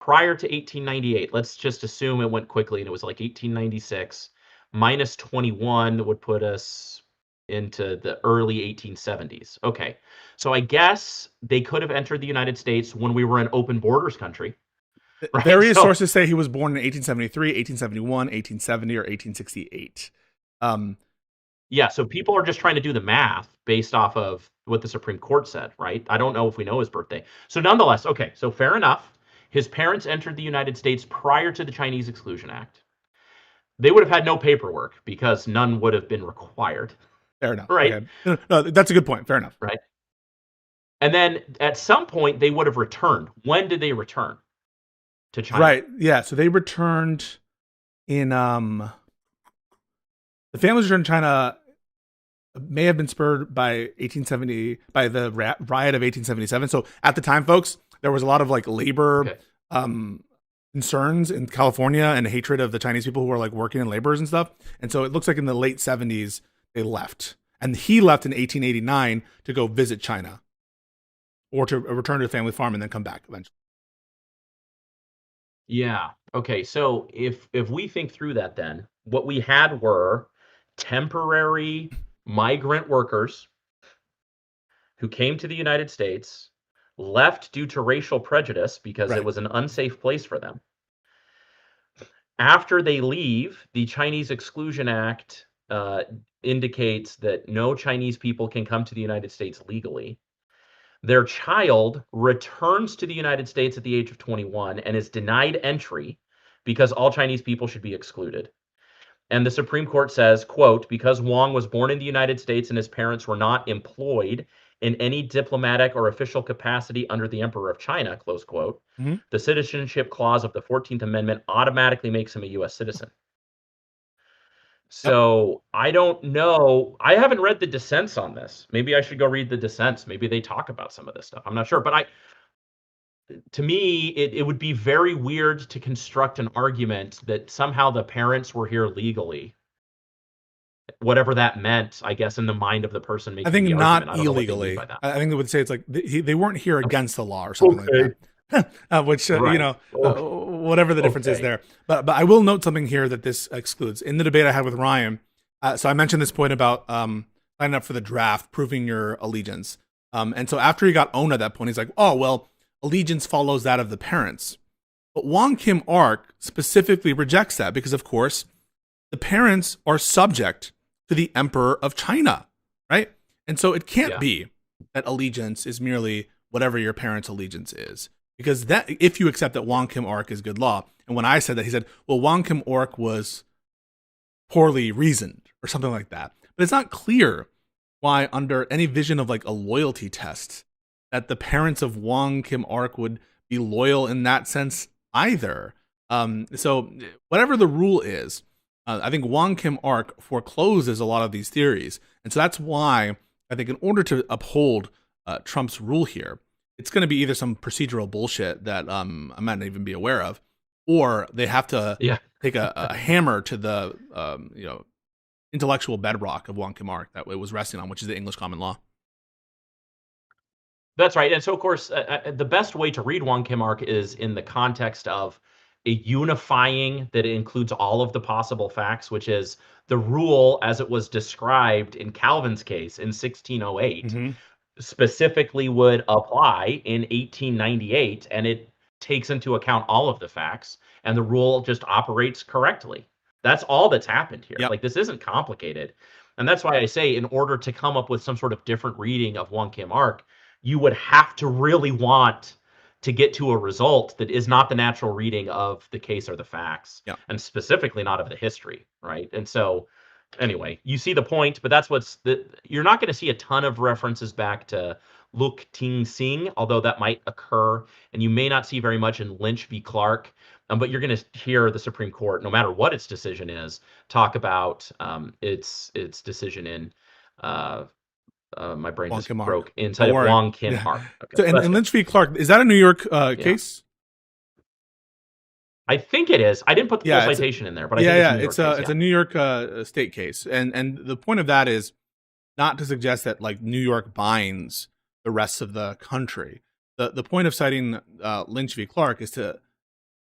prior to 1898, let's just assume it went quickly and it was like 1896. Minus 21 would put us into the early 1870s. Okay, so I guess they could have entered the United States when we were an open borders country. Right? Various sources say he was born in 1873, 1871, 1870, or 1868. Yeah, so people are just trying to do the math based off of what the Supreme Court said, right? I don't know if we know his birthday. So nonetheless, okay, so fair enough. His parents entered the United States prior to the Chinese Exclusion Act. They would have had no paperwork because none would have been required, Fair enough. right? Okay. No, that's a good point. Fair enough. Right. And then at some point they would have returned. When did they return to China? Right. Yeah. So they returned in the families returned to China may have been spurred by 1870 by the riot of 1877. So at the time, folks, there was a lot of like labor Okay. um, concerns in California and hatred of the Chinese people who were like working in laborers and stuff. And so it looks like in the late 70s they left, and he left in 1889 to go visit China or to return to the family farm and then come back eventually. Yeah. Okay. So if we think through that, then what we had were temporary migrant workers who came to the United States, left due to racial prejudice because it Right. was an unsafe place for them. After they leave, the Chinese Exclusion Act indicates that no Chinese people can come to the United States legally. Their child returns to the United States at the age of 21 and is denied entry because all Chinese people should be excluded. And the Supreme Court says, quote, because Wong was born in the United States and his parents were not employed in any diplomatic or official capacity under the Emperor of China, close quote, Mm-hmm. the citizenship clause of the 14th Amendment automatically makes him a U.S. citizen. Yep. So I don't know. I haven't read the dissents on this. Maybe I should go read the dissents. Maybe they talk about some of this stuff. I'm not sure. But to me, it would be very weird to construct an argument that somehow the parents were here legally, whatever that meant, I guess, in the mind of the person I making think the not argument. I don't know what they mean illegally. by that. I think they would say it's like they weren't here against the law or something like Okay. that. Which Right. whatever the difference is Okay. there. But I will note something here that this excludes. In the debate I had with Ryan, so I mentioned this point about signing up for the draft, proving your allegiance. And so after he got owned at that point, he's like, oh well, allegiance follows that of the parents. But Wong Kim Ark specifically rejects that because, of course, the parents are subject to the Emperor of China, right? And so it can't Yeah. be that allegiance is merely whatever your parents' allegiance is. Because that, if you accept that Wong Kim Ark is good law, and when I said that, he said, well, Wong Kim Ark was poorly reasoned or something like that. But it's not clear why, under any vision of like a loyalty test, that the parents of Wong Kim Ark would be loyal in that sense either. So whatever the rule is, I think Wong Kim Ark forecloses a lot of these theories. And so that's why I think in order to uphold Trump's rule here, it's going to be either some procedural bullshit that I might not even be aware of, or they have to Yeah. take a hammer to the intellectual bedrock of Wong Kim Ark that it was resting on, which is the English common law. That's right. And so, of course, the best way to read Wong Kim Ark is in the context of a unifying that includes all of the possible facts, which is the rule as it was described in Calvin's case in 1608 Mm-hmm. specifically would apply in 1898, and it takes into account all of the facts, and the rule just operates correctly. That's all that's happened here. Yep. Like, this isn't complicated. And that's why I say, in order to come up with some sort of different reading of Wong Kim Ark, you would have to really want to get to a result that is not the natural reading of the case or the facts, Yep. and specifically not of the history, right? And so, anyway, you see the point, but that's you're not going to see a ton of references back to Luk Ting Sing, although that might occur, and you may not see very much in Lynch v. Clark. But you're going to hear the Supreme Court, no matter what its decision is, talk about its decision in my brain Wong just Kim Ark. broke inside Don't of worry. Wong Kim Yeah. Ark. Okay, So so and Lynch v. Clark, is that a New York case? I think it is. I didn't put the full Yeah, citation in there, but I think it's a New York case. It's a New York state case, and the point of that is not to suggest that like New York binds the rest of the country. The point of citing Lynch v. Clark is to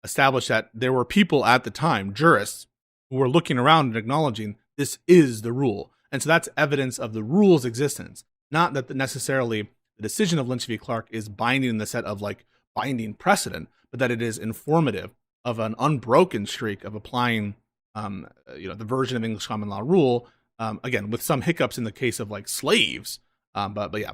establish that there were people at the time, jurists, who were looking around and acknowledging this is the rule, and so that's evidence of the rule's existence. Not that necessarily the decision of Lynch v. Clark is binding in the set of like binding precedent, but that it is informative of an unbroken streak of applying, the version of English common law rule. Again, with some hiccups in the case of like slaves, but yeah.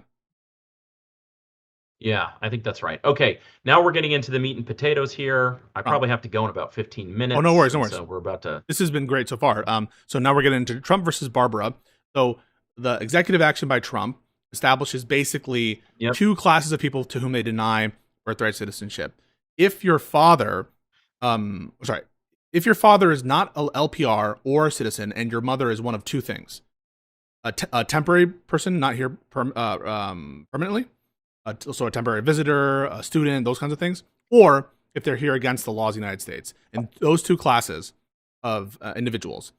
Yeah, I think that's right. Okay, now we're getting into the meat and potatoes here. I Oh, probably have to go in about 15 oh, no minutes, worries, no and worries. so we're about to. This has been great so far. So now we're getting into Trump versus Barbara. So the executive action by Trump establishes basically Yep. two classes of people to whom they deny birthright citizenship. If your father, sorry, if your father is not a LPR or a citizen, and your mother is one of two things: a temporary person not here permanently, so a temporary visitor, a student, those kinds of things, or if they're here against the laws of the United States. And those two classes of individuals,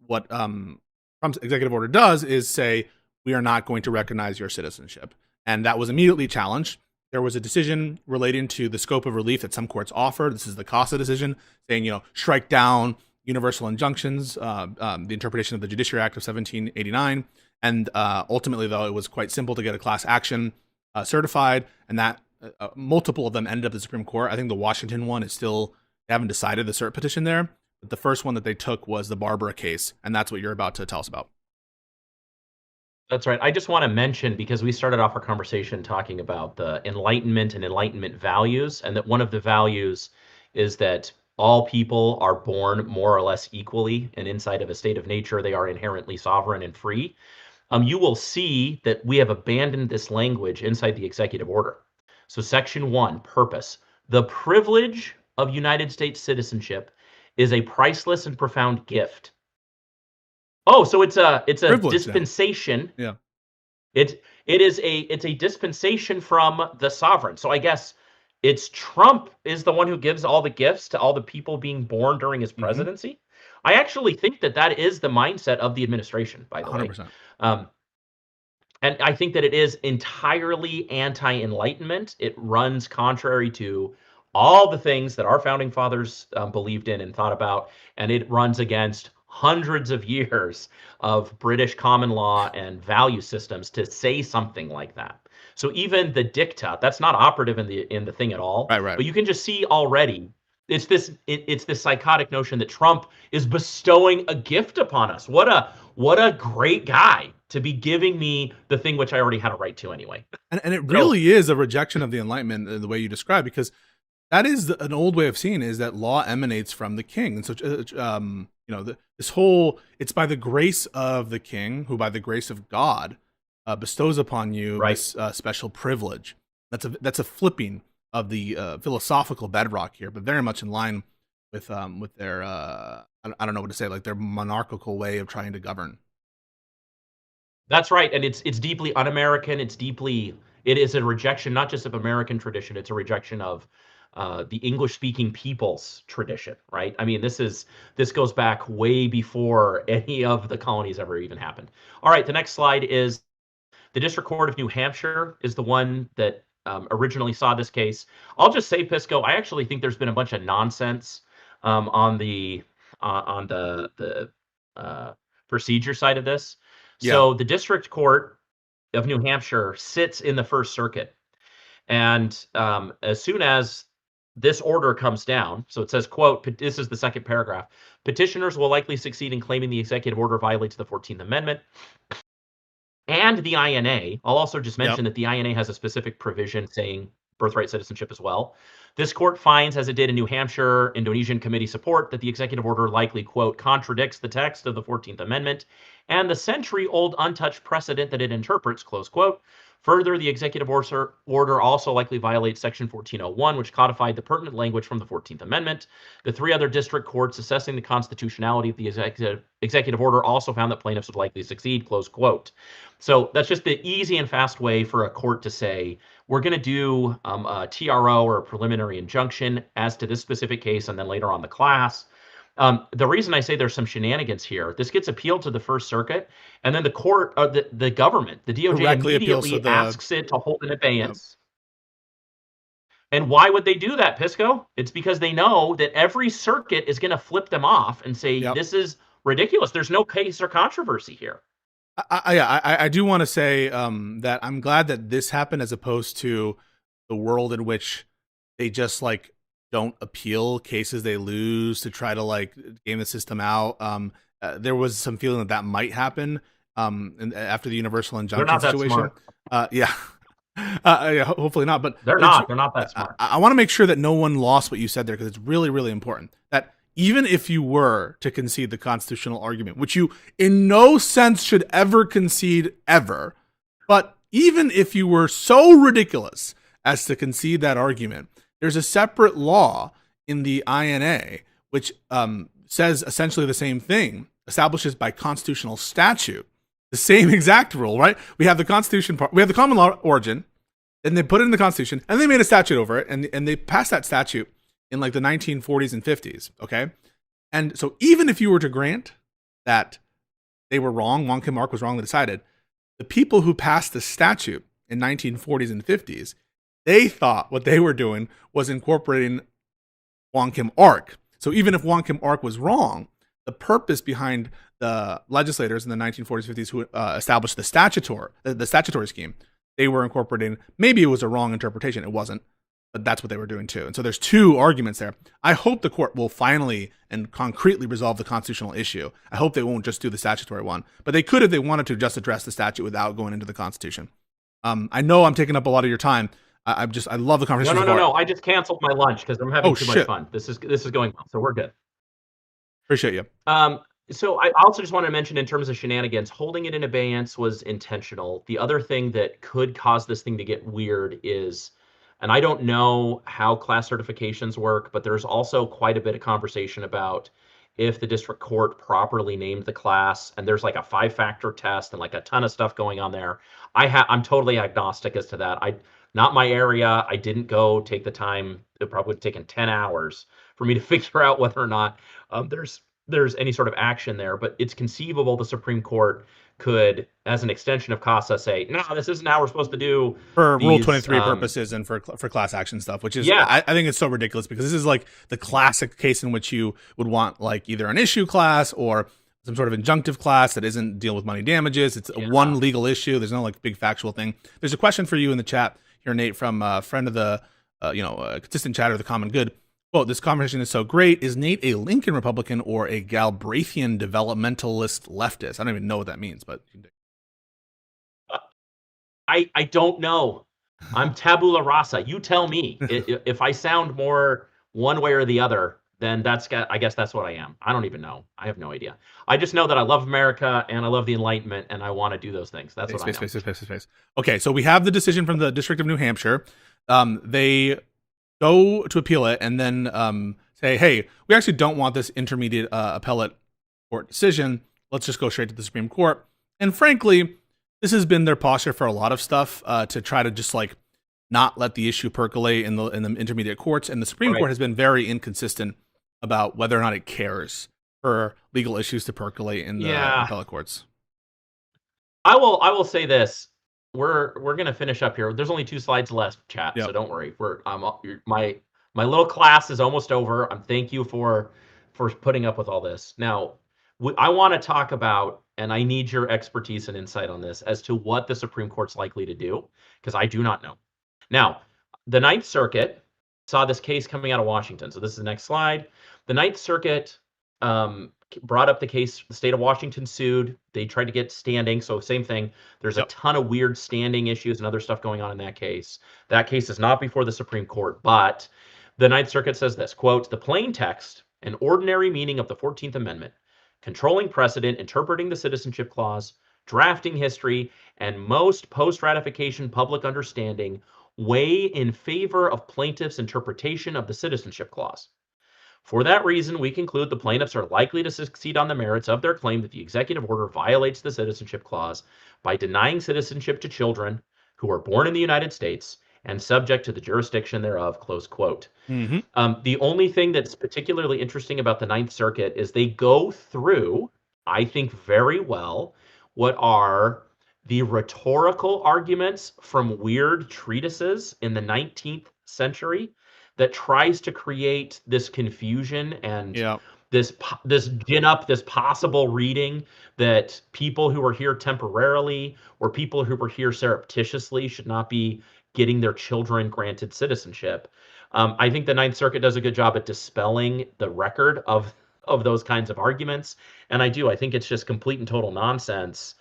what Trump's executive order does is say we are not going to recognize your citizenship, and that was immediately challenged. There was a decision relating to the scope of relief that some courts offered. This is the CASA decision, saying strike down universal injunctions, the interpretation of the Judiciary Act of 1789, and ultimately, though, it was quite simple to get a class action certified, and that multiple of them ended up at the Supreme Court. I think the Washington one is still, they haven't decided the cert petition there. But the first one that they took was the Barbara case, and that's what you're about to tell us about. That's right. I just want to mention, because we started off our conversation talking about the Enlightenment and Enlightenment values, and that one of the values is that all people are born more or less equally, and inside of a state of nature, they are inherently sovereign and free. You will see that we have abandoned this language inside the executive order. So, Section 1, purpose. The privilege of United States citizenship is a priceless and profound gift. Oh, so it's a Privilege now. dispensation. Yeah. It's a dispensation from the sovereign. So I guess it's Trump is the one who gives all the gifts to all the people being born during his Mm-hmm. presidency. I actually think that that is the mindset of the administration, by the way. 100%. Um, and I think that it is entirely anti-enlightenment. It runs contrary to all the things that our founding fathers believed in and thought about, and it runs against hundreds of years of British common law and value systems to say something like that. So even the dicta, that's not operative in the thing at all. Right, right. But you can just see already it's this psychotic notion that Trump is bestowing a gift upon us. What a great guy to be giving me the thing which I already had a right to anyway. And it So really is a rejection of the Enlightenment in the way you describe, because that is an old way of seeing is that law emanates from the king. And so, this whole, it's by the grace of the king, who by the grace of God bestows upon you right. this special privilege. That's a flipping of the philosophical bedrock here, but very much in line with their I don't know what to say, like their monarchical way of trying to govern. That's right. And it's deeply un-American. It is a rejection not just of American tradition, it's a rejection of the English speaking people's tradition, right? I mean, this goes back way before any of the colonies ever even happened. All right, the next slide is the District Court of New Hampshire is the one that originally saw this case. I'll just say, Pisco, I actually think there's been a bunch of nonsense on the procedure side of this. Yeah, So the District Court of New Hampshire sits in the First Circuit, and as soon as this order comes down, so it says, quote, this is the second paragraph, petitioners will likely succeed in claiming the executive order violates the 14th Amendment and the INA. I'll also just yep. mention that the INA has a specific provision saying birthright citizenship as well. This court finds, as it did in New Hampshire, Indonesian committee support, that the executive order likely, quote, contradicts the text of the 14th Amendment and the century-old untouched precedent that it interprets, close quote. Further, the executive order also likely violates Section 1401, which codified the pertinent language from the 14th Amendment. The three other district courts assessing the constitutionality of the executive order also found that plaintiffs would likely succeed, close quote. So that's just the easy and fast way for a court to say, we're going to do a TRO or a preliminary injunction as to this specific case, and then later on the class. The reason I say there's some shenanigans here, this gets appealed to the First Circuit, and then the court, the government, the DOJ Directly appeals to immediately the. asks it to hold an Yep. abeyance. And why would they do that, Pisco? It's because they know that every circuit is going to flip them off and say, Yep. this is ridiculous. There's no case or controversy here. I do want to say that I'm glad that this happened as opposed to the world in which they just like don't appeal cases they lose to try to like game the system out. There was some feeling that might happen and after the universal They're injunction not that situation. smart. Yeah. Yeah, hopefully not. But They're it's not. They're not that I, smart. I want to make sure that no one lost what you said there because it's really really important that even if you were to concede the constitutional argument, which you in no sense should ever concede ever, but even if you were so ridiculous as to concede that argument, there's a separate law in the INA which says essentially the same thing, establishes by constitutional statute the same exact rule, right? We have the Constitution part, we have the common law origin, and they put it in the Constitution, and they made a statute over it, and they passed that statute in like the 1940s and 50s, okay? And so even if you were to grant that they were wrong, Wong Kim Ark was wrongly decided, the people who passed the statute in 1940s and 50s, they thought what they were doing was incorporating Wong Kim Ark. So even if Wong Kim Ark was wrong, the purpose behind the legislators in the 1940s, 50s who established the statutory scheme, they were incorporating. Maybe it was a wrong interpretation. It wasn't, but that's what they were doing too. And so there's two arguments there. I hope the court will finally and concretely resolve the constitutional issue. I hope they won't just do the statutory one, but they could if they wanted to just address the statute without going into the Constitution. I know I'm taking up a lot of your time. I love the No, conversation. no, no, no. I just canceled my lunch because I'm having Oh too much shit! fun. This is going well, so we're good. Appreciate you. So I also just want to mention in terms of shenanigans, holding it in abeyance was intentional. The other thing that could cause this thing to get weird is, and I don't know how class certifications work, but there's also quite a bit of conversation about if the district court properly named the class, and there's like a 5-factor test and like a ton of stuff going on there. I'm totally agnostic as to that. Not my area. I didn't go take the time. It probably would have taken 10 hours for me to figure out whether or not there's any sort of action there, but it's conceivable the Supreme Court could, as an extension of CASA, say, no, this isn't how we're supposed to do For Rule these. 23 purposes and for class action stuff, which is, Yeah, I think it's so ridiculous because this is like the classic case in which you would want like either an issue class or some sort of injunctive class that isn't deal with money damages. It's yeah. one legal issue. There's no like big factual thing. There's a question for you in the chat here, Nate, from a friend of the, consistent chatter of the common good. Quote, this conversation is so great. Is Nate a Lincoln Republican or a Galbraithian developmentalist leftist? I don't even know what that means, but I don't know. I'm tabula rasa. You tell me. If I sound more one way or the other, then I guess that's what I am. I don't even know. I have no idea. I just know that I love America and I love the Enlightenment and I want to do those things. That's what I know. Space. Okay, so we have the decision from the District of New Hampshire. They go to appeal it and then say, hey, we actually don't want this intermediate appellate court decision. Let's just go straight to the Supreme Court. And frankly, this has been their posture for a lot of stuff to try to just like not let the issue percolate in the intermediate courts. And the Supreme Court has been very inconsistent about whether or not it cares for legal issues to percolate in the appellate courts. I will say this. We're going to finish up here. There's only 2 slides left, chat, so don't worry. My little class is almost over. Thank you for putting up with all this. Now, I want to talk about, and I need your expertise and insight on this, as to what the Supreme Court's likely to do, because I do not know. Now, the Ninth Circuit saw this case coming out of Washington. So this is the next slide. The Ninth Circuit brought up the case. The state of Washington sued. They tried to get standing. So same thing. There's a ton of weird standing issues and other stuff going on in that case. That case is not before the Supreme Court, but the Ninth Circuit says this, quote, the plain text and ordinary meaning of the 14th Amendment, controlling precedent, interpreting the Citizenship Clause, drafting history, and most post-ratification public understanding weigh in favor of plaintiffs' interpretation of the Citizenship Clause. For that reason, we conclude the plaintiffs are likely to succeed on the merits of their claim that the executive order violates the Citizenship Clause by denying citizenship to children who are born in the United States and subject to the jurisdiction thereof, close quote. Mm-hmm. The only thing that's particularly interesting about the Ninth Circuit is they go through, I think very well, what are the rhetorical arguments from weird treatises in the 19th century that tries to create this confusion and this gin up this possible reading that people who are here temporarily or people who were here surreptitiously should not be getting their children granted citizenship. I think the Ninth Circuit does a good job at dispelling the record of those kinds of arguments, and I think it's just complete and total nonsense.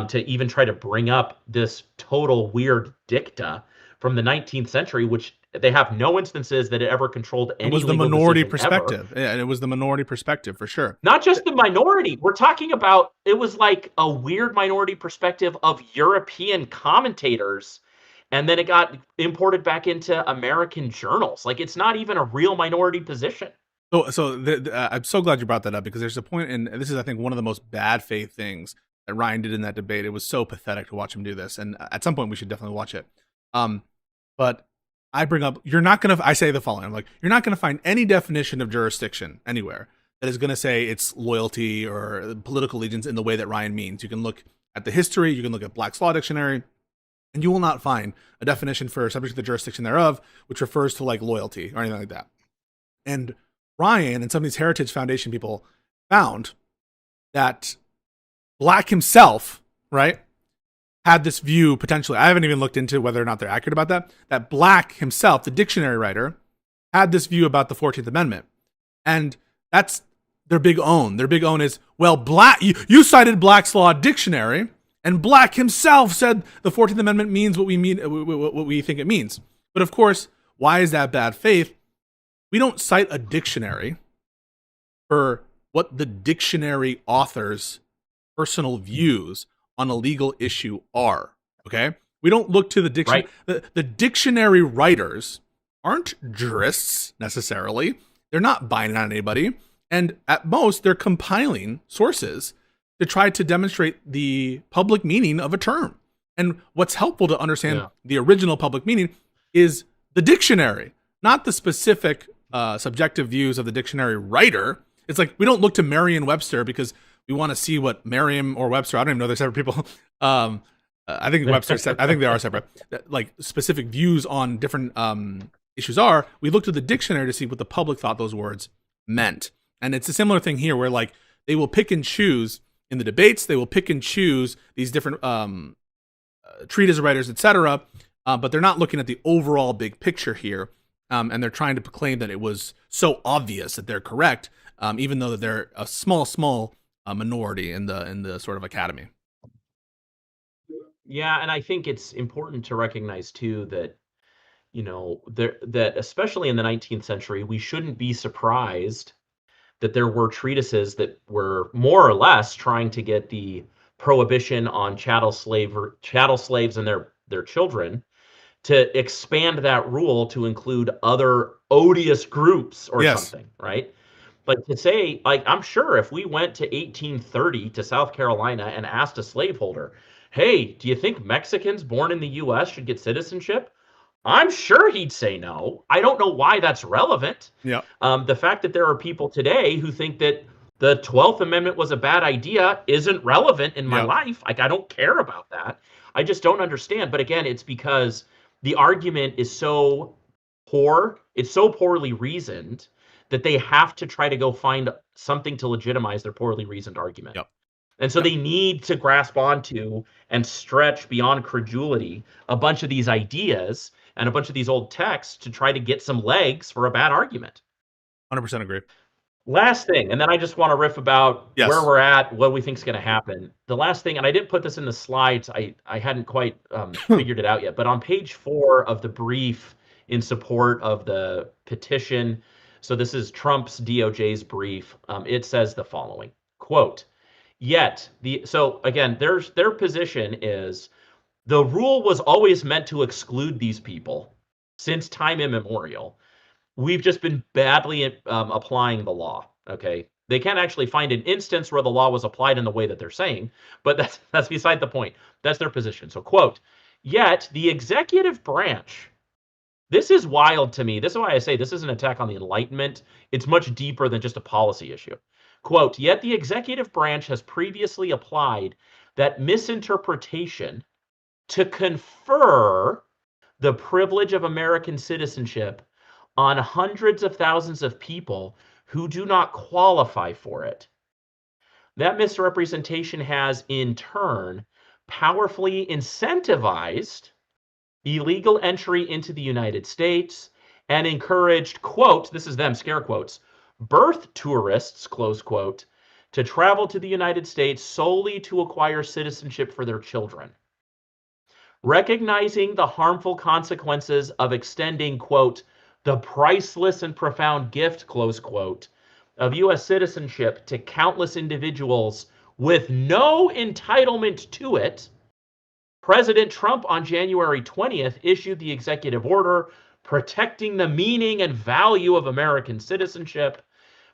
to even try to bring up this total weird dicta from the 19th century, which they have no instances that it ever controlled It any was the legal minority decision ever. perspective. Yeah, and it was the minority perspective for sure. Not just the minority. We're talking about it was like a weird minority perspective of European commentators, and then it got imported back into American journals. Like it's not even a real minority position. I'm so glad you brought that up because there's a point, and this is, I think, one of the most bad faith things that Ryan did in that debate. It was so pathetic to watch him do this, and at some point we should definitely watch it. But I bring up, I say the following: I'm like, you're not gonna find any definition of jurisdiction anywhere that is gonna say it's loyalty or political allegiance in the way that Ryan means. You can look at the history, you can look at Black's Law Dictionary, and you will not find a definition for subject to the jurisdiction thereof, which refers to like loyalty or anything like that. And Ryan and some of these Heritage Foundation people found that Black himself, right, had this view potentially. I haven't even looked into whether or not they're accurate about that. That Black himself, the dictionary writer, had this view about the 14th Amendment. And that's their big own. Their big own is, well, Black, you cited Black's Law Dictionary, and Black himself said the 14th Amendment means what we think it means. But of course, why is that bad faith? We don't cite a dictionary for what the dictionary author's personal views on a legal issue are. Okay? We don't look to the dictionary. Right. The dictionary writers aren't jurists necessarily. They're not binding on anybody. And at most, they're compiling sources to try to demonstrate the public meaning of a term. And what's helpful to understand the original public meaning is the dictionary, not the specific subjective views of the dictionary writer. It's like we don't look to Merriam-Webster because we want to see what Merriam or Webster, I don't even know, they're separate people. I think Webster, I think they are separate. Like specific views on different issues are. We look to the dictionary to see what the public thought those words meant. And it's a similar thing here where like they will pick and choose in the debates, they will pick and choose these different treatise writers, etc. But they're not looking at the overall big picture here. And they're trying to proclaim that it was so obvious that they're correct, even though they're a small minority in the sort of academy. Yeah, and I think it's important to recognize too that that especially in the 19th century, we shouldn't be surprised that there were treatises that were more or less trying to get the prohibition on chattel slaves and their children to expand that rule to include other odious groups or something, right? Like to say, like, I'm sure if we went to 1830 to South Carolina and asked a slaveholder, hey, do you think Mexicans born in the US should get citizenship? I'm sure he'd say no. I don't know why that's relevant. Yeah. The fact that there are people today who think that the 12th Amendment was a bad idea isn't relevant in my life. Like, I don't care about that. I just don't understand. But again, it's because the argument is so poor, it's so poorly reasoned that they have to try to go find something to legitimize their poorly reasoned argument. Yep. And so they need to grasp onto and stretch beyond credulity a bunch of these ideas and a bunch of these old texts to try to get some legs for a bad argument. 100% agree. Last thing, and then I just want to riff about where we're at, what we think is going to happen. The last thing, and I didn't put this in the slides, I hadn't quite figured it out yet, but on page 4 of the brief in support of the petition, so this is Trump's DOJ's brief, it says the following, quote, so again, their position is the rule was always meant to exclude these people since time immemorial. We've just been badly applying the law, okay? They can't actually find an instance where the law was applied in the way that they're saying, but that's beside the point. That's their position. So, quote, yet the executive branch, this is wild to me. This is why I say this is an attack on the Enlightenment. It's much deeper than just a policy issue. Quote, yet the executive branch has previously applied that misinterpretation to confer the privilege of American citizenship on hundreds of thousands of people who do not qualify for it. That misrepresentation has, in turn, powerfully incentivized illegal entry into the United States and encouraged, quote, this is them, scare quotes, birth tourists, close quote, to travel to the United States solely to acquire citizenship for their children. Recognizing the harmful consequences of extending, quote, the priceless and profound gift, close quote, of U.S. citizenship to countless individuals with no entitlement to it, President Trump on January 20th issued the executive order protecting the meaning and value of American citizenship.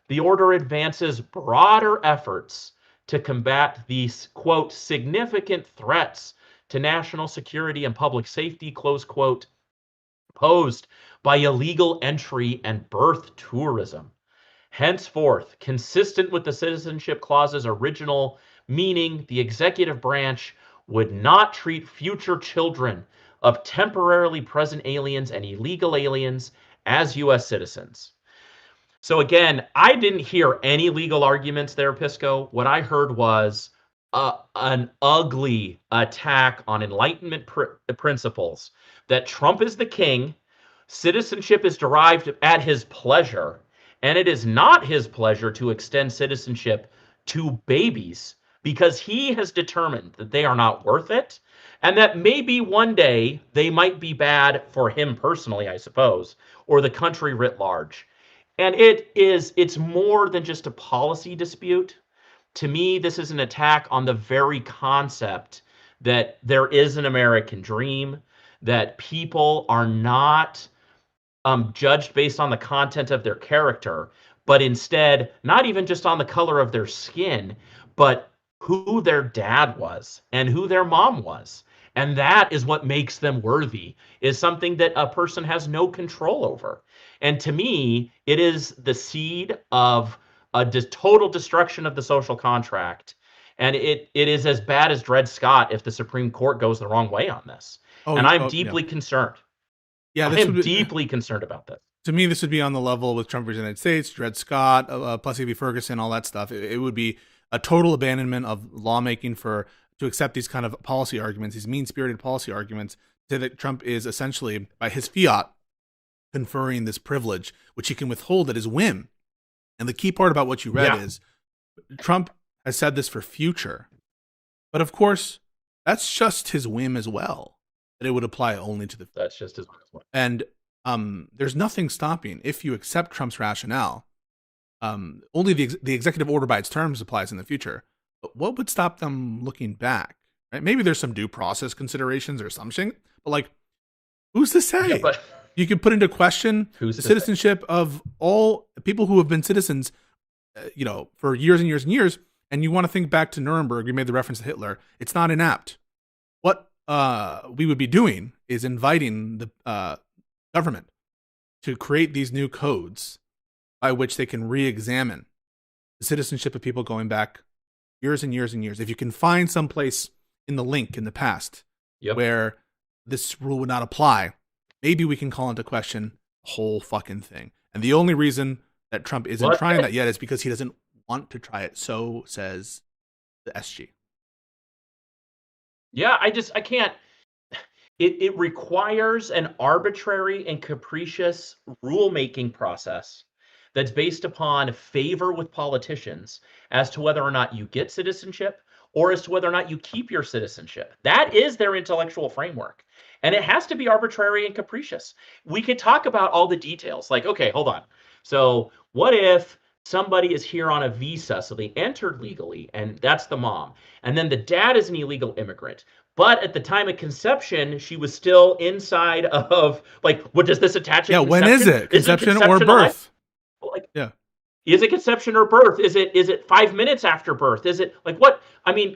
The order advances broader efforts to combat these, quote, significant threats to national security and public safety, close quote, posed by illegal entry and birth tourism. Henceforth, consistent with the Citizenship Clause's original meaning, the executive branch would not treat future children of temporarily present aliens and illegal aliens as U.S. citizens. So again, I didn't hear any legal arguments there, Pisco. What I heard was an ugly attack on Enlightenment principles that Trump is the king, citizenship is derived at his pleasure, and it is not his pleasure to extend citizenship to babies because he has determined that they are not worth it, and that maybe one day they might be bad for him personally, I suppose, or the country writ large. And it's more than just a policy dispute. To me, this is an attack on the very concept that there is an American dream, that people are not judged based on the content of their character, but instead, not even just on the color of their skin, but who their dad was and who their mom was. And that is what makes them worthy, is something that a person has no control over. And to me, it is the seed of a total destruction of the social contract. And it is as bad as Dred Scott if the Supreme Court goes the wrong way on this. And I'm deeply concerned. Yeah, I am deeply concerned about this. To me, this would be on the level with Trump versus the United States, Dred Scott, Plessy v. Ferguson, all that stuff. It would be a total abandonment of lawmaking to accept these kind of policy arguments, these mean-spirited policy arguments, to that Trump is essentially, by his fiat, conferring this privilege, which he can withhold at his whim. And the key part about what you read is Trump has said this for future. But of course, that's just his whim as well, that it would apply only to the... That's just his whim as well. And there's nothing stopping, if you accept Trump's rationale, only the executive order by its terms applies in the future. But what would stop them looking back? Right? Maybe there's some due process considerations or something, but like, who's to say? Yeah, but you could put into question the citizenship of all people who have been citizens, for years and years and years. And you want to think back to Nuremberg. You made the reference to Hitler. It's not inapt. What we would be doing is inviting the government to create these new codes by which they can re-examine the citizenship of people going back years and years and years. If you can find some place in the link in the past where this rule would not apply, maybe we can call into question the whole fucking thing. And the only reason that Trump isn't trying that yet is because he doesn't want to try it. So says the SG. Yeah, I can't. It requires an arbitrary and capricious rulemaking process that's based upon favor with politicians as to whether or not you get citizenship or as to whether or not you keep your citizenship. That is their intellectual framework. And it has to be arbitrary and capricious. We could talk about all the details. Like, okay, hold on. So what if somebody is here on a visa, so they entered legally, and that's the mom. And then the dad is an illegal immigrant. But at the time of conception, she was still inside of, like, what does this attach? Yeah, when is it? Conception or birth? Like, yeah. Is it conception or birth? Is it 5 minutes after birth? Is it like what? I mean,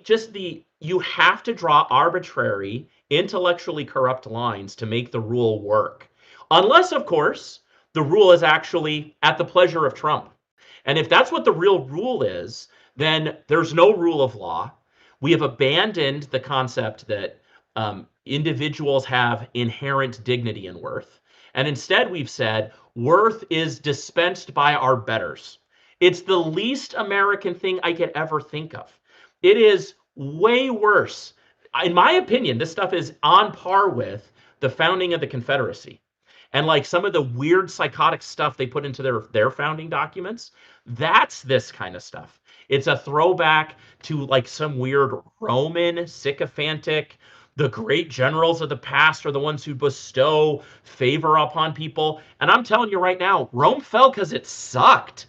you have to draw arbitrary, intellectually corrupt lines to make the rule work. Unless, of course, the rule is actually at the pleasure of Trump. And if that's what the real rule is, then there's no rule of law. We have abandoned the concept that individuals have inherent dignity and worth. And instead, we've said worth is dispensed by our betters. It's the least American thing I could ever think of. It is way worse. In my opinion, this stuff is on par with the founding of the Confederacy. and like some of the weird psychotic stuff they put into their founding documents, that's this kind of stuff. It's a throwback to like some weird Roman sycophantic, the great generals of the past are the ones who bestow favor upon people. And I'm telling you right now, Rome fell because it sucked.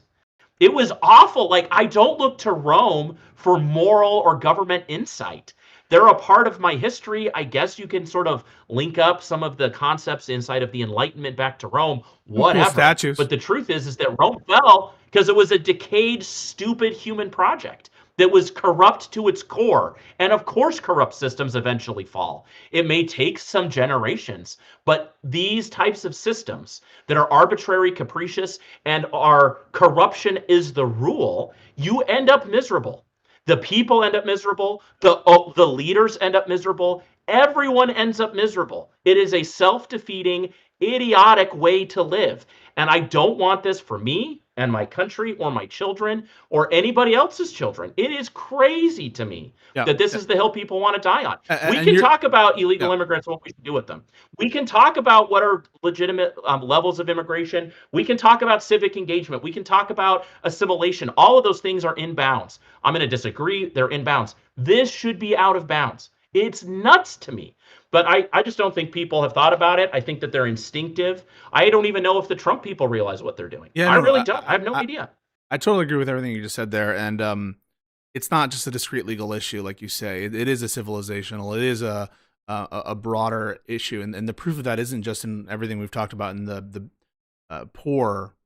It was awful. Like, I don't look to Rome for moral or government insight. They're a part of my history. I guess you can sort of link up some of the concepts inside of the Enlightenment back to Rome, Some cool whatever. statues. But the truth is that Rome fell because it was a decayed, stupid human project that was corrupt to its core. And of course, corrupt systems eventually fall. It may take some generations, but these types of systems that are arbitrary, capricious, and are corruption is the rule, you end up miserable. The people end up miserable. The leaders end up miserable. Everyone ends up miserable. It is a self-defeating, idiotic way to live. And I don't want this for me and my country or my children or anybody else's children. It is crazy to me Yeah. that this is the hill people want to die on. We And can you're, talk about illegal yeah. immigrants and what we should do with them. We can talk about what are legitimate levels of immigration. We can talk about civic engagement. We can talk about assimilation. All of those things are in bounds. I'm going to disagree. They're in bounds. This should be out of bounds. It's nuts to me. But I just don't think people have thought about it. I think that they're instinctive. I don't even know if the Trump people realize what they're doing. Yeah, I no, really don't. I have no idea. I totally agree with everything you just said there. And it's not just a discrete legal issue, like you say. It is a civilizational. It is a broader issue, and the proof of that isn't just in everything we've talked about in the poor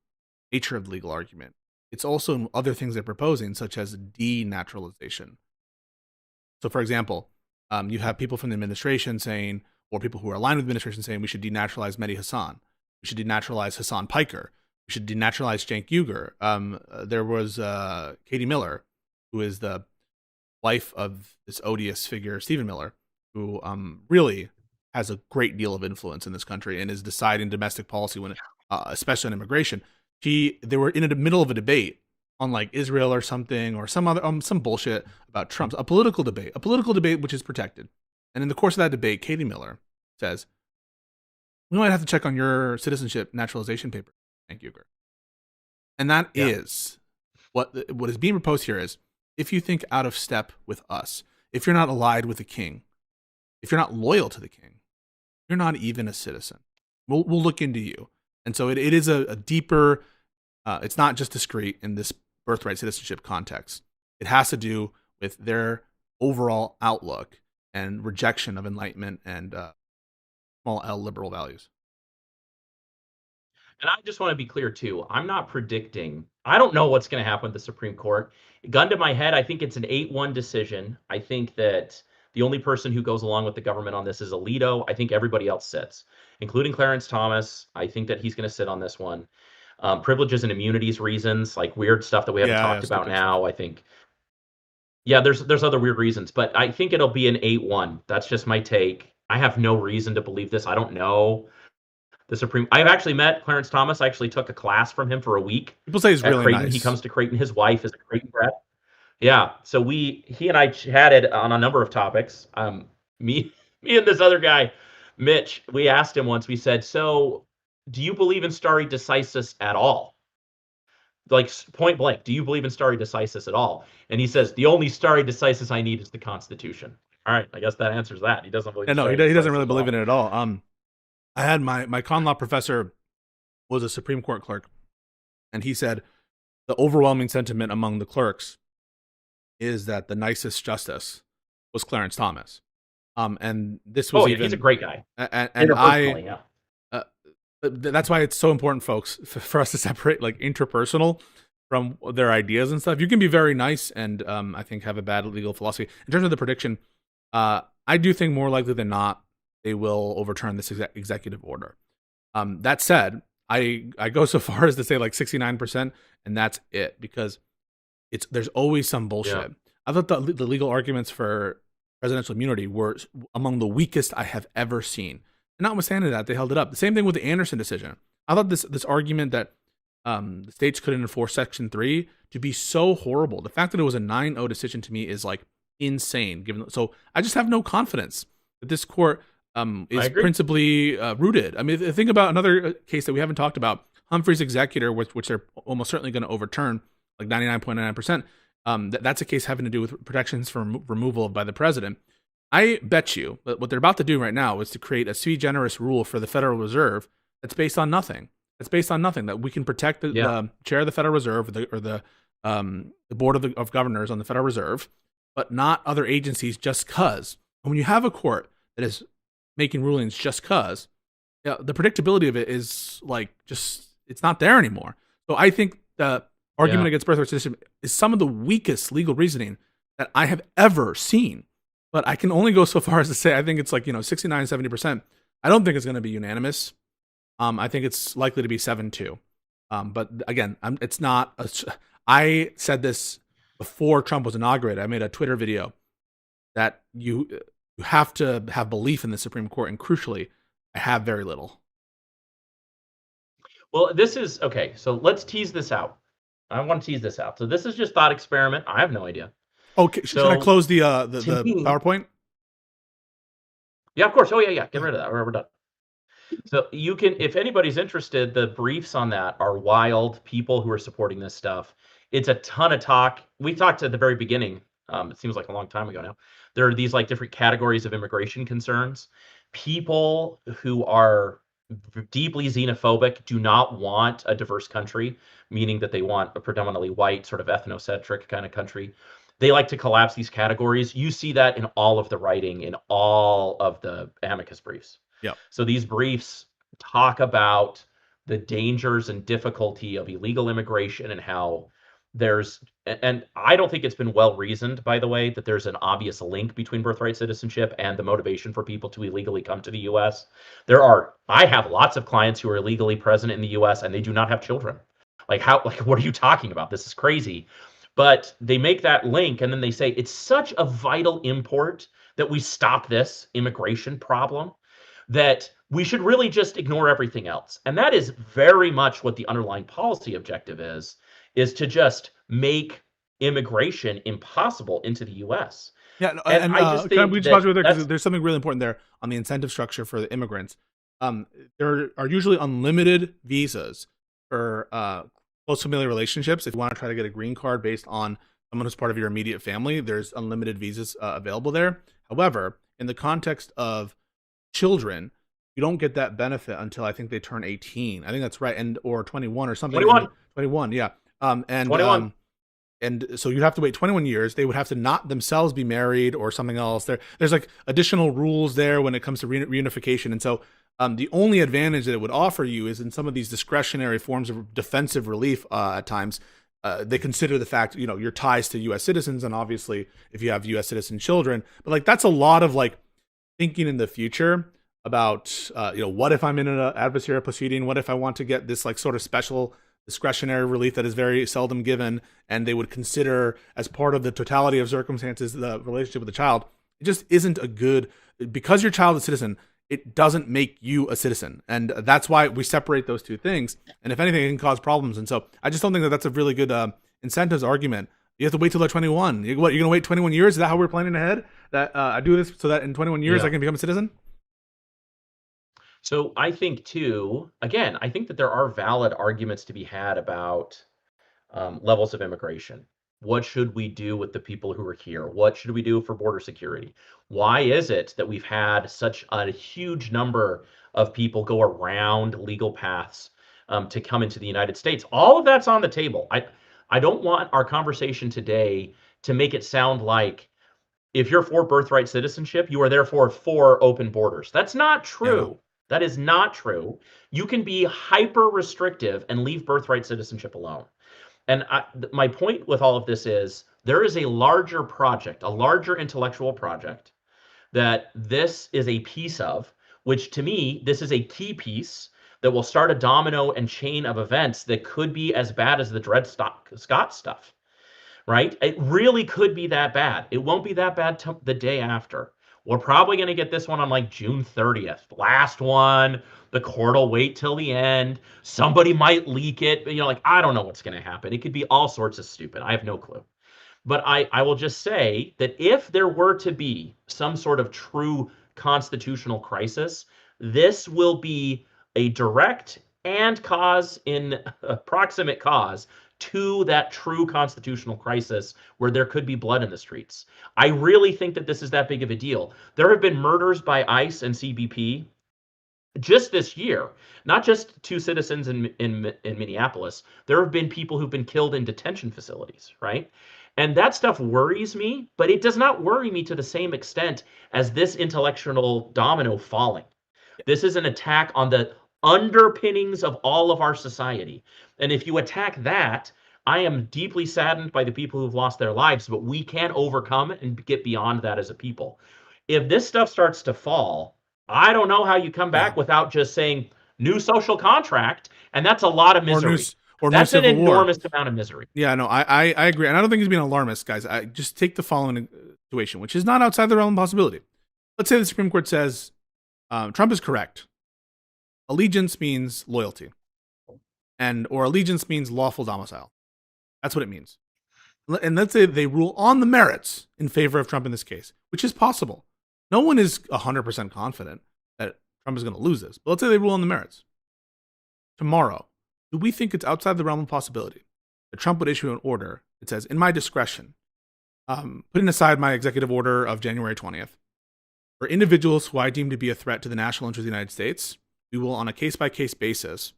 nature of the legal argument. It's also in other things they're proposing, such as denaturalization. So, for example, you have people from the administration saying, or people who are aligned with the administration saying, we should denaturalize Mehdi Hassan. We should denaturalize Hassan Piker. We should denaturalize Cenk Uygur. There was Katie Miller, who is the wife of this odious figure, Stephen Miller, who really has a great deal of influence in this country and is deciding domestic policy when, especially on immigration. They were in the middle of a debate on like Israel or something, or some other some bullshit about Trump, a political debate which is protected. And in the course of that debate, Katie Miller says, "We might have to check on your citizenship naturalization paper." Thank you, Gert. And that is what is being proposed here is, if you think out of step with us, if you're not allied with the king, if you're not loyal to the king, you're not even a citizen. We'll look into you. And so it is a deeper, it's not just discrete in this birthright citizenship context. It has to do with their overall outlook and rejection of enlightenment and small L liberal values. And I just want to be clear too. I'm not predicting. I don't know what's going to happen with the Supreme Court. Gun to my head, I think it's an 8-1 decision. I think that the only person who goes along with the government on this is Alito. I think everybody else sits, including Clarence Thomas. I think that he's going to sit on this one. Privileges and immunities reasons, like weird stuff that we haven't talked about now. Stuff. I think, there's other weird reasons, but I think it'll be an 8-1. That's just my take. I have no reason to believe this. I don't know. I've actually met Clarence Thomas. I actually took a class from him for a week. People say he's really Creighton. nice. He comes to Creighton. His wife is a Creighton grad. Yeah. So he and I chatted on a number of topics. Me and this other guy, Mitch, we asked him once, we said, so do you believe in stare decisis at all? Like point blank, do you believe in stare decisis at all? And he says, the only stare decisis I need is the Constitution. All right. I guess that answers that. He doesn't believe he doesn't really believe in it at all. I had my con law professor was a Supreme Court clerk, and he said the overwhelming sentiment among the clerks is that the nicest justice was Clarence Thomas. And this was he's a great guy. And that's why it's so important, folks, for us to separate like interpersonal from their ideas and stuff. You can be very nice and I think have a bad legal philosophy. In terms of the prediction, I do think more likely than not they will overturn this executive order. That said, I go so far as to say like 69%, and that's it, because there's always some bullshit. Yeah. I thought the legal arguments for presidential immunity were among the weakest I have ever seen. And notwithstanding that, they held it up. The same thing with the Anderson decision. I thought this argument that the states couldn't enforce Section 3 to be so horrible. The fact that it was a 9-0 decision to me is like insane. So I just have no confidence that this court I is agree. principally rooted. I mean, think about another case that we haven't talked about, Humphrey's executor, which they're almost certainly going to overturn, like 99.99%. That's a case having to do with protections from removal by the president. I bet you that what they're about to do right now is to create a sui generis rule for the Federal Reserve that's based on nothing. It's based on nothing, that we can protect Yeah. the chair of the Federal Reserve or the board of governors on the Federal Reserve, but not other agencies just cause. And when you have a court that is making rulings just cause, yeah, the predictability of it is like just it's not there anymore. So I think the argument Yeah. against birthright citizenship is some of the weakest legal reasoning that I have ever seen. But I can only go so far as to say I think it's like 69, 70%. I don't think it's going to be unanimous. I think it's likely to be 7-2. But again, it's not. I said this before Trump was inaugurated. I made a Twitter video that you have to have belief in the Supreme Court, and crucially, I have very little. Well, this is okay. So let's tease this out. I want to tease this out. So this is just thought experiment. I have no idea. Okay, should I So close the to the me, PowerPoint? yeah, of course. Oh yeah, yeah. Get Okay. rid of that. We're done. So you can, if anybody's interested, the briefs on that are wild. People who are supporting this stuff. It's a ton of talk. We talked at the very beginning. It seems like a long time ago now. There are these like different categories of immigration concerns. People who are deeply xenophobic do not want a diverse country, meaning that they want a predominantly white, sort of ethnocentric kind of country. They like to collapse these categories. You see that in all of the writing, in all of the amicus briefs. Yep. So these briefs talk about the dangers and difficulty of illegal immigration and how there's, and I don't think it's been well reasoned, by the way, that there's an obvious link between birthright citizenship and the motivation for people to illegally come to the US. I have lots of clients who are illegally present in the US and they do not have children. What are you talking about? This is crazy. But they make that link and then they say it's such a vital import that we stop this immigration problem that we should really just ignore everything else. And that is very much what the underlying policy objective is to just make immigration impossible into the US. Yeah, And and I just we think just pause that right there because that's there's something really important there on the incentive structure for the immigrants. There are usually unlimited visas for close familial relationships. If you want to try to get a green card based on someone who's part of your immediate family, there's unlimited visas available there. However, in the context of children, you don't get that benefit until I think they turn 18. I think that's right, and or 21 or something. 21. 21, yeah. And 21. and so you'd have to wait 21 years. They would have to not themselves be married or something else. There's like additional rules there when it comes to reunification. And so the only advantage that it would offer you is in some of these discretionary forms of defensive relief at times. They consider the fact, your ties to U.S. citizens, and obviously if you have U.S. citizen children. But like that's a lot of like thinking in the future about, what if I'm in an adversarial proceeding? What if I want to get this like sort of special discretionary relief that is very seldom given, and they would consider as part of the totality of circumstances the relationship with the child. It just isn't a good, because your child is a citizen, it doesn't make you a citizen, and that's why we separate those two things. And if anything, it can cause problems. And so I just don't think that that's a really good incentives argument. You have to wait till they're 21. You're going to wait 21 years? Is that how we're planning ahead? That I do this so that in 21 years Yeah. I can become a citizen? So I think too, again, I think that there are valid arguments to be had about levels of immigration. What should we do with the people who are here? What should we do for border security? Why is it that we've had such a huge number of people go around legal paths to come into the United States? All of that's on the table. I don't want our conversation today to make it sound like if you're for birthright citizenship, you are therefore for open borders. That's not Yeah. true. That is not true. You can be hyper restrictive and leave birthright citizenship alone. And my point with all of this is there is a larger project, a larger intellectual project that this is a piece of, which to me, this is a key piece that will start a domino and chain of events that could be as bad as the Dred Scott stuff, right? It really could be that bad. It won't be that bad the day after. We're probably going to get this one on like June 30th. Last one. The court will wait till the end. Somebody might leak it. I don't know what's going to happen. It could be all sorts of stupid. I have no clue. But I will just say that if there were to be some sort of true constitutional crisis, this will be a direct and cause in approximate cause to that true constitutional crisis where there could be blood in the streets. I really think that this is that big of a deal. There have been murders by ICE and CBP just this year, not just two citizens in Minneapolis. There have been people who've been killed in detention facilities, right? And that stuff worries me, but it does not worry me to the same extent as this intellectual domino falling. This is an attack on the underpinnings of all of our society. And if you attack that, I am deeply saddened by the people who've lost their lives, but we can overcome and get beyond that as a people. If this stuff starts to fall, I don't know how you come Yeah. back without just saying new social contract, and that's a lot of misery. Or new That's an civil war. enormous amount of misery. Yeah, no, I agree. And I don't think he's being alarmist, guys. I just take the following situation, which is not outside the realm of possibility. Let's say the Supreme Court says Trump is correct. Allegiance means loyalty. Or allegiance means lawful domicile. That's what it means. And let's say they rule on the merits in favor of Trump in this case, which is possible. No one is 100% confident that Trump is going to lose this. But let's say they rule on the merits. Tomorrow, do we think it's outside the realm of possibility that Trump would issue an order that says, in my discretion, putting aside my executive order of January 20th, for individuals who I deem to be a threat to the national interest of the United States, we will, on a case-by-case basis,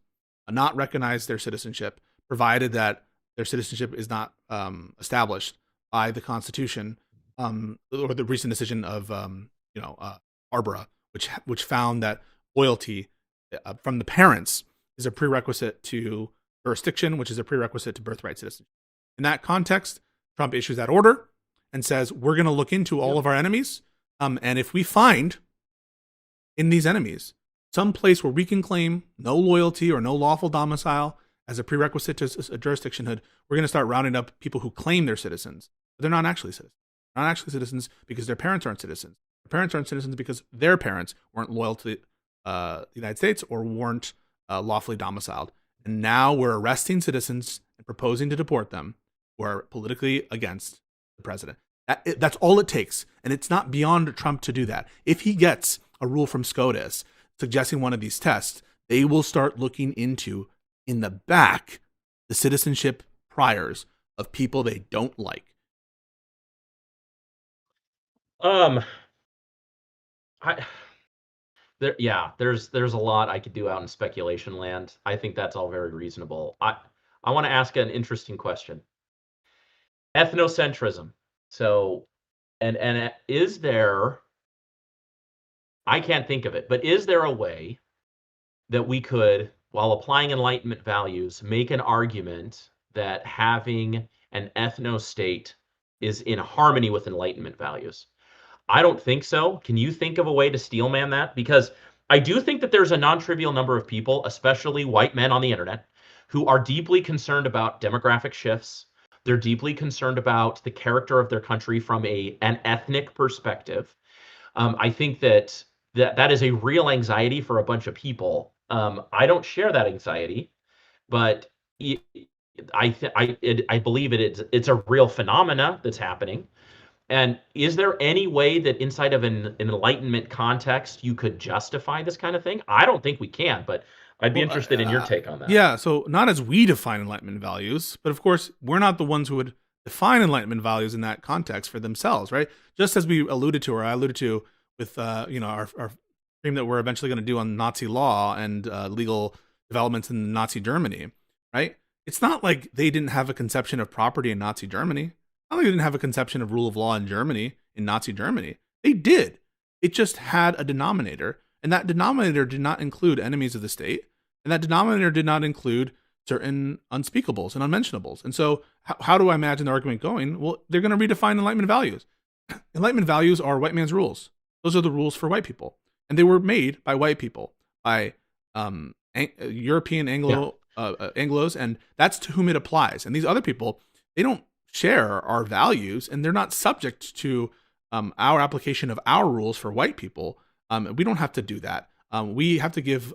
not recognize their citizenship, provided that their citizenship is not established by the Constitution, or the recent decision of Barbara, which found that loyalty from the parents is a prerequisite to jurisdiction, which is a prerequisite to birthright citizenship. In that context, Trump issues that order and says, we're going to look into all of our enemies, and if we find in these enemies some place where we can claim no loyalty or no lawful domicile as a prerequisite to a jurisdictionhood, we're going to start rounding up people who claim they're citizens, but they're not actually citizens. They're not actually citizens because their parents aren't citizens. Their parents aren't citizens because their parents weren't loyal to the United States or weren't lawfully domiciled. And now we're arresting citizens and proposing to deport them who are politically against the president. That's all it takes. And it's not beyond Trump to do that. If he gets a rule from SCOTUS suggesting one of these tests, they will start looking into, in the back, the citizenship priors of people they don't like. There's a lot I could do out in speculation land. I think that's all very reasonable. I want to ask an interesting question. Ethnocentrism. So, and is there? I can't think of it, but is there a way that we could, while applying Enlightenment values, make an argument that having an ethno-state is in harmony with Enlightenment values? I don't think so. Can you think of a way to steelman that? Because I do think that there's a non-trivial number of people, especially white men on the internet, who are deeply concerned about demographic shifts. They're deeply concerned about the character of their country from an ethnic perspective. I think that is a real anxiety for a bunch of people. I don't share that anxiety, but I believe it's a real phenomena that's happening. And is there any way that inside of an Enlightenment context you could justify this kind of thing? I don't think we can, but I'd be interested in your take on that. Yeah, so not as we define Enlightenment values, but of course, we're not the ones who would define Enlightenment values in that context for themselves, right? Just as we alluded to, or I alluded to with our stream that we're eventually going to do on Nazi law and legal developments in Nazi Germany, right? It's not like they didn't have a conception of property in Nazi Germany. Not like they didn't have a conception of rule of law in Germany, in Nazi Germany. They did. It just had a denominator, and that denominator did not include enemies of the state, and that denominator did not include certain unspeakables and unmentionables. And so how do I imagine the argument going? Well, they're going to redefine Enlightenment values. Enlightenment values are white man's rules. Those are the rules for white people. And they were made by white people, by European Anglos, and that's to whom it applies. And these other people, they don't share our values, and they're not subject to our application of our rules for white people. We don't have to do that. We have to give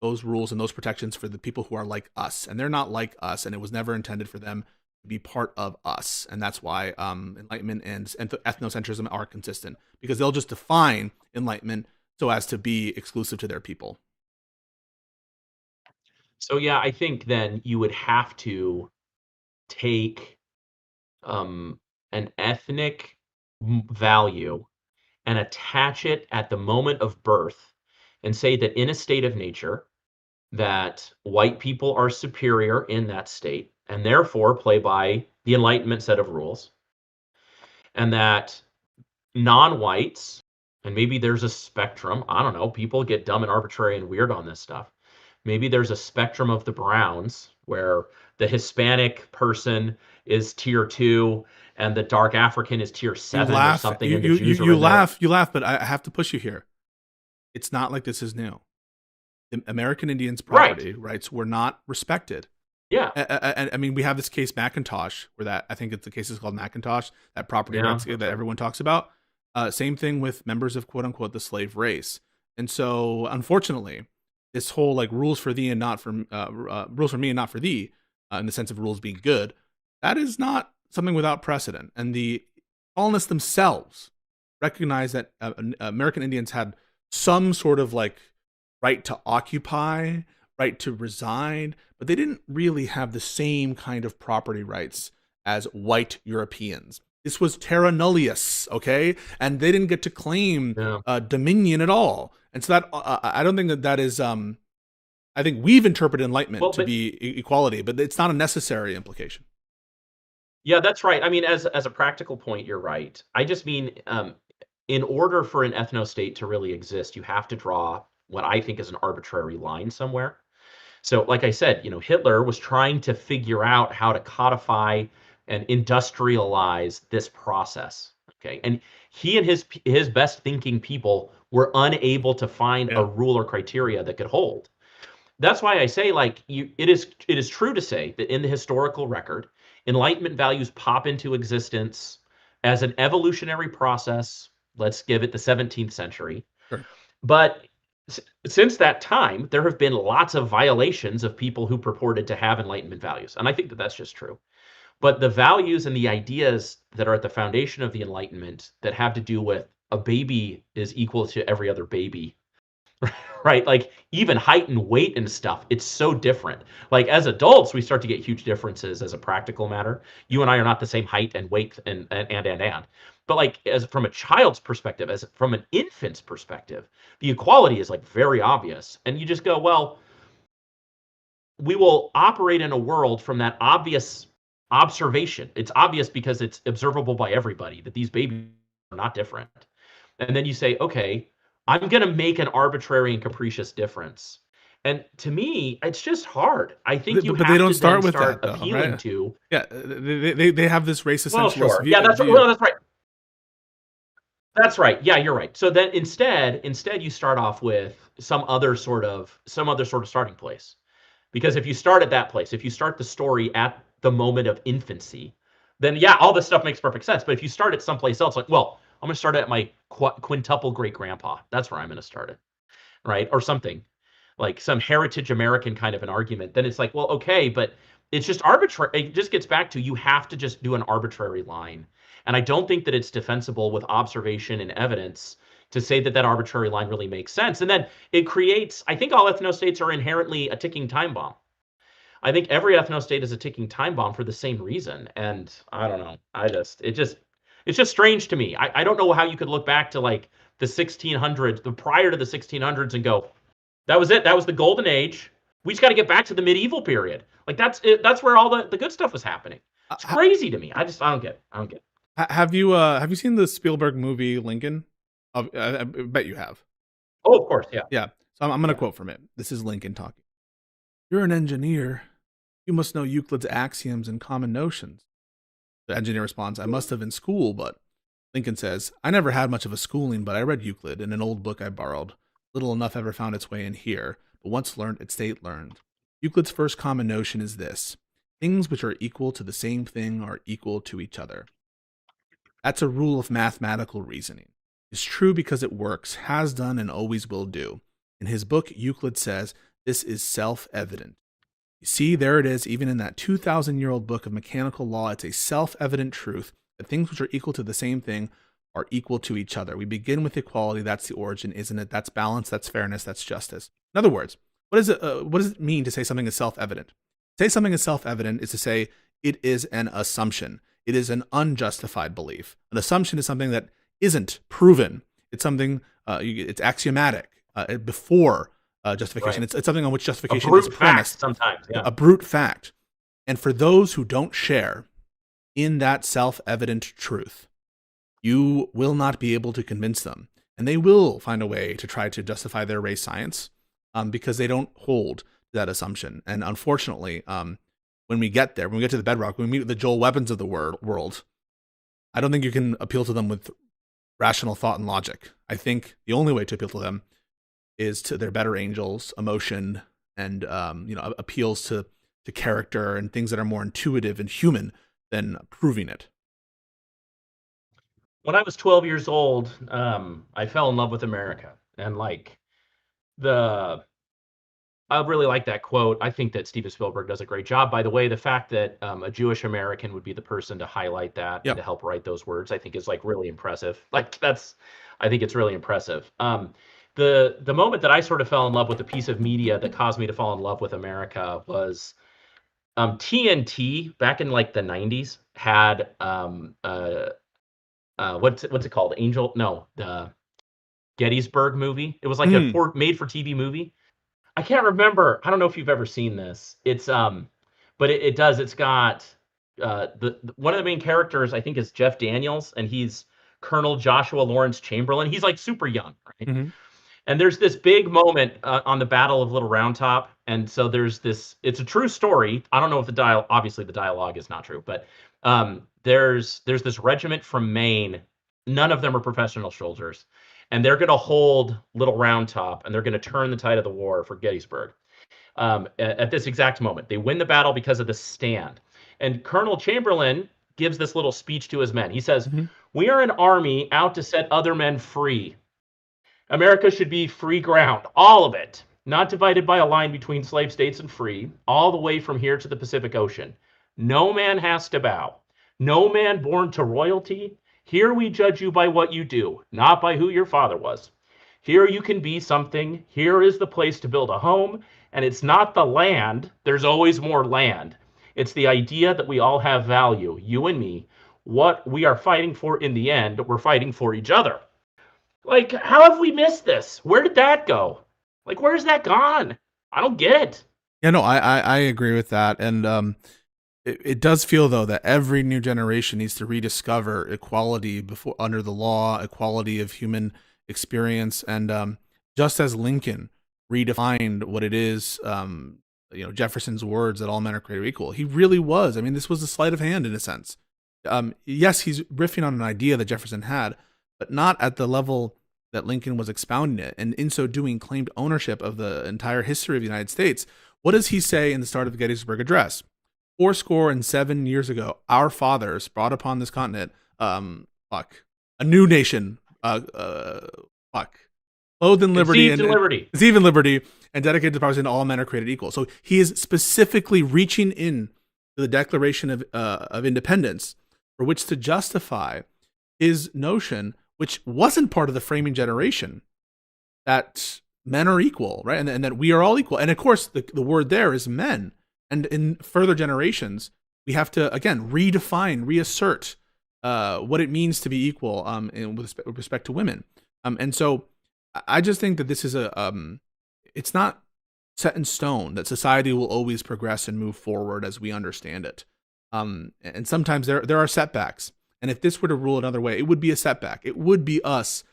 those rules and those protections for the people who are like us, and they're not like us, and it was never intended for them be part of us, and that's why enlightenment and ethnocentrism are consistent, because they'll just define enlightenment so as to be exclusive to their people. So yeah, I think then you would have to take an ethnic value and attach it at the moment of birth and say that in a state of nature that white people are superior in that state and therefore play by the enlightenment set of rules, and that non-whites, and maybe there's a spectrum, I don't know, people get dumb and arbitrary and weird on this stuff. Maybe there's a spectrum of the browns where the Hispanic person is tier 2 and the dark African is tier You 7 or laugh, something, and the Jews are in there. you laugh, but I have to push you here. It's not like this is new. The American Indians' property Right. rights were not respected. Yeah. I mean, we have this case McIntosh, where that, I think it's the case is called McIntosh, that property Yeah. rights that everyone talks about. Same thing with members of quote unquote the slave race. And so, unfortunately, this whole like rules for thee and not for rules for me and not for thee, in the sense of rules being good, that is not something without precedent. And the colonists themselves recognize that American Indians had some sort of like right to occupy, right to reside, but they didn't really have the same kind of property rights as white Europeans. This was terra nullius, okay? And they didn't get to claim Yeah. dominion at all. And so that I don't think that that is. I think we've interpreted enlightenment Well, to but be equality, but it's not a necessary implication. yeah, that's right. I mean, as a practical point, you're right. I just mean, in order for an ethno state to really exist, you have to draw what I think is an arbitrary line somewhere. So, like I said, Hitler was trying to figure out how to codify and industrialize this process. Okay, and he and his best thinking people were unable to find a Yeah, rule or criteria that could hold. That's why I say, like, it is true to say that in the historical record, enlightenment values pop into existence as an evolutionary process. Let's give it the 17th century. sure. But since that time, there have been lots of violations of people who purported to have enlightenment values. And I think that that's just true. But the values and the ideas that are at the foundation of the enlightenment that have to do with a baby is equal to every other baby, right? Like even height and weight and stuff, it's so different. Like as adults, we start to get huge differences as a practical matter. You and I are not the same height and weight and. But like as from a child's perspective, as from an infant's perspective, the equality is like very obvious. And you just go, well, we will operate in a world from that obvious observation. It's obvious because it's observable by everybody that these babies are not different. And then you say, okay, I'm going to make an arbitrary and capricious difference. And to me, it's just hard. I think you But they have don't to then start with start that though, appealing right? to. Yeah, they have this race Well, essentialist sure. Yeah, that's view. well, that's right. That's right. Yeah, you're right. So then instead you start off with some other sort of starting place. Because if you start at that place, if you start the story at the moment of infancy, then yeah, all this stuff makes perfect sense. But if you start at someplace else, like, well, I'm going to start at my quintuple great grandpa. That's where I'm going to start it, right? Or something like some heritage American kind of an argument. Then it's like, well, okay, but it's just arbitrary. It just gets back to you have to just do an arbitrary line. And I don't think that it's defensible with observation and evidence to say that that arbitrary line really makes sense. And then it creates, I think all ethnostates are inherently a ticking time bomb. I think every ethnostate is a ticking time bomb for the same reason. And I don't know. It's just strange to me. I don't know how you could look back to like the 1600s, the prior to the 1600s and go, that was it. That was the golden age. We just got to get back to the medieval period. Like that's it. That's where all the good stuff was happening. It's crazy to me. I don't get it. I don't get it. Have you seen the Spielberg movie Lincoln? I bet you have. Oh, of course. Yeah. Yeah. So I'm going to Yeah. quote from it. This is Lincoln talking. You're an engineer. You must know Euclid's axioms and common notions. The engineer responds, I must have in school, but Lincoln says, I never had much of a schooling, but I read Euclid in an old book I borrowed. Little enough ever found its way in here, but once learned, it stayed learned. Euclid's first common notion is this: things which are equal to the same thing are equal to each other. That's a rule of mathematical reasoning. It's true because it works, has done, and always will do. In his book, Euclid says this is self evident. See, there it is, even in that 2,000-year-old book of mechanical law. It's a self-evident truth that things which are equal to the same thing are equal to each other. We begin with equality. That's the origin, isn't it? That's balance. That's fairness. That's justice. In other words, what does it mean to say something is self-evident? Say something is self-evident is to say it is an assumption. It is an unjustified belief. An assumption is something that isn't proven. It's something, it's axiomatic before justification. Right. It's something on which A justification is brute fact premised. sometimes. Yeah. A brute fact. And for those who don't share in that self-evident truth, you will not be able to convince them. And they will find a way to try to justify their race science because they don't hold that assumption. And unfortunately, when we get there, when we get to the bedrock, when we meet the Joel weapons of the world, I don't think you can appeal to them with rational thought and logic. I think the only way to appeal to them is to their better angels, emotion, and appeals to character and things that are more intuitive and human than proving it. When I was 12 years old, I fell in love with America, and like the I really like that quote. I think that Steven Spielberg does a great job. By the way, the fact that a Jewish American would be the person to highlight that and Yeah. to help write those words, I think is like really impressive. I think it's really impressive. The moment that I sort of fell in love with a piece of media that caused me to fall in love with America was TNT back in like the 90s had what's it called? Angel? No, the Gettysburg movie. It was like a Mm. made for TV movie. I can't remember. I don't know if you've ever seen this. But it does. It's got the one of the main characters I think is Jeff Daniels, and he's Colonel Joshua Lawrence Chamberlain. He's like super young, right? Hmm. And there's this big moment on the Battle of Little Round Top, and so there's this. It's a true story. I don't know if obviously the dialogue is not true, but there's this regiment from Maine. None of them are professional soldiers, and they're going to hold Little Round Top, and they're going to turn the tide of the war for Gettysburg. At this exact moment, they win the battle because of the stand, and Colonel Chamberlain gives this little speech to his men. He says, Hmm. "We are an army out to set other men free. America should be free ground, all of it, not divided by a line between slave states and free, all the way from here to the Pacific Ocean. No man has to bow. No man born to royalty. Here we judge you by what you do, not by who your father was. Here you can be something. Here is the place to build a home. And it's not the land. There's always more land. It's the idea that we all have value, you and me. What we are fighting for in the end, we're fighting for each other." Like, how have we missed this? Where did that go? Like, where's that gone? I don't get it. Yeah, no, I agree with that. And it does feel though that every new generation needs to rediscover equality before under the law, equality of human experience, and just as Lincoln redefined what it is, Jefferson's words that all men are created equal. He really was. I mean, this was a sleight of hand in a sense. Yes, he's riffing on an idea that Jefferson had, but not at the level that Lincoln was expounding it, and in so doing claimed ownership of the entire history of the United States. What does he say in the start of the Gettysburg Address? 407 years ago, our fathers brought upon this continent, a new nation, clothed in liberty Conceived in liberty. conceived in liberty, and dedicated to the proposition all men are created equal. So he is specifically reaching in to the Declaration of Independence, for which to justify his notion, which wasn't part of the framing generation, that men are equal, right? And that we are all equal. And of course, the word there is men. And in further generations, we have to, again, redefine, reassert what it means to be equal with respect to women. And so I just think that this is it's not set in stone that society will always progress and move forward as we understand it. And sometimes there are setbacks. And if this were to rule another way, it would be a setback. It would be us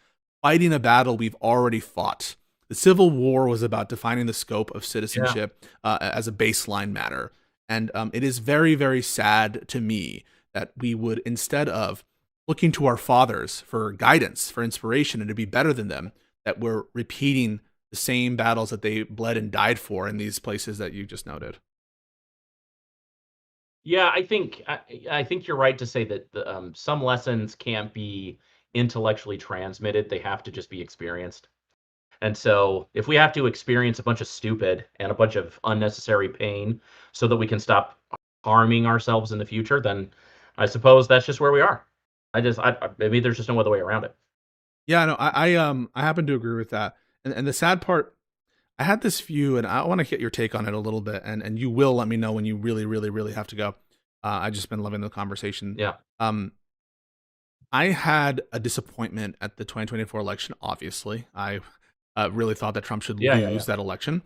fighting a battle we've already fought. The Civil War was about defining the scope of citizenship as a baseline matter. And it is very, very sad to me that we would, instead of looking to our fathers for guidance, for inspiration, and to be better than them, that we're repeating the same battles that they bled and died for in these places that you just noted. Yeah, I think you're right to say that some lessons can't be intellectually transmitted. They have to just be experienced. And so if we have to experience a bunch of stupid and a bunch of unnecessary pain so that we can stop harming ourselves in the future, then I suppose that's just where we are. Maybe there's just no other way around it. Yeah, no, I happen to agree with that. And the sad part, I had this view, and I want to get your take on it a little bit, and you will let me know when you really, really, really have to go. I just been loving the conversation. Yeah. I had a disappointment at the 2024 election. Obviously, I really thought that Trump should lose that election,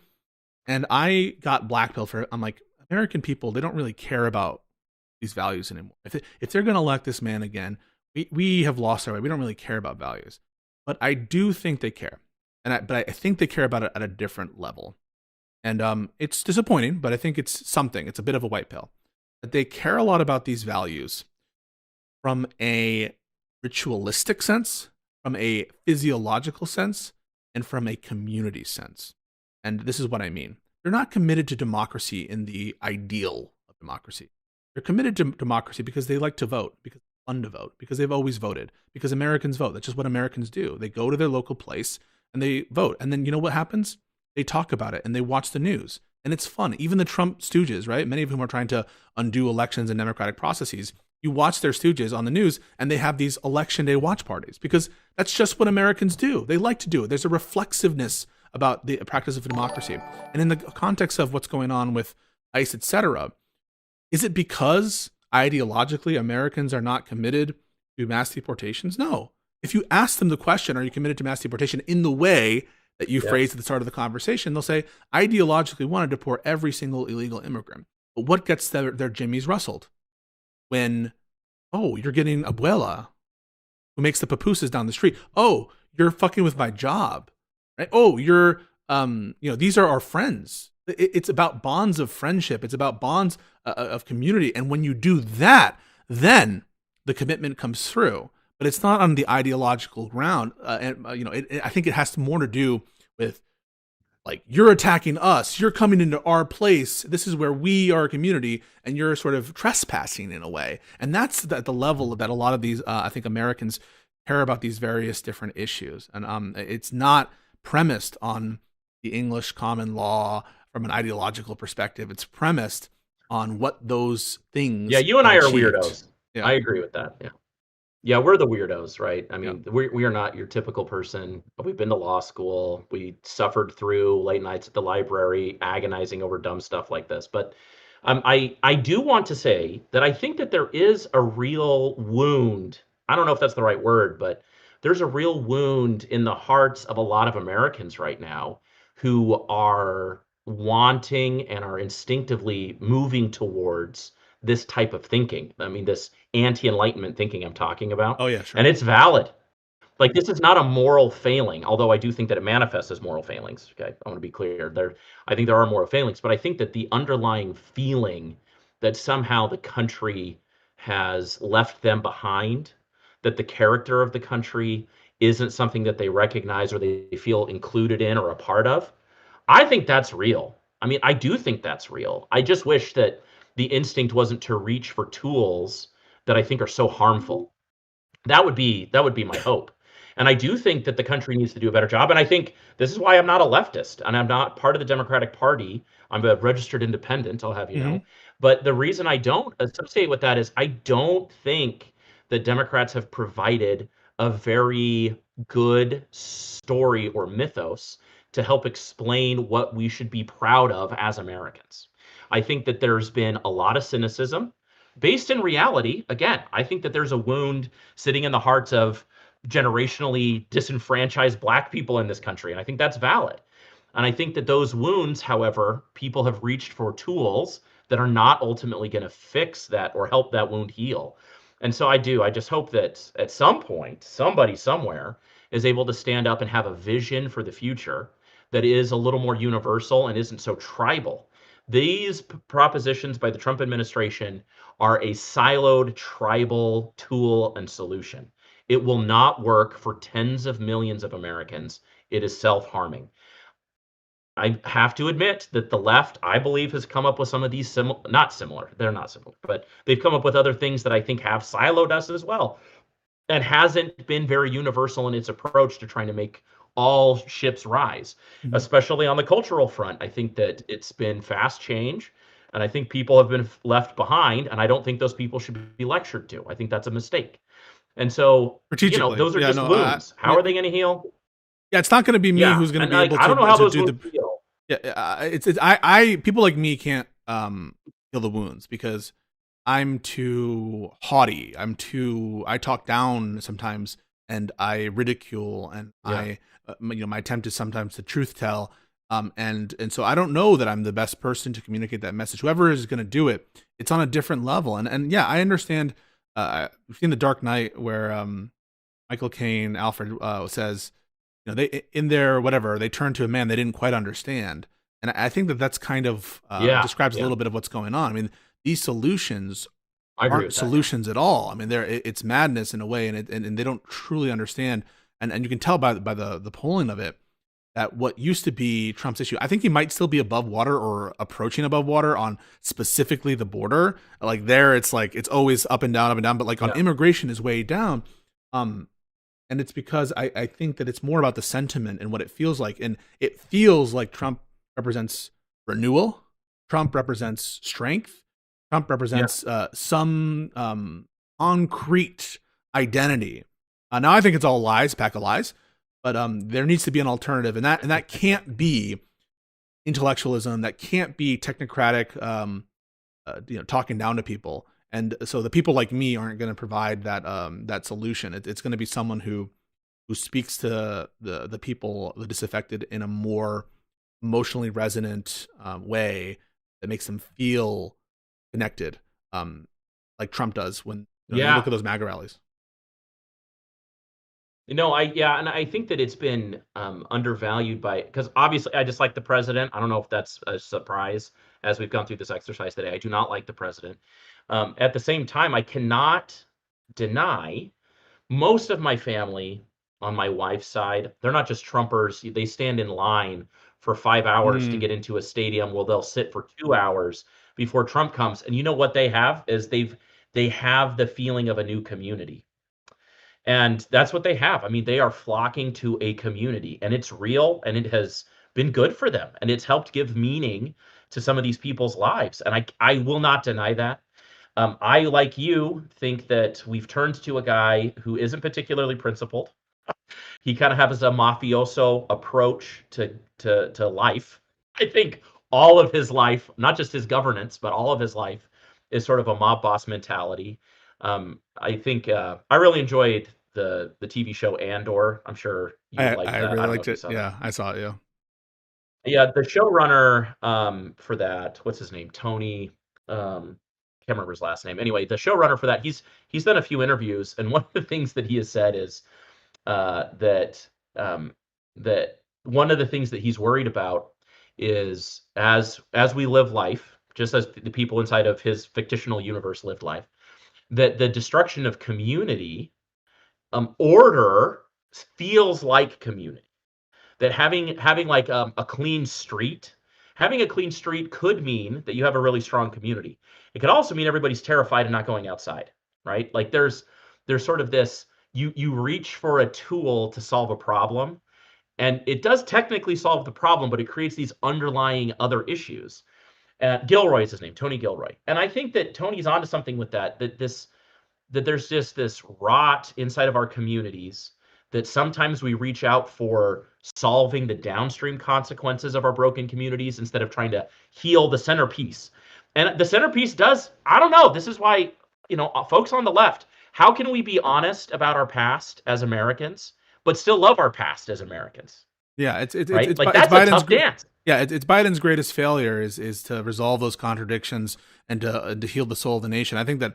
and I got blackpilled for it. I'm like, American people, they don't really care about these values anymore. If they're going to elect this man again, we have lost our way. We don't really care about values, but I do think they care, but I think they care about it at a different level. And it's disappointing, but I think it's something. It's a bit of a white pill. That they care a lot about these values from a ritualistic sense, from a physiological sense, and from a community sense. And this is what I mean. They're not committed to democracy in the ideal of democracy. They're committed to democracy because they like to vote, because it's fun to vote, because they've always voted, because Americans vote. That's just what Americans do. They go to their local place and they vote. And then you know what happens? They talk about it and they watch the news. And it's fun. Even the Trump stooges, right? Many of whom are trying to undo elections and democratic processes. You watch their stooges on the news and they have these election day watch parties because that's just what Americans do. They like to do it. There's a reflexiveness about the practice of democracy. And in the context of what's going on with ICE, etc., is it because ideologically Americans are not committed to mass deportations? No. If you ask them the question, are you committed to mass deportation in the way that you phrased at the start of the conversation, they'll say, ideologically want to deport every single illegal immigrant. But what gets their jimmies rustled? When, oh, you're getting abuela who makes the pupusas down the street. Oh, you're fucking with my job, right? Oh, you're, these are our friends. It's about bonds of friendship. It's about bonds of community. And when you do that, then the commitment comes through. But it's not on the ideological ground. I think it has more to do with, like, you're attacking us, you're coming into our place, this is where we are a community, and you're sort of trespassing in a way. And that's the level that a lot of these, I think, Americans care about these various different issues. And it's not premised on the English common law from an ideological perspective. It's premised on what those things. Yeah, you and I are achieved. weirdos. Yeah. I agree with that. Yeah. Yeah, we're the weirdos, right? I mean, we are not your typical person. We've been to law school. We suffered through late nights at the library, agonizing over dumb stuff like this. But I do want to say that I think that there is a real wound. I don't know if that's the right word, but there's a real wound in the hearts of a lot of Americans right now who are wanting and are instinctively moving towards this type of thinking. I mean, this anti-enlightenment thinking I'm talking about. Oh, yeah, sure. And it's valid. Like, this is not a moral failing, although I do think that it manifests as moral failings. Okay, I want to be clear. I think there are moral failings, but I think that the underlying feeling that somehow the country has left them behind, that the character of the country isn't something that they recognize or they feel included in or a part of, I think that's real. I mean, I do think that's real. I just wish that the instinct wasn't to reach for tools that I think are so harmful. That would be my hope. And I do think that the country needs to do a better job. And I think this is why I'm not a leftist and I'm not part of the Democratic Party. I'm a registered independent, I'll have you know. But the reason I don't associate with that is I don't think that Democrats have provided a very good story or mythos to help explain what we should be proud of as Americans. I think that there's been a lot of cynicism based in reality. Again, I think that there's a wound sitting in the hearts of generationally disenfranchised Black people in this country, and I think that's valid. And I think that those wounds, however, people have reached for tools that are not ultimately going to fix that or help that wound heal. And so I just hope that at some point, somebody somewhere is able to stand up and have a vision for the future that is a little more universal and isn't so tribal. These propositions by the Trump administration are a siloed tribal tool and solution. It will not work for tens of millions of Americans. It is self-harming. I have to admit that the left, I believe, has come up with some of these not similar, they're not similar, but they've come up with other things that I think have siloed us as well, and hasn't been very universal in its approach to trying to make all ships rise, Mhm. especially on the cultural front. I think that it's been fast change, and I think people have been left behind, and I don't think those people should be lectured to. I think that's a mistake. And so, Strategically, those are yeah, just no, wounds. How yeah, are they going to heal? yeah. It's not going to be me Yeah, who's going to and be able I don't know how to those do wounds the. heal. Yeah, it's I people like me can't heal the wounds because I'm too haughty. I talk down sometimes, and I ridicule, and Yeah, my attempt is sometimes to truth tell. And so I don't know that I'm the best person to communicate that message. Whoever is going to do it, it's on a different level. And yeah, I understand. We've seen The Dark Knight where Michael Caine, Alfred says, they in their whatever they turn to a man they didn't quite understand, and I think that that's kind of yeah, describes a yeah. little bit of what's going on. I mean, these solutions I agree aren't with that. solutions at all. I mean, it's madness in a way, and they don't truly understand. And you can tell by the polling of it that what used to be Trump's issue, I think he might still be above water or approaching above water on specifically the border. Like there, it's like it's always up and down. But like on Yeah, immigration is way down. Um, and it's because I think that it's more about the sentiment and what it feels like. And it feels like Trump represents renewal. Trump represents strength. Trump yeah, represents some concrete identity. Now I think it's all lies, pack of lies, but there needs to be an alternative, and that can't be intellectualism. That can't be technocratic, talking down to people. And so the people like me aren't going to provide that solution. It's going to be someone who speaks to the people, the disaffected, in a more emotionally resonant way that makes them feel connected, like Trump does when you look yeah. at those MAGA rallies. And I think that it's been undervalued by because obviously I dislike the president. I don't know if that's a surprise as we've gone through this exercise today. I do not like the president. At the same time, I cannot deny most of my family on my wife's side, they're not just Trumpers. They stand in line for 5 hours to Mm, get into a stadium where they'll sit for 2 hours before Trump comes. And you know what they have is they have the feeling of a new community. And that's what they have. I mean, they are flocking to a community, and it's real, and it has been good for them, and it's helped give meaning to some of these people's lives. And I will not deny that. I, like you, think that we've turned to a guy who isn't particularly principled. He kind of has a mafioso approach to life. I think all of his life, not just his governance, but all of his life, is sort of a mob boss mentality. I think I really enjoyed the TV show Andor. I'm sure you would like I that. I really don't know liked if you it. saw that. Yeah, I saw it. Yeah. Yeah, the showrunner for that, what's his name? Tony. Can't remember his last name. Anyway, the showrunner for that, he's done a few interviews, and one of the things that he has said is that um, that one of the things that he's worried about is as we live life, just as the people inside of his fictional universe lived life, that the destruction of community, order feels like community. That having like a clean street, having a clean street could mean that you have a really strong community. It could also mean everybody's terrified and not going outside, right? Like there's sort of this you reach for a tool to solve a problem, and it does technically solve the problem, but it creates these underlying other issues. Gilroy is his name, Tony Gilroy, and I think that Tony's onto something with that. That there's just this rot inside of our communities that sometimes we reach out for solving the downstream consequences of our broken communities instead of trying to heal the centerpiece. And the centerpiece does, I don't know, this is why, folks on the left, how can we be honest about our past as Americans, but still love our past as Americans, Yeah, right? Like It's that's a Biden's tough dance. yeah, it's Biden's greatest failure is to resolve those contradictions and to heal the soul of the nation. I think that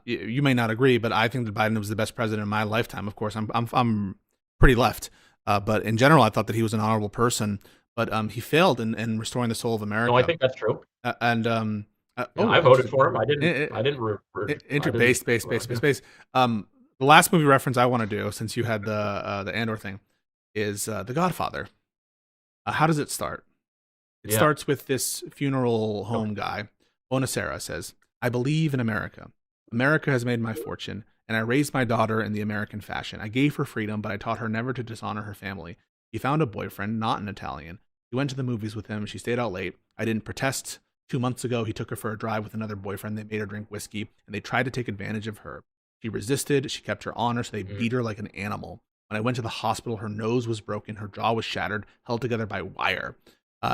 you may not agree, but I think that Biden was the best president in my lifetime. Of course, I'm pretty left, but in general, I thought that he was an honorable person. But he failed in restoring the soul of No, I America. think that's true. And Yeah, I voted interesting. for him. I didn't. I- I didn't. I Inter didn't. base base base base Yeah. base. The last movie reference I want to do, since you had the Andor thing, is The Godfather. How does it start? It Yeah. starts with this funeral Okay. home guy. Bonacera says, "I believe in America. America has made my fortune, and I raised my daughter in the American fashion. I gave her freedom, but I taught her never to dishonor her family. He found a boyfriend, not an Italian. He went to the movies with him. She stayed out late. I didn't protest. 2 months ago, he took her for a drive with another boyfriend. They made her drink whiskey, and they tried to take advantage of her. She resisted. She kept her honor, so they beat her like an animal. When I went to the hospital, her nose was broken, her jaw was shattered, held together by wire.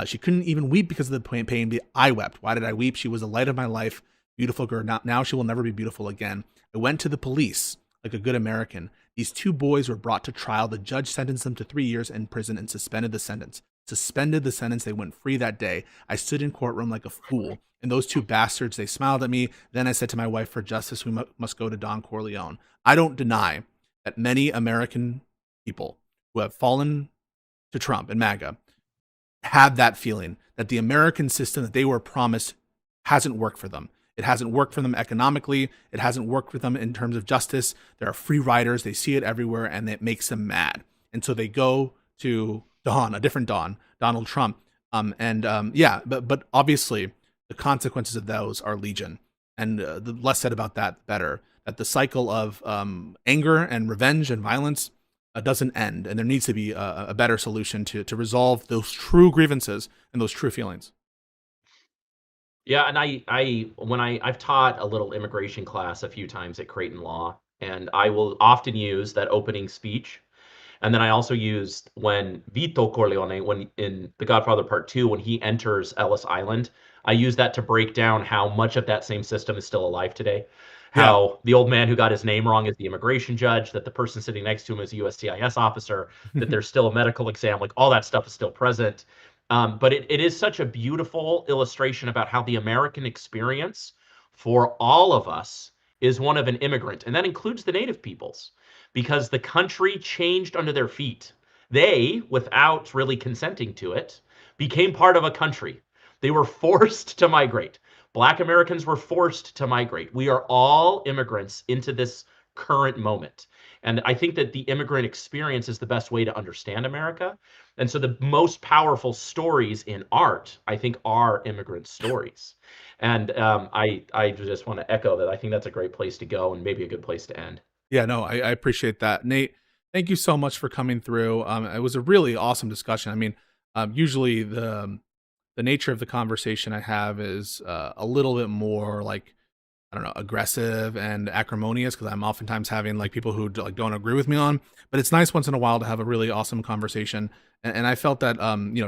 She couldn't even weep because of the pain, but I wept. Why did I weep? She was the light of my life. Beautiful girl. Now she will never be beautiful again. I went to the police like a good American. These 2 boys were brought to trial. The judge sentenced them to 3 years in prison and suspended the sentence. They went free that day. I stood in courtroom like a fool. And those 2 bastards, they smiled at me. Then I said to my wife, for justice, we must go to Don Corleone. I don't deny that many American people who have fallen to Trump and MAGA have that feeling that the American system that they were promised hasn't worked for them. It hasn't worked for them economically. It hasn't worked for them in terms of justice. There are free riders. They see it everywhere, and it makes them mad. And so they go to a different Donald Trump. But obviously the consequences of those are legion. And the less said about that, the better. That the cycle of anger and revenge and violence doesn't end. And there needs to be a better solution to resolve those true grievances and those true feelings. Yeah, and I've taught a little immigration class a few times at Creighton Law, and I will often use that opening speech. And then I also use when Vito Corleone, when in The Godfather Part 2, when he enters Ellis Island, I use that to break down how much of that same system is still alive today. Yeah. How the old man who got his name wrong is the immigration judge, that the person sitting next to him is a USCIS officer, that there's still a medical exam, like all that stuff is still present. But it is such a beautiful illustration about how the American experience for all of us is one of an immigrant, and that includes the native peoples, because the country changed under their feet. They, without really consenting to it, became part of a country. They were forced to migrate. Black Americans were forced to migrate. We are all immigrants into this current moment. And I think that the immigrant experience is the best way to understand America. And so the most powerful stories in art, I think, are immigrant stories. And I just want to echo that. I think that's a great place to go and maybe a good place to end. Yeah, no, I appreciate that. Nate, thank you so much for coming through. It was a really awesome discussion. I mean, usually the nature of the conversation I have is a little bit more like, I don't know, aggressive and acrimonious, because I'm oftentimes having like people who like don't agree with me on. But it's nice once in a while to have a really awesome conversation. And I felt that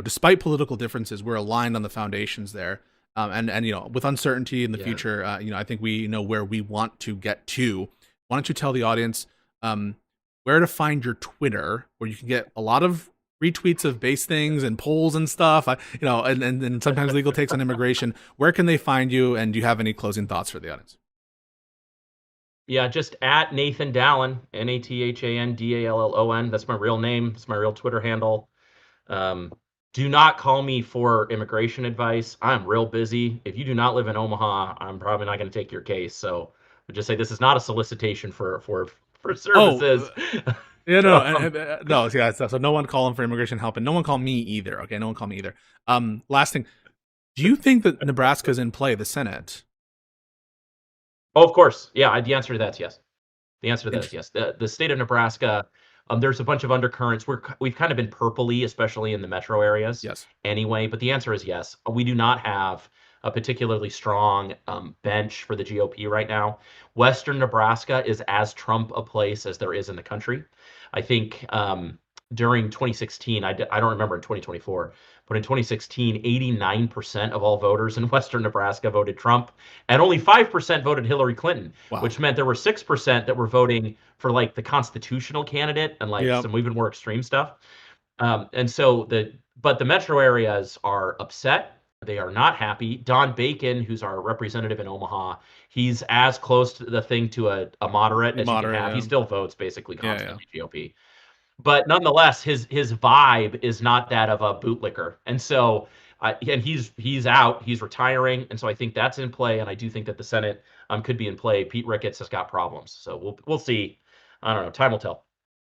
despite political differences, we're aligned on the foundations there. And with uncertainty in the future, I think we know where we want to get to. Why don't you tell the audience where to find your Twitter, where you can get a lot of retweets of base things and polls and stuff, and sometimes legal takes on immigration. Where can they find you? And do you have any closing thoughts for the audience? Yeah, just at Nathan Dallon, NATHANDALLON. That's my real name. That's my real Twitter handle. Do not call me for immigration advice. I'm real busy. If you do not live in Omaha, I'm probably not going to take your case. So I just say this is not a solicitation for services. Yeah, no, yeah. So no one call him for immigration help, and no one call me either. Okay, no one call me either. Last thing, do you think that Nebraska's in play, the Senate? Oh, of course. Yeah, the answer to that's yes. The answer to that is yes. The state of Nebraska, there's a bunch of undercurrents. We've kind of been purpley, especially in the metro areas. Yes. Anyway, but the answer is yes. We do not have a particularly strong bench for the GOP right now. Western Nebraska is as Trump a place as there is in the country. I think during 2016, I don't remember in 2024, but in 2016, 89% of all voters in Western Nebraska voted Trump, and only 5% voted Hillary Clinton, which meant there were 6% that were voting for like the constitutional candidate and like some even more extreme stuff. But the metro areas are upset. They are not happy. Don Bacon, who's our representative in Omaha, he's as close to the thing to a moderate as you can have. He still votes basically constantly GOP. But nonetheless, his vibe is not that of a bootlicker. And so and he's out, he's retiring. And so I think that's in play. And I do think that the Senate could be in play. Pete Ricketts has got problems. So we'll see. I don't know. Time will tell.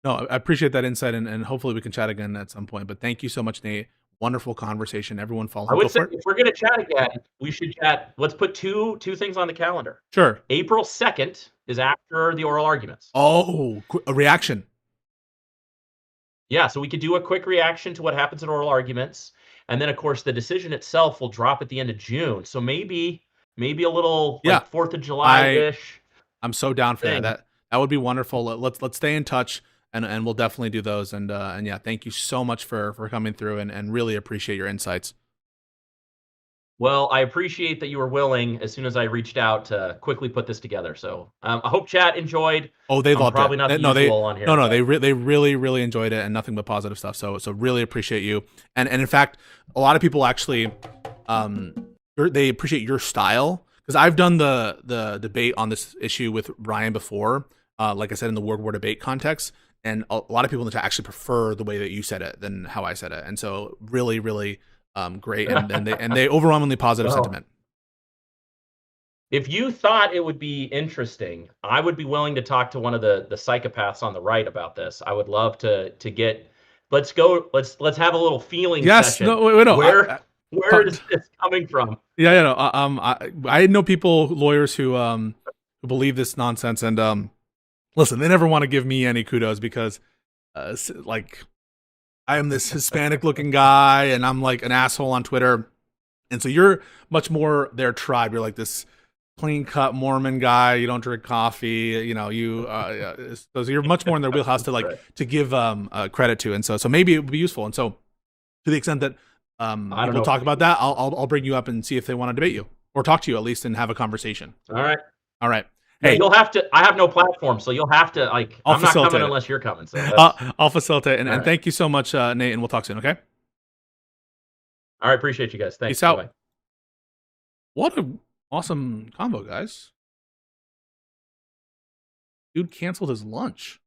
No, I appreciate that insight, and hopefully we can chat again at some point. But thank you so much, Nate. Wonderful conversation. Everyone follow him. I would say if we're going to chat again, we should chat. Let's put two things on the calendar. Sure. April 2nd is after the oral arguments. Oh, a reaction. Yeah, so we could do a quick reaction to what happens in oral arguments, and then of course the decision itself will drop at the end of June. So maybe a little Yeah, like 4th of July I ish I'm so down for that. thing. That would be wonderful. Let's stay in touch, and we'll definitely do those. And yeah, thank you so much for coming through, and really appreciate your insights. Well, I appreciate that you were willing as soon as I reached out to quickly put this together. So I hope chat enjoyed. Oh, they I'm loved it. probably not the No, usual on here, no, but they really enjoyed it, and nothing but positive stuff. So really appreciate you. And in fact, a lot of people actually, um, they appreciate your style, because I've done the debate on this issue with Ryan before. Like I said, in the World War debate context, and a lot of people in the chat actually prefer the way that you said it than how I said it. And so really great, and they overwhelmingly positive well, sentiment. if you thought it would be interesting, I would be willing to talk to one of the psychopaths on the right about this. I would love to get let's have a little feeling Yes, session. no, wait, no, Where is this coming from? yeah, no. I know people, lawyers who believe this nonsense, and listen, they never want to give me any kudos because, like, I am this Hispanic-looking guy, and I'm like an asshole on Twitter, and so you're much more their tribe. You're like this clean-cut Mormon guy. You don't drink coffee. You know, so you're much more in their wheelhouse to Right. give credit to, and so maybe it would be useful, and so to the extent that I don't people know. talk about that, I'll bring you up and see if they want to debate you or talk to you at least and have a conversation. All right. All right. Yeah, Hey, you'll have to. I have no platform, so you'll have to like. I'll I'm not coming facilitate it. unless you're coming. So that's I'll facilitate, all and right. thank you so much, Nate, and we'll talk soon. Okay. All right. Appreciate you guys. Peace Thanks. Bye out. bye. What a awesome combo, guys. Dude canceled his lunch.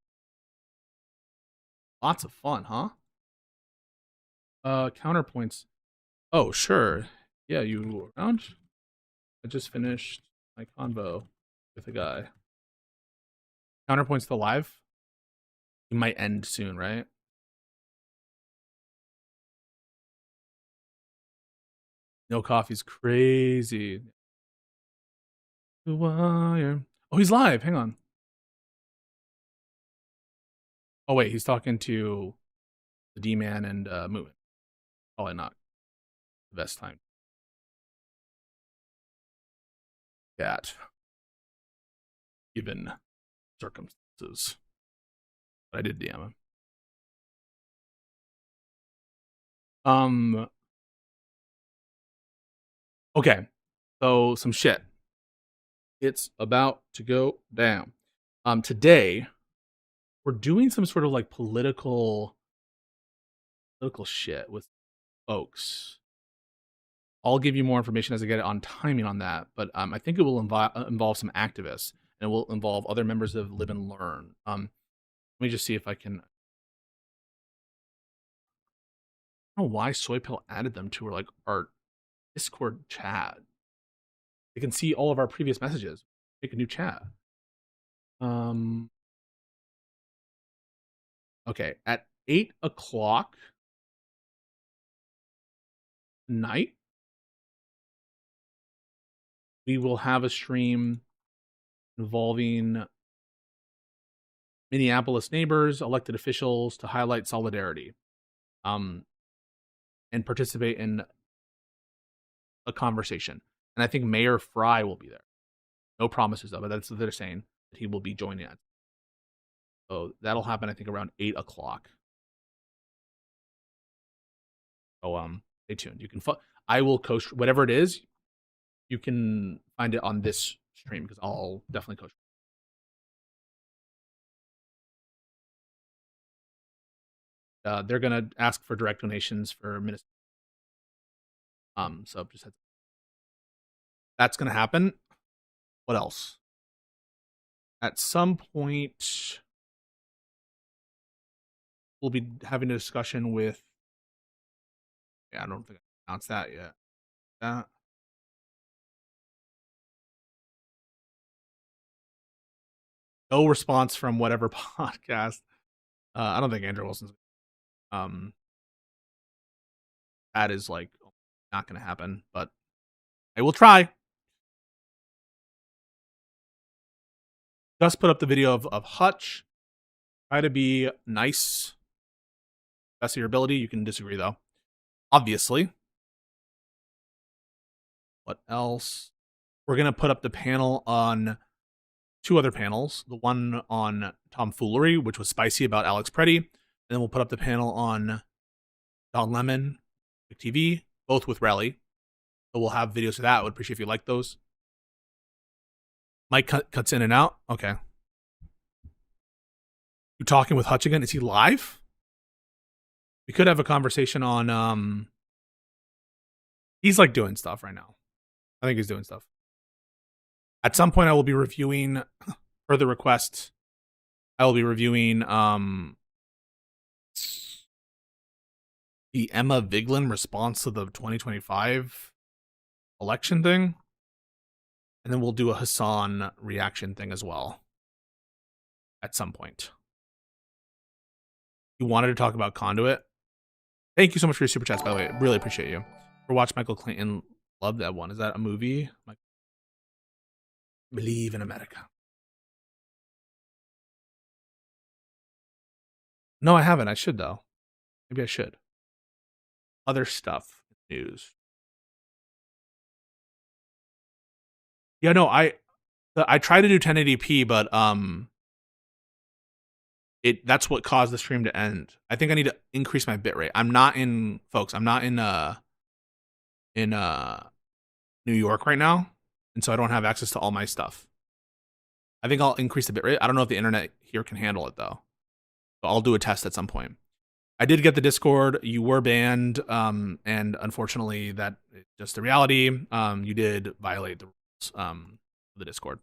Lots of fun, huh? Counterpoints. Oh, sure. Yeah, you around? I just finished my convo with a guy. Counterpoints to live. It might end soon, right? No coffee's crazy. The wire. Oh, he's live. Hang on. Oh wait, he's talking to the D-Man and Moving. Probably not the best time. That, given circumstances, but I did DM him. Okay, so some shit. It's about to go down. Today we're doing some sort of like political shit with folks. I'll give you more information as I get it on timing on that, but I think it will involve some activists, and it will involve other members of Lib and Learn. Let me just see if I can. I don't know why Soypill added them to our Discord chat. They can see all of our previous messages. Make a new chat. Okay, at 8 o'clock tonight, we will have a stream involving Minneapolis neighbors, elected officials, to highlight solidarity, and participate in a conversation. And I think Mayor Fry will be there. No promises though, but that's what they're saying, that he will be joining us. So that'll happen, I think, around 8 o'clock. So stay tuned. You can I will coach whatever it is. You can find it on this stream because I'll definitely coach. They're gonna ask for direct donations for ministry. So just that's gonna happen. What else? At some point, we'll be having a discussion with. Yeah, I don't think I announced that yet. No response from whatever podcast. I don't think Andrew Wilson's. That is like not going to happen, but I will try. Just put up the video of Hutch. Try to be nice best of your ability. You can disagree though. Obviously. What else? We're gonna put up the panel on 2 other panels. The one on tomfoolery, which was spicy about Alex Preddy, and then we'll put up the panel on Don Lemon, TV, both with Rally. So we'll have videos for that. I would appreciate if you like those. Mike cuts in and out. Okay. You talking with Hutch again? Is he live? We could have a conversation on he's like doing stuff right now. I think he's doing stuff. At some point I will be reviewing per the request. I will be reviewing the Emma Vigeland response to the 2025 election thing. And then we'll do a Hassan reaction thing as well. At some point. You wanted to talk about Conduit? Thank you so much for your super chats, by the way. Really appreciate you. For watch Michael Clayton. Love that one. Is that a movie? Believe in America. No, I haven't. I should, though. Maybe I should. Other stuff. News. Yeah, no, I tried to do 1080p, but that's what caused the stream to end. I think I need to increase my bitrate. I'm not in New York right now, and so I don't have access to all my stuff. I think I'll increase the bitrate. I don't know if the internet here can handle it though. But I'll do a test at some point. I did get the Discord. You were banned, and unfortunately, that is just the reality. You did violate the rules of the Discord.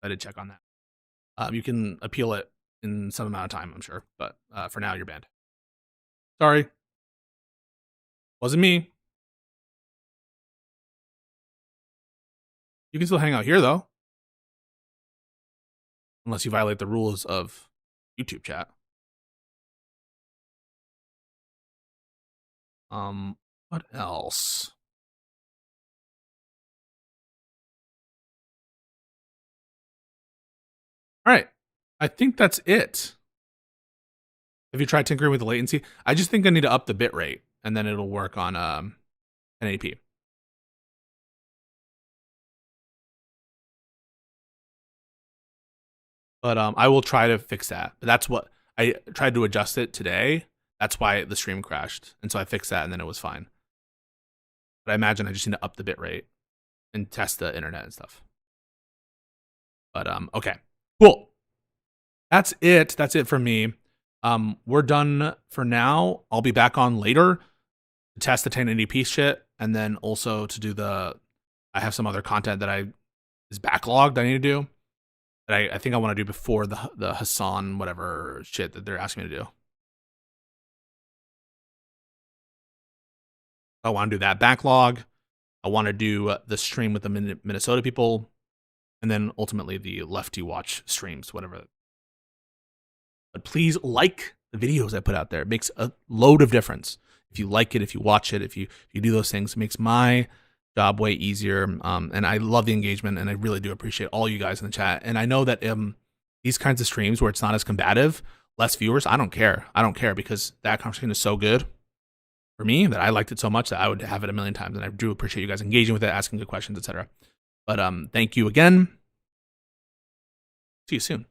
I did check on that. You can appeal it in some amount of time, I'm sure, but for now, you're banned. Sorry, wasn't me. You can still hang out here though, unless you violate the rules of YouTube chat. What else? All right. I think that's it. Have you tried tinkering with the latency? I just think I need to up the bit rate, and then it'll work on 1080p. But I will try to fix that. But that's what I tried to adjust it today. That's why the stream crashed. And so I fixed that, and then it was fine. But I imagine I just need to up the bit rate and test the internet and stuff. But okay, cool. That's it. That's it for me. We're done for now. I'll be back on later to test the 1080p shit, and then also to do I have some other content that is backlogged I need to do. That I think I want to do before the Hassan whatever shit that they're asking me to do. I want to do that backlog. I want to do the stream with the Minnesota people, and then ultimately the Lefty Watch streams, whatever. But please like the videos I put out there. It makes a load of difference. If you like it, if you watch it, if you do those things, it makes my job way easier. And I love the engagement, and I really do appreciate all you guys in the chat. And I know that these kinds of streams where it's not as combative, less viewers, I don't care. I don't care because that conversation is so good for me that I liked it so much that I would have it a million times. And I do appreciate you guys engaging with it, asking good questions, etc. But thank you again. See you soon.